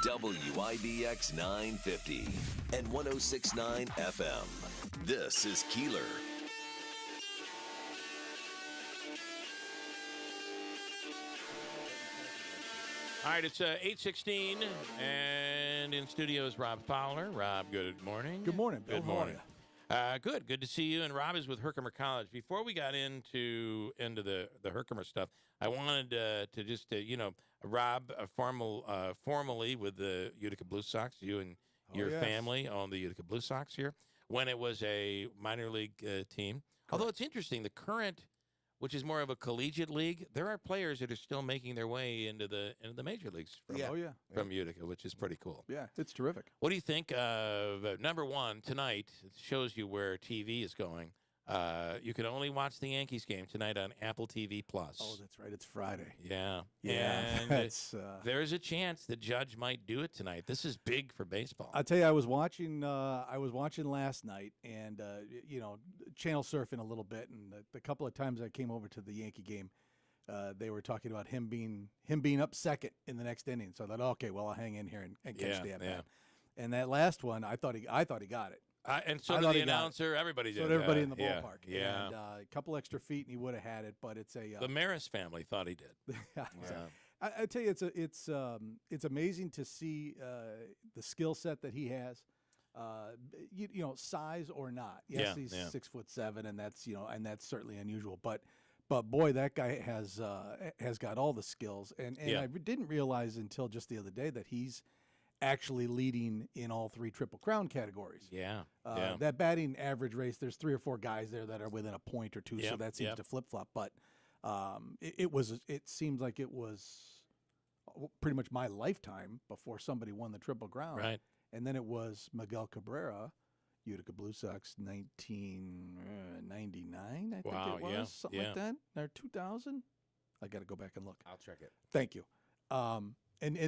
WIBX 950 and 106.9 FM. This is Keeler. All right, it's 8:16, and in studio is Rob Fowler. Rob, good morning. Good morning, Bill. Good morning. Good to see you. And Rob is with Herkimer College. Before we got into the Herkimer stuff, I wanted to just Rob, formally with the Utica Blue Sox. You and your family own the Utica Blue Sox here when it was a minor league team. Correct. Although it's interesting, the current, which is more of a collegiate league, there are players that are still making their way into the major leagues from Utica, which is pretty cool. Yeah, it's terrific. What do you think of number one tonight? It shows you where TV is going. You can only watch the Yankees game tonight on Apple TV Plus. Oh, that's right. It's Friday. Yeah. And there's a chance the Judge might do it tonight. This is big for baseball. I'll tell you, I was watching last night, and channel surfing a little bit, and the couple of times I came over to the Yankee game, they were talking about him being up second in the next inning. So I thought, okay, well, I'll hang in here and catch the at-bat. And that last one, I thought he got it. And so did the announcer. Everybody did. So did everybody in the ballpark. Yeah. And a couple extra feet, and he would have had it. But it's the Maris family thought he did. I tell you, it's amazing to see the skill set that he has. size or not. Yes, he's yeah. 6'7", and that's certainly unusual. But boy, that guy has got all the skills. And I didn't realize until just the other day that he's actually leading in all 3 Triple Crown categories. Yeah. That batting average race, there's 3 or 4 guys there that are within a point or two, so that seems to flip flop. But it seems like it was pretty much my lifetime before somebody won the Triple Crown. Right. And then it was Miguel Cabrera, Utica Blue Sox, 1999, I think it was, something like that, or 2000. I got to go back and look. I'll check it. Thank you. And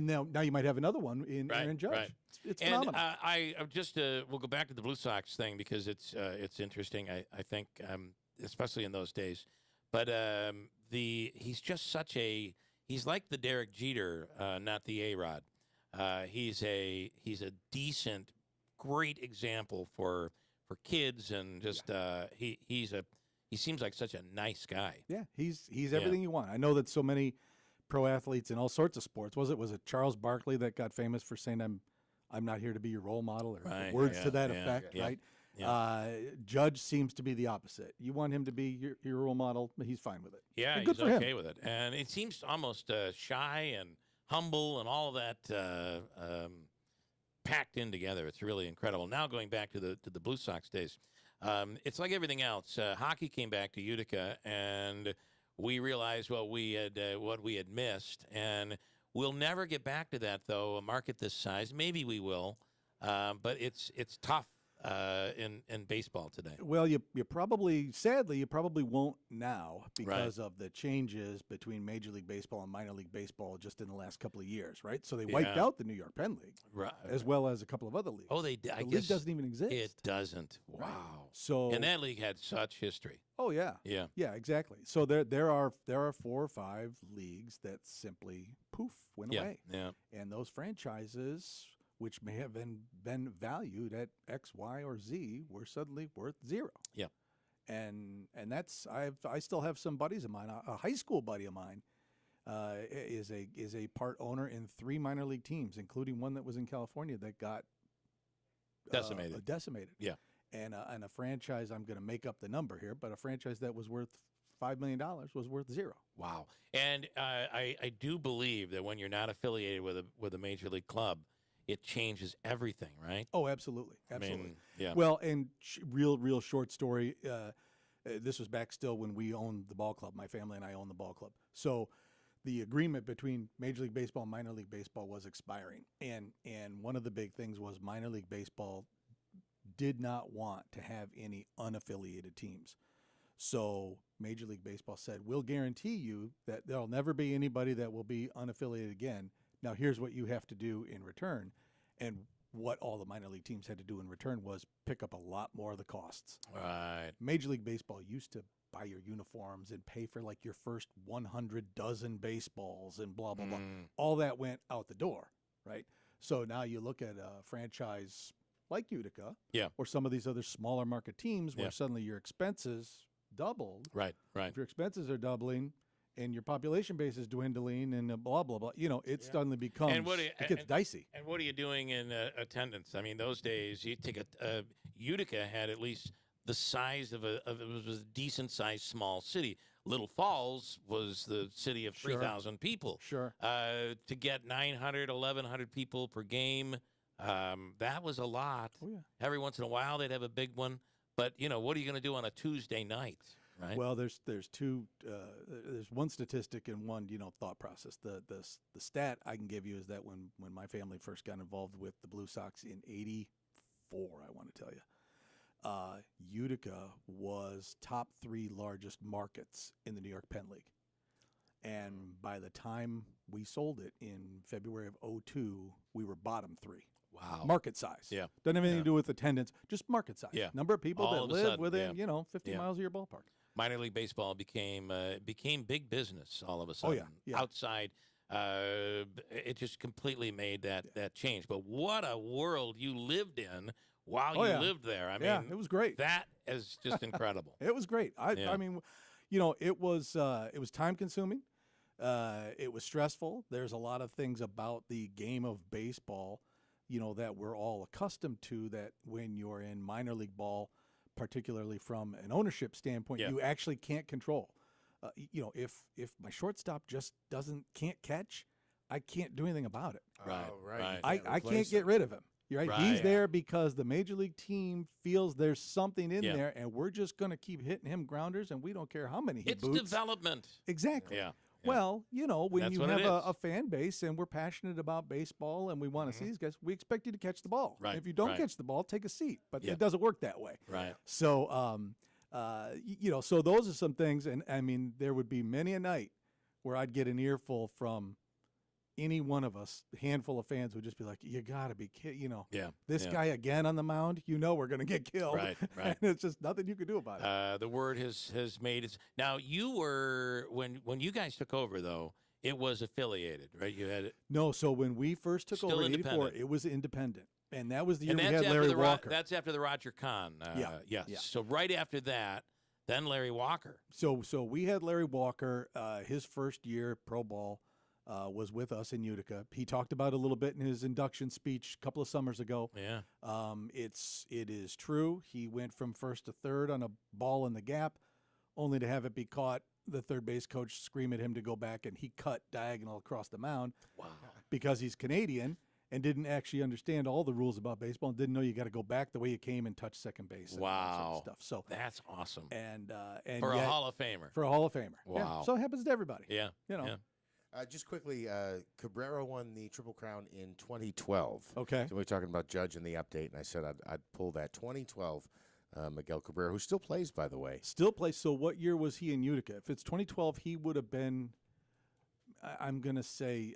now you might have another one in Aaron Judge. Right. It's and phenomenal. I just we'll go back to the Blue Sox thing because it's interesting. I think especially in those days, but he's just he's like the Derek Jeter, not the A-Rod. He's a decent, great example for kids, and just he seems like such a nice guy. Yeah, he's everything you want. I know that so many pro athletes in all sorts of sports. Was it Charles Barkley that got famous for saying I'm not here to be your role model, or words to that effect, right? Yeah. Judge seems to be the opposite. You want him to be your role model, he's fine with it. Yeah, he's okay with it, and it seems almost shy and humble and all of that packed in together. It's really incredible. Now going back to the Blue Sox days, it's like everything else. Hockey came back to Utica, and we realized what we had missed, and we'll never get back to that, though. A market this size, maybe we will, but it's tough in baseball today. Well, sadly, you probably won't now because of the changes between Major League Baseball and minor league baseball just in the last couple of years, right? So they wiped out the New York Penn League, as well as a couple of other leagues. Oh, they did. The league doesn't even exist. It doesn't. Wow. Right. So, and that league had such history. Oh yeah. Yeah, exactly. So there are 4 or 5 leagues that simply went away. Yeah. And those franchises, which may have been valued at X, Y, or Z, were suddenly worth 0. Yeah. And that's I still have some buddies of mine. A high school buddy of mine is a part owner in 3 minor league teams, including one that was in California that got decimated. Yeah. And a franchise, I'm going to make up the number here, but a franchise that was worth $5 million was worth 0. Wow. And I do believe that when you're not affiliated with a major league club, it changes everything, right? Oh, absolutely. I mean, yeah. Well, and real short story, this was back still when we owned the ball club. My family and I owned the ball club. So the agreement between Major League Baseball and minor league baseball was expiring. And one of the big things was minor league baseball did not want to have any unaffiliated teams. So Major League Baseball said, we'll guarantee you that there'll never be anybody that will be unaffiliated again. Now, here's what you have to do in return. And what all the minor league teams had to do in return was pick up a lot more of the costs. Right. Major League Baseball used to buy your uniforms and pay for like your first 100 dozen baseballs and blah, blah, blah. All that went out the door, right? So now you look at a franchise like Utica, or some of these other smaller market teams where suddenly your expenses doubled. Right. If your expenses are doubling and your population base is dwindling and blah, blah, blah, it suddenly becomes, it gets dicey. And what are you doing in attendance? I mean, those days, you take Utica had at least the size of it was a decent-sized small city. Little Falls was the city of 3,000 people. Sure. To get 900, 1,100 people per game, that was a lot. Oh, yeah. Every once in a while, they'd have a big one. But, what are you going to do on a Tuesday night, right? Well, there's one statistic and one, thought process. The stat I can give you is that when my family first got involved with the Blue Sox in '84, I want to tell you, Utica was top 3 largest markets in the New York Penn League. And by the time we sold it in February of '02, we were bottom 3. Wow. Market size. Yeah. Doesn't have anything to do with attendance, just market size. Yeah. Number of people All that of a live sudden, within, 50 miles of your ballpark. Minor league baseball became big business all of a sudden. Oh, yeah. Outside, it just completely made that change. But what a world you lived in while you lived there. I mean, it was great. That is just incredible. It was great. I mean, it was time consuming. It was stressful. There's a lot of things about the game of baseball that we're all accustomed to, that when you're in minor league ball, particularly from an ownership standpoint, you actually can't control. If my shortstop just can't catch, I can't do anything about it. Right. I can't get rid of him. You're right. He's there because the major league team feels there's something in there, and we're just going to keep hitting him grounders, and we don't care how many he boots. It's development. Exactly. Yeah. Well, when That's you what have it is. a fan base and we're passionate about baseball and we want to see these guys, we expect you to catch the ball. Right, If you don't right. catch the ball, take a seat. But it doesn't work that way. Right. So, so those are some things. And, I mean, there would be many a night where I'd get an earful from any one of us. A handful of fans would just be like, you got to be kidding. This guy again on the mound, we're going to get killed. Right. And it's just nothing you can do about it. The word has made its. Now, you were, when you guys took over, though, it was affiliated, right? You had it. No, so when we first took Still over in '84, independent. it was independent. And that was the year And we that's had after Larry the Walker. That's after the Roger Kahn. Yeah. Yes. Yeah. So right after that, then Larry Walker. So we had Larry Walker. His first year pro ball was with us in Utica. He talked about it a little bit in his induction speech a couple of summers ago. Yeah. It is true. He went from first to third on a ball in the gap, only to have it be caught. The third base coach scream at him to go back, and he cut diagonal across the mound. Wow. Because he's Canadian and didn't actually understand all the rules about baseball and didn't know you got to go back the way you came and touch second base. And all that sort of stuff. So that's awesome. And for yet, a Hall of Famer. For a Hall of Famer. Wow. Yeah. So it happens to everybody. Yeah. Just quickly, Cabrera won the Triple Crown in 2012. Okay. So we were talking about Judge and the update, and I said I'd pull that 2012 Miguel Cabrera, who still plays, by the way. Still plays. So what year was he in Utica? If it's 2012, he would have been, I'm going to say,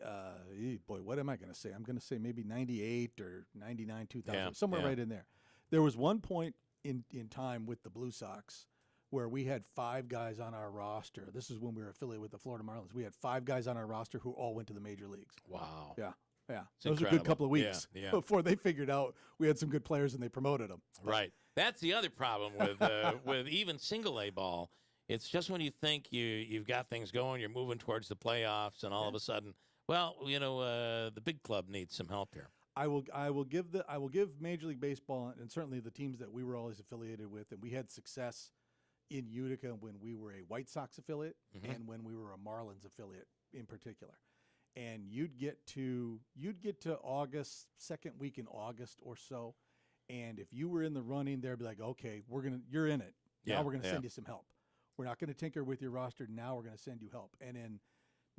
what am I going to say? I'm going to say maybe 98 or 99, 2000, somewhere right in there. There was one point in time with the Blue Sox where we had 5 guys on our roster. This is when we were affiliated with the Florida Marlins. We had 5 guys on our roster who all went to the major leagues. Wow. Yeah. Yeah. It's Those were a incredible. good couple of weeks Yeah. before they figured out we had some good players and they promoted them. Right. That's the other problem with with even single A ball. It's just when you think you've got things going, you're moving towards the playoffs, and all of a sudden, the big club needs some help here. I will give Major League Baseball and certainly the teams that we were always affiliated with, and we had success in Utica when we were a White Sox affiliate and when we were a Marlins affiliate in particular. And you'd get to August, second week in August or so, and if you were in the running, they'd be like, okay, you're in it. Now we're gonna send you some help. We're not gonna tinker with your roster. Now we're gonna send you help. And in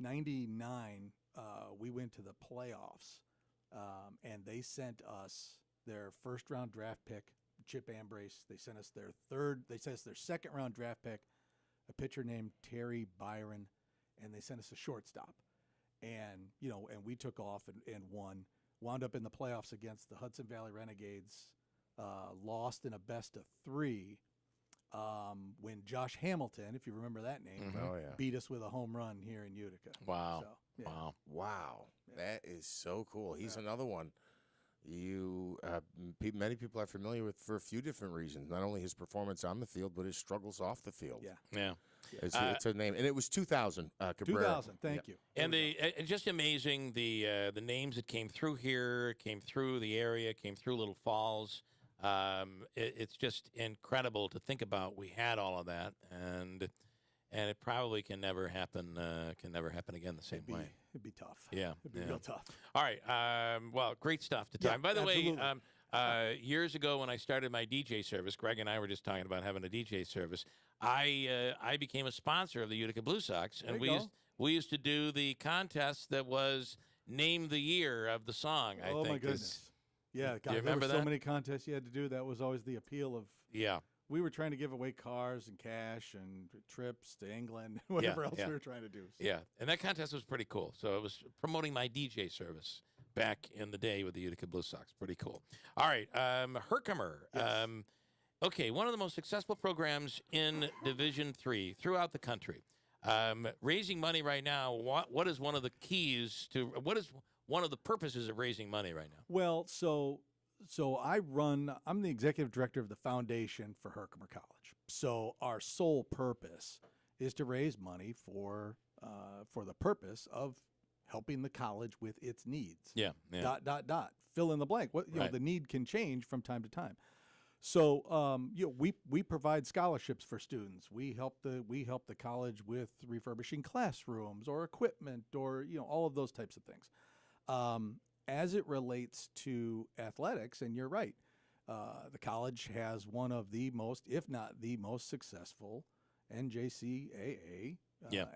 '99, we went to the playoffs, and they sent us their first round draft pick, Chip Ambrose. They sent us their second round draft pick, a pitcher named Terry Byron, and they sent us a shortstop. And, and we took off and won, wound up in the playoffs against the Hudson Valley Renegades, lost in a best of 3 when Josh Hamilton, if you remember that name, beat us with a home run here in Utica. Wow. So, yeah. Wow. That is so cool. He's another one many people are familiar with for a few different reasons. Not only his performance on the field, but his struggles off the field. Yeah. It's a name, and it was 2000. Cabrera. 2000. Thank you. And it's just amazing the names that came through here, came through the area, came through Little Falls. It's just incredible to think about. We had all of that, and it probably can never happen. Again the same way. It'd be tough. Yeah, It'd be real tough. All right. Well, great stuff to time. By the way, years ago when I started my DJ service, Greg and I were just talking about having a DJ service. I became a sponsor of the Utica Blue Sox, and we used to do the contest that was Name the Year of the song. I think. My goodness. Yeah, God, do you remember there were so that? many contests you had to do. That was always the appeal of. Yeah. We were trying to give away cars and cash and trips to England, whatever else we were trying to do. So. Yeah, and that contest was pretty cool. So it was promoting my DJ service back in the day with the Utica Blue Sox. Pretty cool. All right, Herkimer. Yes. Okay, one of the most successful programs in Division III throughout the country. Raising money right now, what is one of the keys to, what is one of the purposes of raising money right now? Well, so I'm the executive director of the foundation for Herkimer College. So our sole purpose is to raise money for the purpose of helping the college with its needs. Yeah. Fill in the blank. What Right. the need can change from time to time. So we provide scholarships for students. We help the college with refurbishing classrooms or equipment or all of those types of things. As it relates to athletics, and you're right, the college has one of the most, if not the most successful NJCAA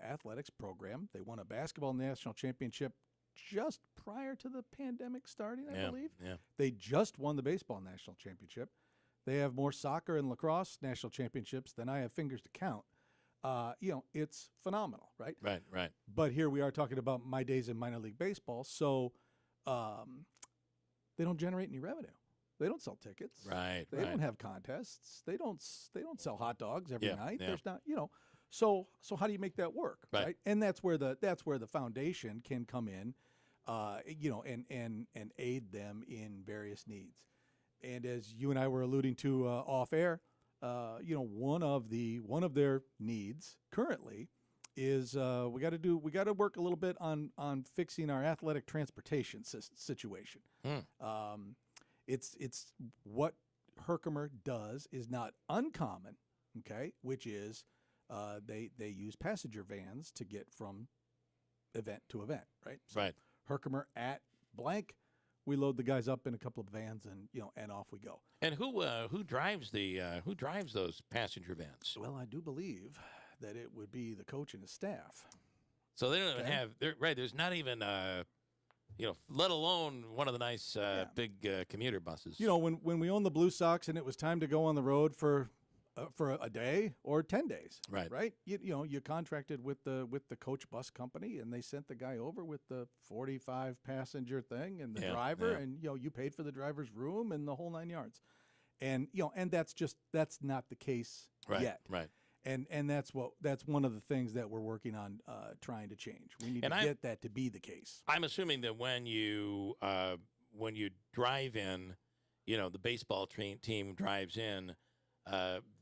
athletics program. They won a basketball national championship just prior to the pandemic starting, I believe. Yeah. They just won the baseball national championship. They have more soccer and lacrosse national championships than I have fingers to count. It's phenomenal, right? Right. But here we are talking about my days in minor league baseball, so they don't generate any revenue. They don't sell tickets. Right. They don't have contests. They don't sell hot dogs every night. Yeah. There's not, So how do you make that work, right? And that's where the foundation can come in, and aid them in various needs. And as you and I were alluding to off air, one of their needs currently is we got to work a little bit on fixing our athletic transportation situation. It's what Herkimer does is not uncommon, okay? Which is they use passenger vans to get from event to event, right? So right. Herkimer at blank. We load the guys up in a couple of vans, and off we go. And who drives those passenger vans? Well, I do believe that it would be the coach and his staff. So they don't even have there's not even let alone one of the nice big commuter buses. When we owned the Blue Sox and it was time to go on the road for a day or 10 days, right? You contracted with the coach bus company, and they sent the guy over with the 45 passenger thing and the driver, and you paid for the driver's room and the whole 9 yards, and that's not the case yet, right? And that's one of the things that we're working on trying to change. We need to get that to be the case. I'm assuming that when you drive in, the baseball team drives in.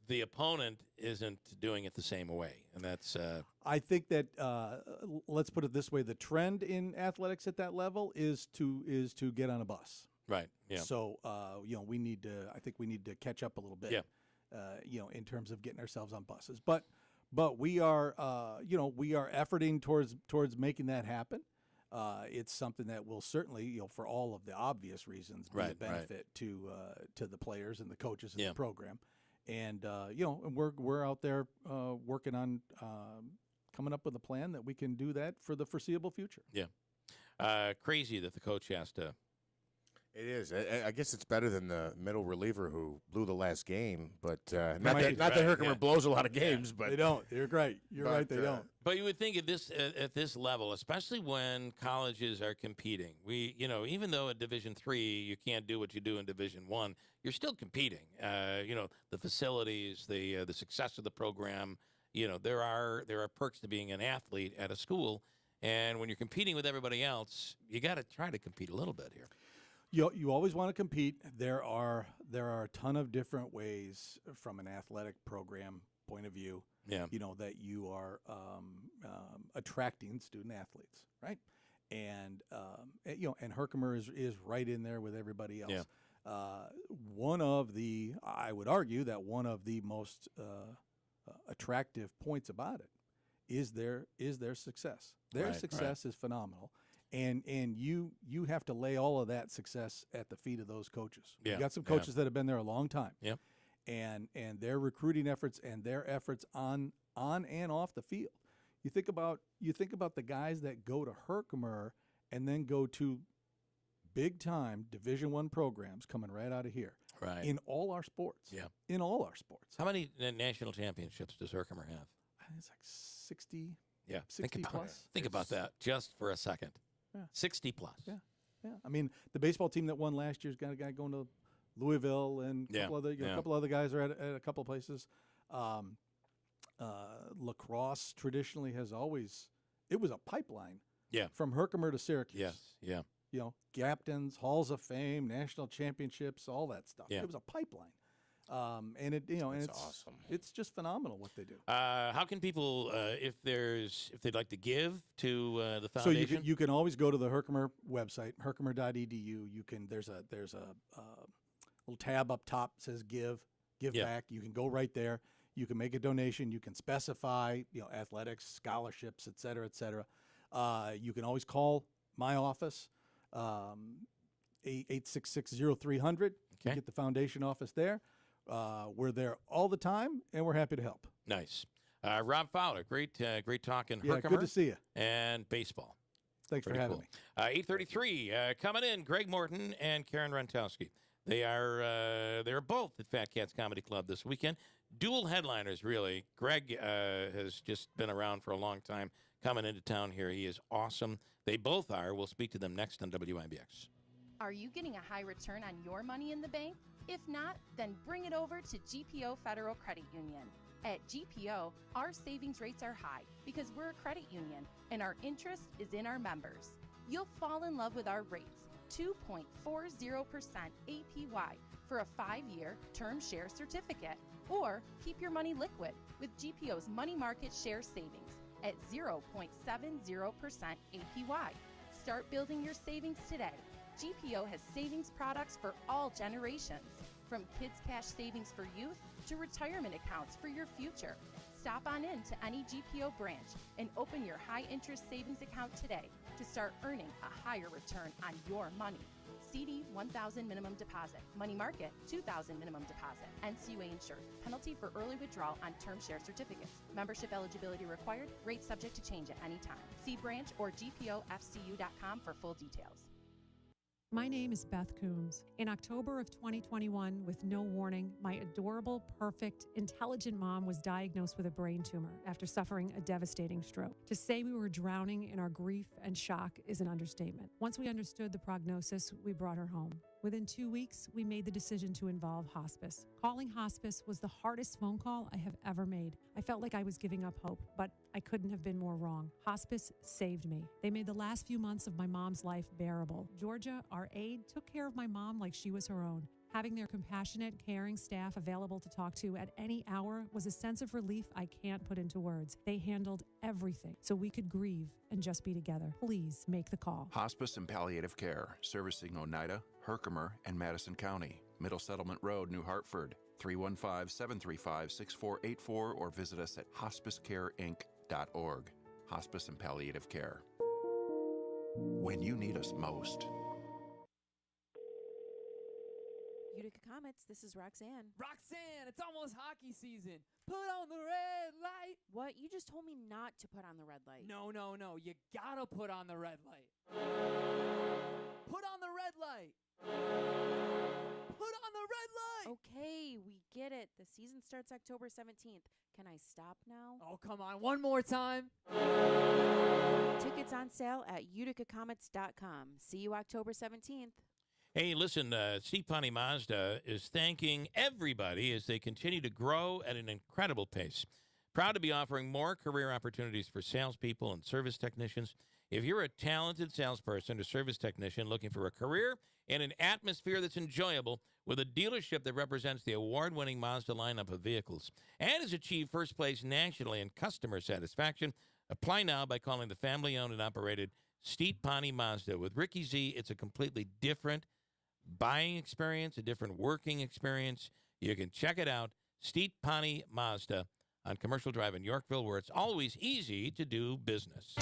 The opponent isn't doing it the same way, and that's. I think that let's put it this way: the trend in athletics at that level is to get on a bus. Right. Yeah. So we need to. I think we need to catch up a little bit. Yeah. In terms of getting ourselves on buses, but we are efforting towards making that happen. It's something that will certainly, for all of the obvious reasons, be a benefit to the players and the coaches in the program. And and we're out there working on coming up with a plan that we can do that for the foreseeable future. Yeah, crazy that the coach has to. It is. I guess it's better than the middle reliever who blew the last game, but not that Herkimer blows a lot of games, but they don't. You're right. You're right. They don't. But you would think at this level, especially when colleges are competing, even though at Division III you can't do what you do in Division I, you're still competing. The facilities, the success of the program. There are perks to being an athlete at a school, and when you're competing with everybody else, you got to try to compete a little bit here. You always want to compete. There are a ton of different ways from an athletic program point of view. Yeah. That you are attracting student athletes, right? And and Herkimer is right in there with everybody else. Yeah. I would argue that one of the most attractive points about it is their success. Their success is phenomenal. And you have to lay all of that success at the feet of those coaches. Yeah. You got some coaches that have been there a long time. Yep. And their recruiting efforts and their efforts on and off the field. You think about the guys that go to Herkimer and then go to big time Division I programs coming right out of here. Right. In all our sports. Yeah. In all our sports. How many national championships does Herkimer have? I think it's like 60. Yeah. 60 plus. Think about that just for a second. Yeah. 60 plus. Yeah. I mean, the baseball team that won last year's got a guy going to Louisville, and a couple other guys are at a couple of places. Lacrosse traditionally has always it was a pipeline. Yeah. From Herkimer to Syracuse. Yes. Yeah. Captains, Halls of Fame, national championships, all that stuff. Yeah. It was a pipeline. And it's awesome. It's just phenomenal what they do. How can people, if they'd like to give to the So foundation? you can always go to the Herkimer website, herkimer.edu. There's a little tab up top that says give back. You can go right there. You can make a donation. You can specify, athletics, scholarships, et cetera, et cetera. You can always call my office, 866-0300. You get the foundation office there. We're there all the time, and we're happy to help. Nice. Rob Fowler, great talking Yeah, Herkimer. good to see you. And baseball. Thanks for having me. 8:33 coming in. Greg Morton and Karen Rontowski. They're both at Fat Cats Comedy Club this weekend. Dual headliners, really. Greg has just been around for a long time, coming into town here. He is awesome. They both are. We'll speak to them next on WIBX. Are you getting a high return on your money in the bank? If not, then bring it over to GPO Federal Credit Union. At GPO, our savings rates are high because we're a credit union and our interest is in our members. You'll fall in love with our rates, 2.40% APY for a 5-year term share certificate, or keep your money liquid with GPO's money market share savings at 0.70% APY. Start building your savings today. GPO has savings products for all generations, from kids' cash savings for youth to retirement accounts for your future. Stop on in to any GPO branch and open your high-interest savings account today to start earning a higher return on your money. CD $1,000 minimum deposit. Money market $2,000 minimum deposit. NCUA insured. Penalty for early withdrawal on term share certificates. Membership eligibility required. Rates subject to change at any time. See branch or gpofcu.com for full details. My name is Beth Coombs. In October of 2021, with no warning, my adorable, perfect, intelligent mom was diagnosed with a brain tumor after suffering a devastating stroke. To say we were drowning in our grief and shock is an understatement. Once we understood the prognosis, we brought her home. Within 2 weeks, we made the decision to involve hospice. Calling hospice was the hardest phone call I have ever made. I felt like I was giving up hope, but I couldn't have been more wrong. Hospice saved me. They made the last few months of my mom's life bearable. Georgia, our aide, took care of my mom like she was her own. Having their compassionate, caring staff available to talk to at any hour was a sense of relief I can't put into words. They handled everything so we could grieve and just be together. Please make the call. Hospice and Palliative Care, servicing Oneida, Herkimer, and Madison County. Middle Settlement Road, New Hartford. 315-735-6484 or visit us at hospicecareinc.org. Hospice and Palliative Care. When you need us most. Utica Comets, this is Roxanne. Roxanne, it's almost hockey season. Put on the red light. What? You just told me not to put on the red light. No. You gotta put on the red light. Put on the red light. Put on the red light. Okay, we get it. The season starts October 17th. Can I stop now? Oh, come on. One more time. Tickets on sale at uticacomets.com. See you October 17th. Hey, listen, Sept Mazda is thanking everybody as they continue to grow at an incredible pace. Proud to be offering more career opportunities for salespeople and service technicians. If you're a talented salesperson or service technician looking for a career in an atmosphere that's enjoyable with a dealership that represents the award-winning Mazda lineup of vehicles and has achieved first place nationally in customer satisfaction, apply now by calling the family-owned and operated Sept Mazda. With Ricky Z, it's a completely different buying experience, a different working experience. You can check it out, Sept Mazda on Commercial Drive in Yorkville, where it's always easy to do business.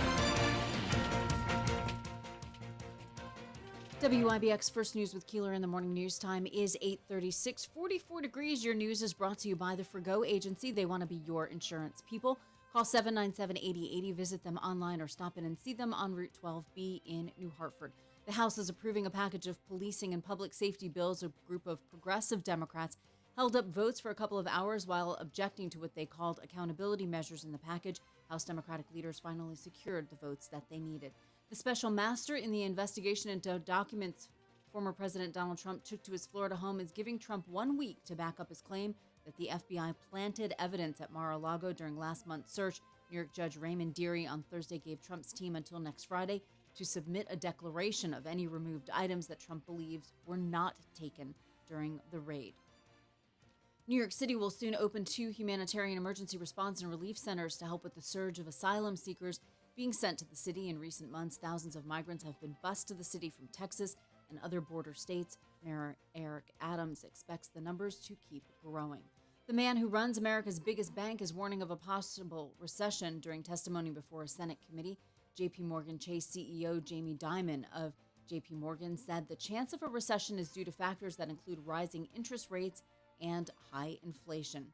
WIBX First News with Keeler in the morning news time is 8:36, 44 degrees. Your news is brought to you by the Forgo Agency. They want to be your insurance people. Call 797-8080, visit them online, or stop in and see them on Route 12B in New Hartford. The House is approving a package of policing and public safety bills. A group of progressive Democrats held up votes for a couple of hours while objecting to what they called accountability measures in the package. House Democratic leaders finally secured the votes that they needed. The special master in the investigation into documents former President Donald Trump took to his Florida home is giving Trump 1 week to back up his claim that the FBI planted evidence at Mar-a-Lago during last month's search. New York Judge Raymond Dearie on Thursday gave Trump's team until next Friday to submit a declaration of any removed items that Trump believes were not taken during the raid. New York City will soon open 2 humanitarian emergency response and relief centers to help with the surge of asylum seekers being sent to the city. In recent months, thousands of migrants have been bused to the city from Texas and other border states. Mayor Eric Adams expects the numbers to keep growing. The man who runs America's biggest bank is warning of a possible recession during testimony before a Senate committee. J.P. Morgan Chase CEO Jamie Dimon of J.P. Morgan said the chance of a recession is due to factors that include rising interest rates and high inflation.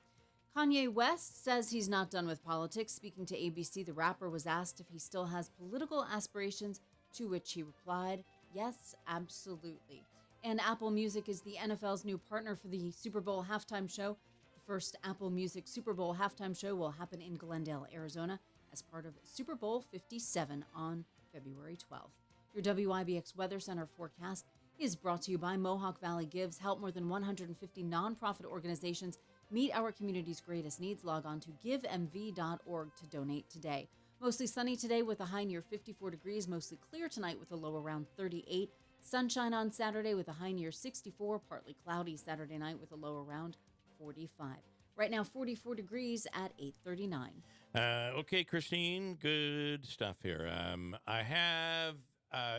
Kanye West says he's not done with politics. Speaking to ABC, the rapper was asked if he still has political aspirations, to which he replied, yes, absolutely. And Apple Music is the NFL's new partner for the Super Bowl halftime show. The first Apple Music Super Bowl halftime show will happen in Glendale, Arizona, as part of Super Bowl 57 on February 12th. Your WIBX Weather Center forecast is brought to you by Mohawk Valley Gives. Help more than 150 nonprofit organizations meet our community's greatest needs. Log on to givemv.org to donate today. Mostly sunny today with a high near 54 degrees. Mostly clear tonight with a low around 38. Sunshine on Saturday with a high near 64. Partly cloudy Saturday night with a low around 45. Right now, 44 degrees at 8:39. Okay, Christine, good stuff here. I have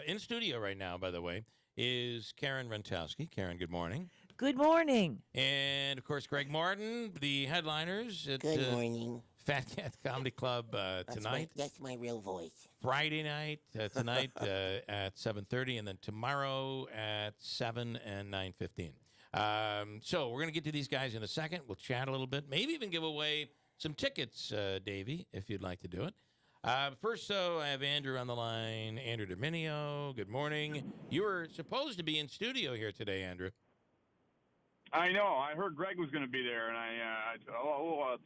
in studio right now, by the way, is Karen Rontowski. Karen, good morning. Good morning. And, of course, Greg Morton, the headliners at Good morning. Fat Cat Comedy Club tonight. That's my real voice. Friday night, tonight at 7:30, and then tomorrow at 7 and 9:15. So we're going to get to these guys in a second. We'll chat a little bit, maybe even give away some tickets, Davey, if you'd like to do it. First, though, I have Andrew on the line. Andrew Dominio, good morning. You were supposed to be in studio here today, Andrew. I know. I heard Greg was going to be there, and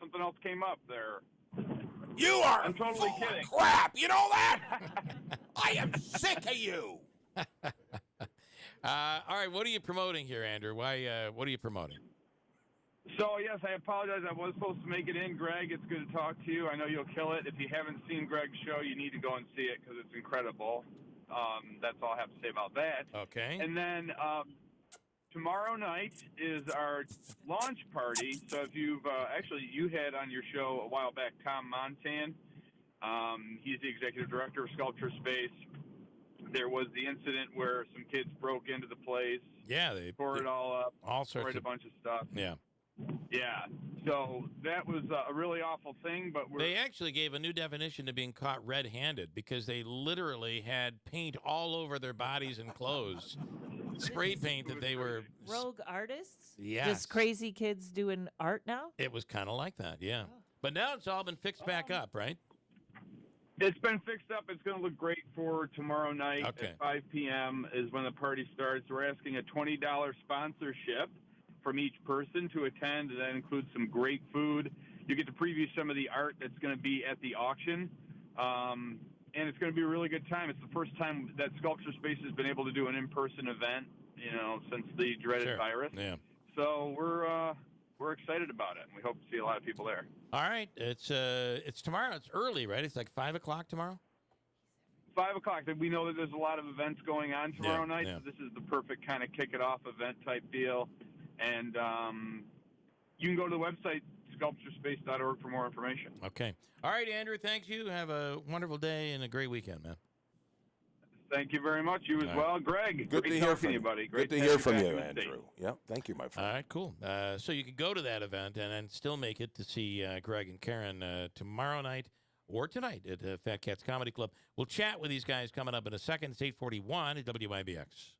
something else came up there. You are I'm totally full kidding. of crap. You know that? I am sick of you. All right, what are you promoting here, Andrew? What are you promoting? So, yes, I apologize. I was supposed to make it in. Greg, it's good to talk to you. I know you'll kill it. If you haven't seen Greg's show, you need to go and see it because it's incredible. That's all I have to say about that. Okay. And then tomorrow night is our launch party. So if you've you had on your show a while back Tom Montan. He's the executive director of Sculpture Space. There was the incident where some kids broke into the place. Yeah, they tore it all up. All sorts of a bunch of stuff. Yeah. Yeah. So that was a really awful thing, but They actually gave a new definition to being caught red-handed because they literally had paint all over their bodies and clothes. Spray paint that they were... Rogue artists? Yes. Just crazy kids doing art now? It was kind of like that, yeah. But now it's all been fixed back up, right? It's been fixed up. It's going to look great for tomorrow night Okay. at 5 p.m. is when the party starts. We're asking a $20 sponsorship from each person to attend. That includes some great food. You get to preview some of the art that's going to be at the auction. And it's going to be a really good time. It's the first time that Sculpture Space has been able to do an in-person event, since the dreaded virus. Yeah. So we're excited about it. And we hope to see a lot of people there. All right. It's tomorrow. It's early, right? It's like 5 o'clock tomorrow? 5 o'clock. We know that there's a lot of events going on tomorrow night. yeah. So this is the perfect kind of kick-it-off event type deal. And you can go to the website, sculpturespace.org, for more information. Okay. All right, Andrew, thank you. Have a wonderful day and a great weekend, man. Thank you very much. You as All right. well. Greg, Good great to hear talking from to you, buddy. Good Great to have hear you from back you, in the Andrew. state. Yep. Thank you, my friend. All right, cool. So you could go to that event and then still make it to see Greg and Karen tomorrow night or tonight at Fat Cats Comedy Club. We'll chat with these guys coming up in a second. It's 8:41 at WIBX.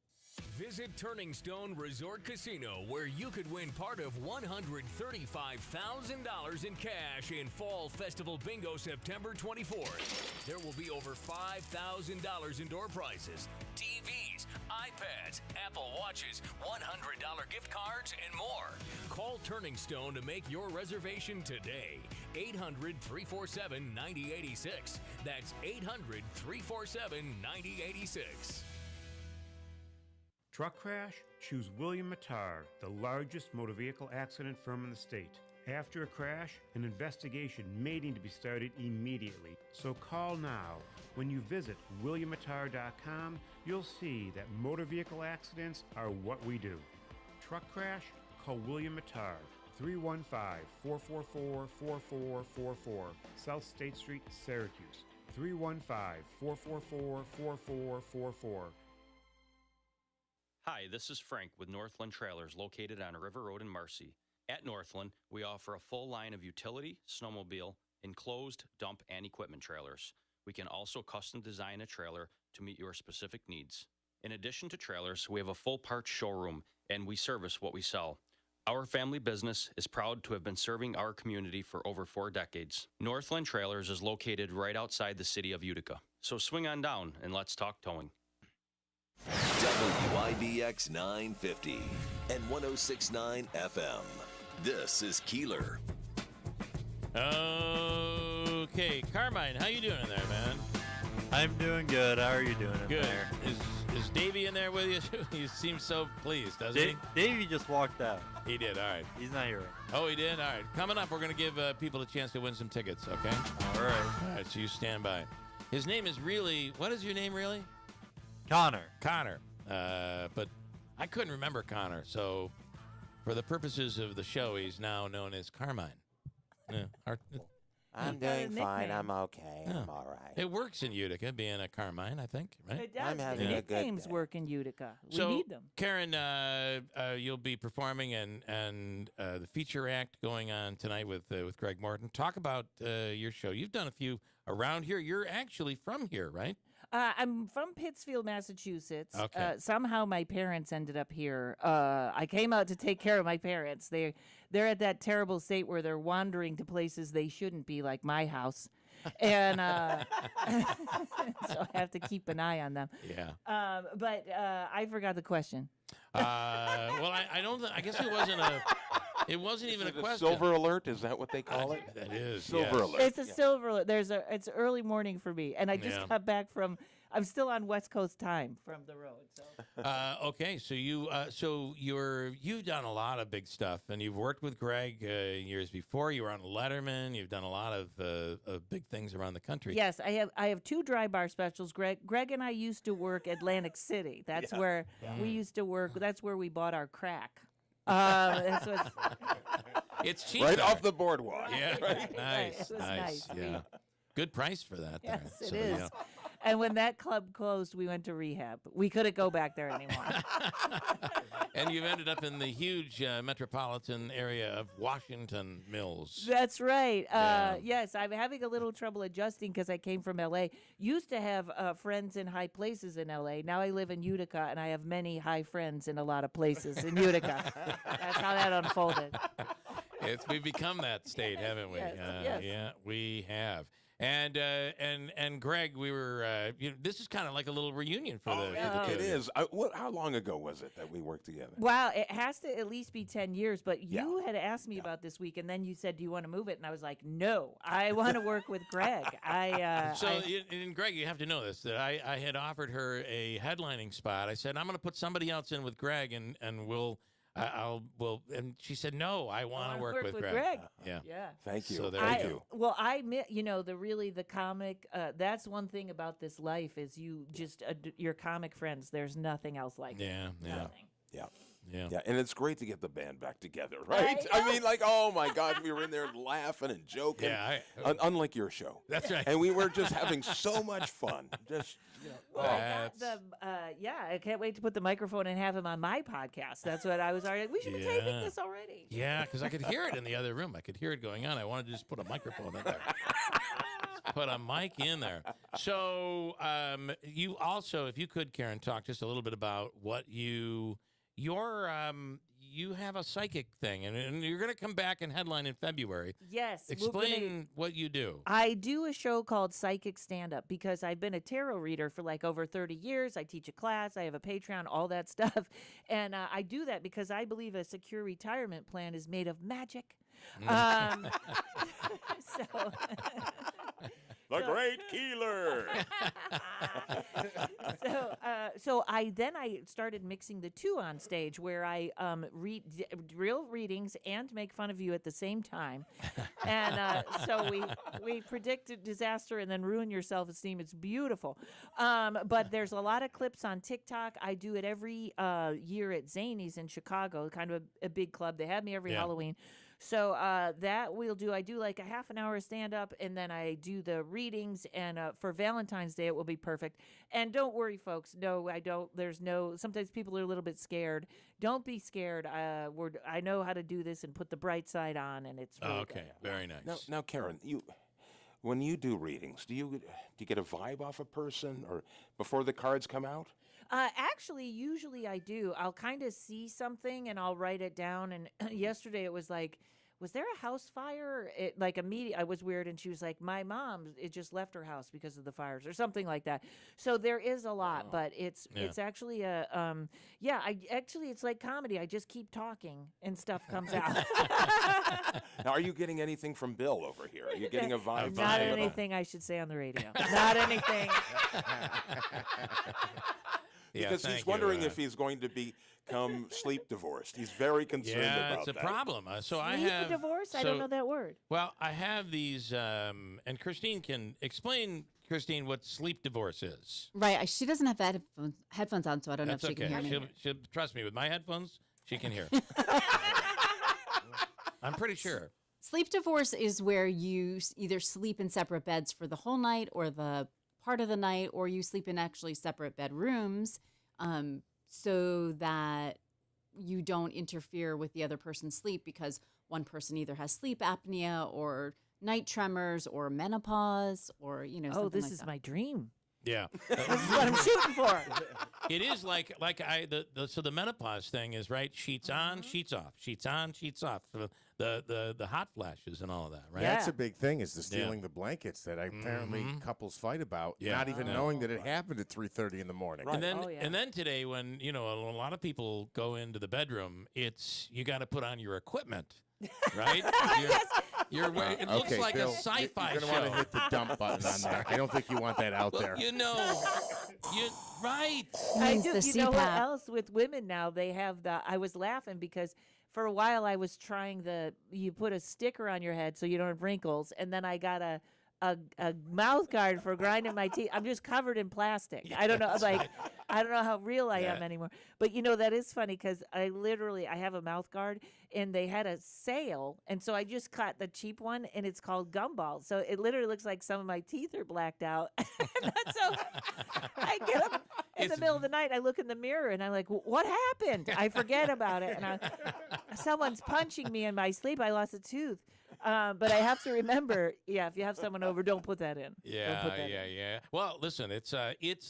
Visit Turning Stone Resort Casino, where you could win part of $135,000 in cash in Fall Festival Bingo September 24th. There will be over $5,000 in door prizes, TVs, iPads, Apple Watches, $100 gift cards, and more. Call Turning Stone to make your reservation today. 800-347-9086. That's 800-347-9086. Truck crash? Choose William Matar, the largest motor vehicle accident firm in the state. After a crash, an investigation may need to be started immediately. So call now. When you visit WilliamMatar.com, you'll see that motor vehicle accidents are what we do. Truck crash? Call William Matar, 315-444-4444, South State Street, Syracuse. 315-444-4444. Hi, this is Frank with Northland Trailers located on River Road in Marcy. At Northland, we offer a full line of utility, snowmobile, enclosed, dump, and equipment trailers. We can also custom design a trailer to meet your specific needs. In addition to trailers, we have a full parts showroom, and we service what we sell. Our family business is proud to have been serving our community for over 4 decades. Northland Trailers is located right outside the city of Utica. So swing on down and let's talk towing. WIBX 950 and 106.9 FM. This is Keeler. Okay, Carmine, how you doing in there, man? I'm doing good. How are you doing in Good. there? Is Davey in there with you? He seems so pleased, doesn't he? Davey just walked out. He did, all right. He's not here. Oh, he did? All right. Coming up, we're going to give people a chance to win some tickets, okay? All right. All right, so you stand by. His name is really, what is your name really? Connor. Connor. But I couldn't remember Connor, so for the purposes of the show, he's now known as Carmine. Yeah, I'm doing fine. I'm okay. I'm all right. It works in Utica, being a Carmine, I think, right? It does. I'm having a good nicknames day. work in Utica. We So, need them. Karen, you'll be performing and the feature act going on tonight with Greg Morton. Talk about your show. You've done a few around here. You're actually from here, right? I'm from Pittsfield, Massachusetts. Okay. Somehow my parents ended up here. I came out to take care of my parents. They're at that terrible state where they're wandering to places they shouldn't be, like my house. And so I have to keep an eye on them. Yeah. But I forgot the question. Well, I don't. I guess it wasn't a. It wasn't even a question. Silver alert? Is that what they call it? That is Silver yes. alert. It's a silver alert. It's early morning for me, and I just Yeah. got back from. I'm still on West Coast time from the road. So. Okay, so you've done a lot of big stuff, and you've worked with Greg years before. You were on Letterman. You've done a lot of big things around the country. Yes, I have 2 dry bar specials. Greg and I used to work Atlantic City. That's where we used to work. That's where we bought our crack. That's what's, It's cheap. Right there. off the boardwalk. Yeah, Right. nice, It was nice. nice. Yeah, good price for that. yes, there. it So, is. yeah. And when that club closed, we went to rehab. We couldn't go back there anymore. And you've ended up in the huge metropolitan area of Washington Mills. That's right. Yeah. Yes, I'm having a little trouble adjusting because I came from L.A. Used to have friends in high places in L.A. Now I live in Utica, and I have many high friends in a lot of places in Utica. That's how that unfolded. We've become that state, haven't we? Yes, yes. Yeah, we have. And Greg, we were. This is kind of like a little reunion for the. For the It is. How long ago was it that we worked together? Wow, it has to at least be 10 years. But you had asked me about this week, and then you said, "Do you want to move it?" And I was like, "No, I want to work with Greg." And Greg, you have to know this, that I had offered her a headlining spot. I said, I'm going to put somebody else in with Greg, and we'll. And she said, "No, I want to work with Greg." Yeah. Thank you. So there Thank you you. go. Well, I admit, the comic. That's one thing about this life is you just your comic friends. There's nothing else like it. Yeah. Nothing. Yeah, and it's great to get the band back together, right? I mean, like, oh my God, we were in there laughing and joking. Yeah, unlike your show. That's right. And we were just having so much fun. Just, Well, I got I can't wait to put the microphone and have him on my podcast. That's what I was already. We should be taping this already. Yeah, because I could hear it in the other room. I could hear it going on. I wanted to just put a microphone in there. Just put a mic in there. So you also, if you could, Karen, talk just a little bit about what you have a psychic thing, and you're going to come back and headline in February. Yes. Explain what you do. I do a show called Psychic Stand-Up because I've been a tarot reader for like over 30 years. I teach a class. I have a Patreon, all that stuff. And I do that because I believe a secure retirement plan is made of magic. So The great Keeler. So I started mixing the two on stage, where I read real readings and make fun of you at the same time, and so we predict a disaster and then ruin your self-esteem. It's beautiful, but there's a lot of clips on TikTok. I do it every year at Zany's in Chicago, kind of a big club. They have me every Halloween. So that we'll do. I do like a half an hour stand-up, and then I do the readings, and for Valentine's Day, it will be perfect. And don't worry, folks. No, I don't. There's no – sometimes people are a little bit scared. Don't be scared. I know how to do this and put the bright side on, and it's really okay. good. Very nice. Now, Karen, when you do readings, do you get a vibe off a person or before the cards come out? Actually, usually I do. I'll kind of see something and I'll write it down. And yesterday it was like, was there a house fire? I was weird, and she was like, my mom, it just left her house because of the fires or something like that. So there is a lot, but it's actually it's like comedy. I just keep talking and stuff comes out. Now, are you getting anything from Bill over here? Are you getting a vibe? Not anything I should say on the radio. Not anything. Because he's wondering if he's going to become sleep divorced. He's very concerned about that. Yeah, it's a problem. So I Sleep have divorce? I don't know that word. Well, I have these, and Christine can explain, Christine, what sleep divorce is. Right. She doesn't have the headphones on, so I don't know if she can hear me. She'll trust me, with my headphones, she can hear. I'm pretty sure. Sleep divorce is where you either sleep in separate beds for the whole night or the part of the night, or you sleep in actually separate bedrooms, so that you don't interfere with the other person's sleep, because one person either has sleep apnea or night tremors or menopause or something this like is that. my dream. Yeah. This is what I'm shooting for. It is so the menopause thing is, right, sheets on, sheets off, sheets on, sheets off. So the hot flashes and all of that, right? That's a big thing, is the stealing the blankets that apparently couples fight about, not even knowing that it happened at 3:30 in the morning. Right. And then today, when a lot of people go into the bedroom, you got to put on your equipment, right? It looks like Bill, a sci-fi you're show. going to want to hit the dump button on there. I don't think you want that out there. Right. I do. You know what else with women now? They have I was laughing because for a while I was trying you put a sticker on your head so you don't have wrinkles, and then I got a mouth guard for grinding my teeth. I'm just covered in plastic. I don't know, I don't know how real I am anymore. But that is funny, because I have a mouth guard, and they had a sale, and so I just caught the cheap one, and it's called Gumball. So it literally looks like some of my teeth are blacked out. So I get up in the middle of the night, I look in the mirror, and I'm like, what happened? I forget about it, and someone's punching me in my sleep. I lost a tooth. But I have to remember, if you have someone over, don't put that in. Yeah. Well, listen, it's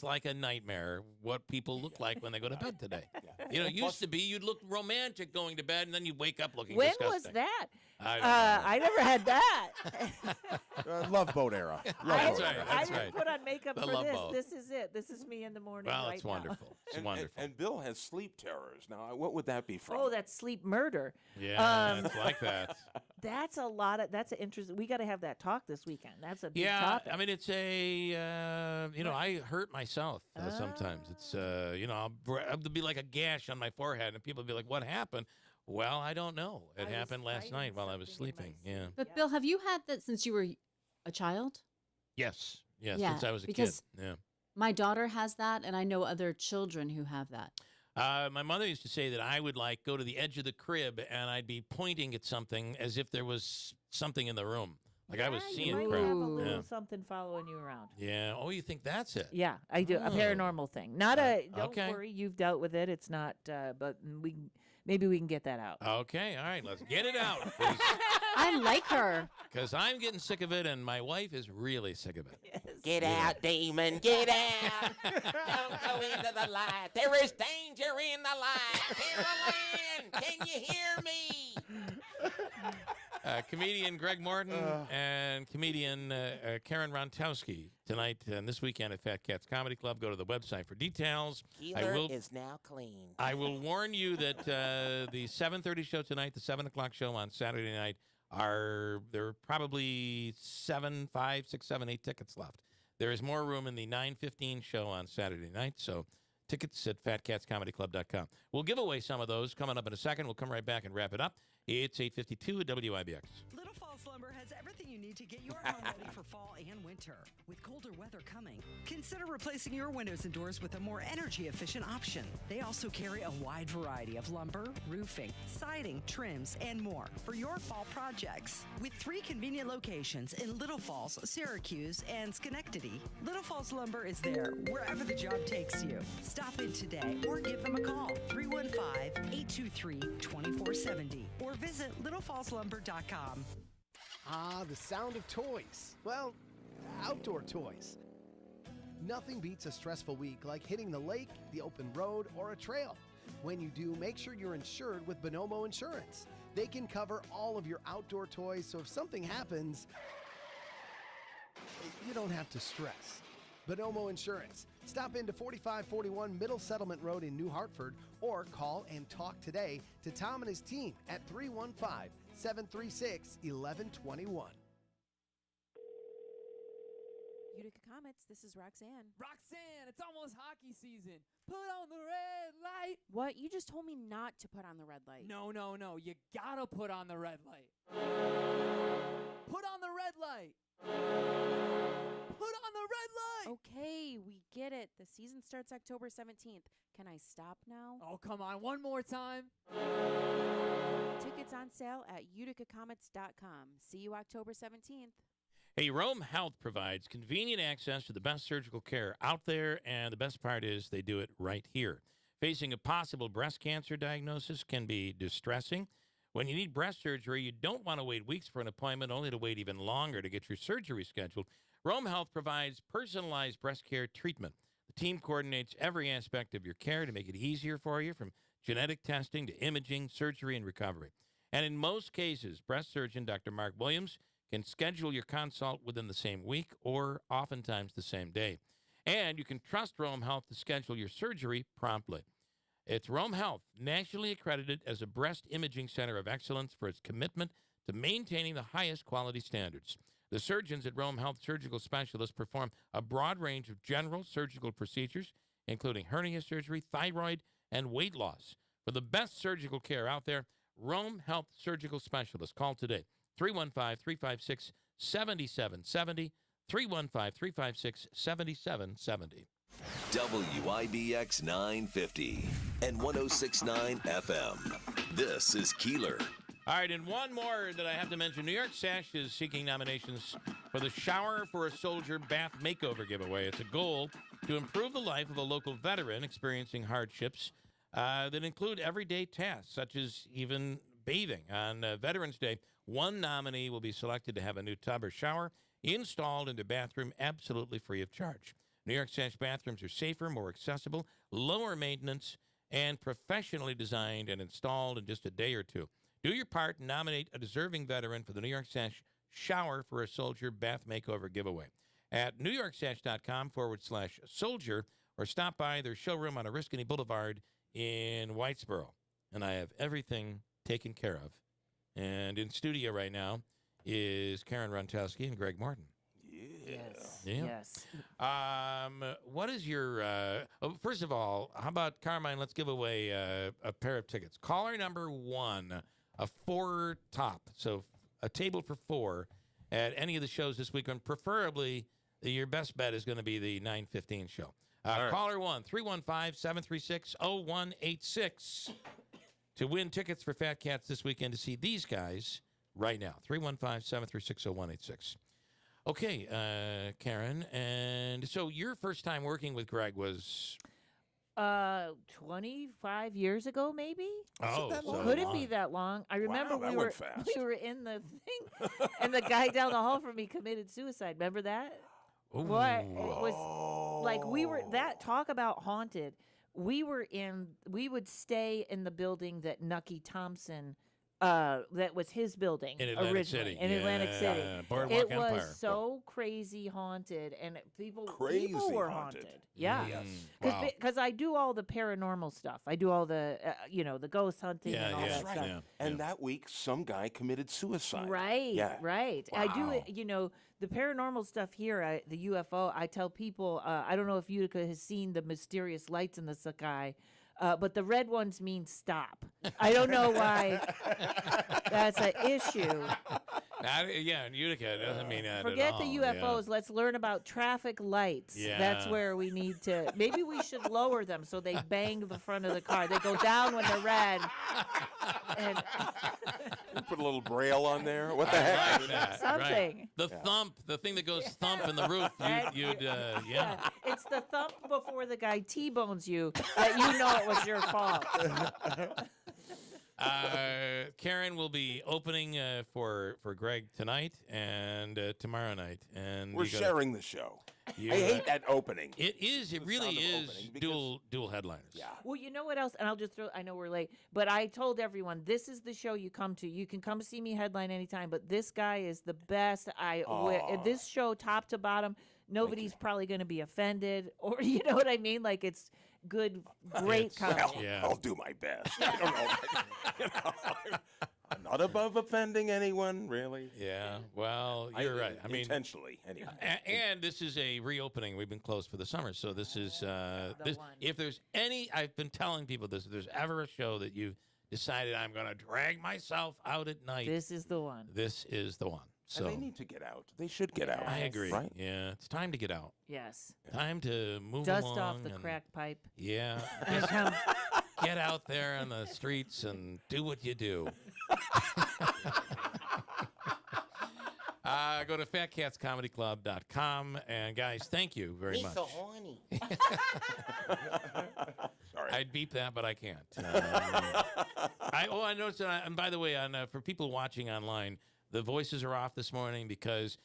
like a nightmare what people look like when they go to bed today. It used to be you'd look romantic going to bed, and then you'd wake up looking disgusting. When was that? I never had that. Love Boat era. That's right. I didn't put on makeup for this. Boat. This is it. This is me in the morning. Well, right it's now. wonderful. It's wonderful. And Bill has sleep terrors. Now, what would that be from? Oh, that's sleep murder. Yeah, it's like that. That's an interesting. We got to have that talk this weekend. That's a big topic. I mean, it's I hurt myself sometimes. It's there'll be like a gash on my forehead, and people will be like, "What happened?" Well, I don't know. It happened last night while I was sleeping. Yeah. But Bill, have you had that since you were a child? Yes. Since I was a kid. Yeah. My daughter has that, and I know other children who have that. My mother used to say that I would go to the edge of the crib, and I'd be pointing at something as if there was something in the room. I was seeing you might crap. have a little something following you around. Yeah. Oh, you think that's it? Yeah, I do. A paranormal thing. Not don't okay. worry, you've dealt with it. It's not, but maybe we can get that out. Okay. All right. Let's get it out. I like her. Because I'm getting sick of it, and my wife is really sick of it. Yes. Get out, demon. Get out. Don't go into the light. There is danger in the light. Caroline, can you hear me? Comedian Greg Morton and comedian Karen Rontowski tonight and this weekend at Fat Cats Comedy Club. Go to the website for details. Keeler is now clean. I will warn you that the 7:30 show tonight, the 7 o'clock show on Saturday night, there are probably 7, 5, 6, 7, 8 tickets left. There is more room in the 9:15 show on Saturday night, so tickets at fatcatscomedyclub.com. We'll give away some of those coming up in a second. We'll come right back and wrap it up. It's 8:52 at WIBX. Little Falls Lumber has everything you need to get your home ready for fall and winter. With colder weather coming, consider replacing your windows and doors with a more energy-efficient option. They also carry a wide variety of lumber, roofing, siding, trims, and more for your fall projects. With 3 convenient locations in Little Falls, Syracuse, and Schenectady, Little Falls Lumber is there wherever the job takes you. Stop in today or give them a call, 315-823-2470, or visit littlefallslumber.com. Ah, the sound of toys. Well, outdoor toys. Nothing beats a stressful week like hitting the lake, the open road, or a trail. When you do, make sure you're insured with Bonomo Insurance. They can cover all of your outdoor toys, so if something happens, you don't have to stress. Bonomo Insurance. Stop into 4541 Middle Settlement Road in New Hartford or call and talk today to Tom and his team at 315-736-1121. Utica Comets, this is Roxanne. Roxanne, it's almost hockey season. Put on the red light. What? You just told me not to put on the red light. No. You gotta put on the red light. Put on the red light. Put on the red light. Okay, we get it. The season starts October 17th. Can I stop now? Oh, come on. One more time. Tickets on sale at uticacomets.com. See you October 17th. Hey, Rome Health provides convenient access to the best surgical care out there, and the best part is they do it right here. Facing a possible breast cancer diagnosis can be distressing. When you need breast surgery, you don't want to wait weeks for an appointment, only to wait even longer to get your surgery scheduled. Rome Health provides personalized breast care treatment. The team coordinates every aspect of your care to make it easier for you, from genetic testing to imaging, surgery, and recovery. And in most cases, breast surgeon Dr. Mark Williams can schedule your consult within the same week or oftentimes the same day. And you can trust Rome Health to schedule your surgery promptly. It's Rome Health, nationally accredited as a breast imaging center of excellence for its commitment to maintaining the highest quality standards. The surgeons at Rome Health Surgical Specialists perform a broad range of general surgical procedures, including hernia surgery, thyroid, and weight loss. For the best surgical care out there, Rome Health Surgical Specialists. Call today, 315-356-7770, 315-356-7770. WIBX 950 and 106.9 FM. This is Keeler. All right, and one more that I have to mention. New York Sash is seeking nominations for the Shower for a Soldier Bath Makeover giveaway. It's a goal to improve the life of a local veteran experiencing hardships that include everyday tasks, such as even bathing. On Veterans Day, one nominee will be selected to have a new tub or shower installed in their bathroom absolutely free of charge. New York Sash bathrooms are safer, more accessible, lower maintenance, and professionally designed and installed in just a day or two. Do your part and nominate a deserving veteran for the New York Sash Shower for a Soldier Bath Makeover giveaway at newyorksash.com/soldier, or stop by their showroom on Oriskany Boulevard in Whitesboro. And I have everything taken care of. And in studio right now is Karen Rontowski and Greg Morton. Yes. Yeah. Yes. What is your, first of all, how about, Carmine, let's give away a pair of tickets. Caller number 1, a 4 top, so a table for 4 at any of the shows this week, and preferably your best bet is going to be the 9:15 show. Right. Caller 1, 315-736-0186 to win tickets for Fat Cats this weekend to see these guys right now. 315-736-0186. Okay, Karen, and so your first time working with Greg was 25 years ago, maybe. Oh, so could it be that long? I remember that we went fast. were in the thing, and the guy down the hall from me committed suicide. Remember that? What it was like? We were that talk about haunted. We would stay in the building that Nucky Thompson that was his building In Atlantic originally City. in Atlantic City. Boardwalk It Empire. was so crazy haunted, and people Crazy were haunted. Yeah, Wow. because I do all the paranormal stuff. I do all the the ghost hunting and all that That's stuff. right. And that week, some guy committed suicide. Right, Yeah. right. I do Wow. it. The paranormal stuff here, the UFO. I tell people, I don't know if Utica has seen the mysterious lights in the sky, but the red ones mean stop. I don't know why that's an issue. In Utica, it doesn't mean that Forget at the all. UFOs. Let's learn about traffic lights. That's Yeah. where we need to. Maybe we should lower them so they bang the front of the car. They go down when they're red. And Put a little braille on there. What the heck? Like that, Something. Right. The thump, the thing that goes thump in the roof. Yeah. It's the thump before the guy T-bones you that you know it was your fault. Karen will be opening for Greg tonight and tomorrow night, and We're you gotta- sharing the show. you, I hate that opening. It is. It The really sound of is opening, because- dual headliners. Yeah. Well, you know what else? And I'll just throw. I know we're late, but I told everyone this is the show you come to. You can come see me headline anytime, but this guy is the best. This show, top to bottom, nobody's probably going to be offended, or you know what I mean? Like it's good, great comedy. I'll do my best. I don't know. I'm not above offending anyone, really. Yeah. Well, you're right. I mean, intentionally, anyway. And this is a reopening. We've been closed for the summer, so this is this. If there's any, I've been telling people this. If there's ever a show that you've decided I'm going to drag myself out at night, this is the one. This is the one. So And they need to get out. They should get out. I agree. Right? Yeah, it's time to get out. Yes. Time to move Dust along off the and- crack pipe. Yeah. And Just come- get out there on the streets and do what you do. Go to fatcatscomedyclub.com. And guys, thank you very much. so horny. Sorry. I'd beep that, but I can't. I noticed that. And by the way, for people watching online, the voices are off this morning because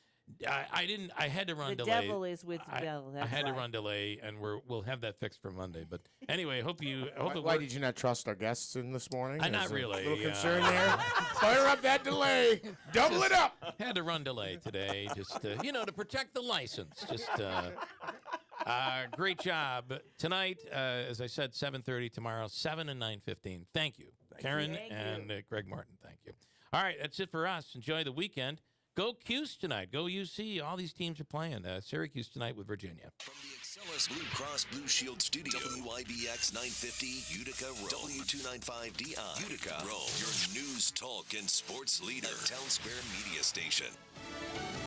I had to run The delay. devil is with Bell. I That's had to why. run delay, and we'll have that fixed for Monday. But anyway, hope it Why works. did you not trust our guests in this morning? Not Is there really. A little concern there. Fire up that delay. Double it up. Had to run delay today, just to protect the license. Just great job tonight. As I said, 7:30 tomorrow, 7 and 9:15. Thank you, Karen and Greg Morton. Thank you. All right, that's it for us. Enjoy the weekend. Go Cuse tonight. Go UC. All these teams are playing. Syracuse tonight with Virginia. From the Excellus Blue Cross Blue Shield Studio, WIBX 950 Utica Rome, W295DI Utica Rome, your news, talk, and sports leader, Town Square Media Station.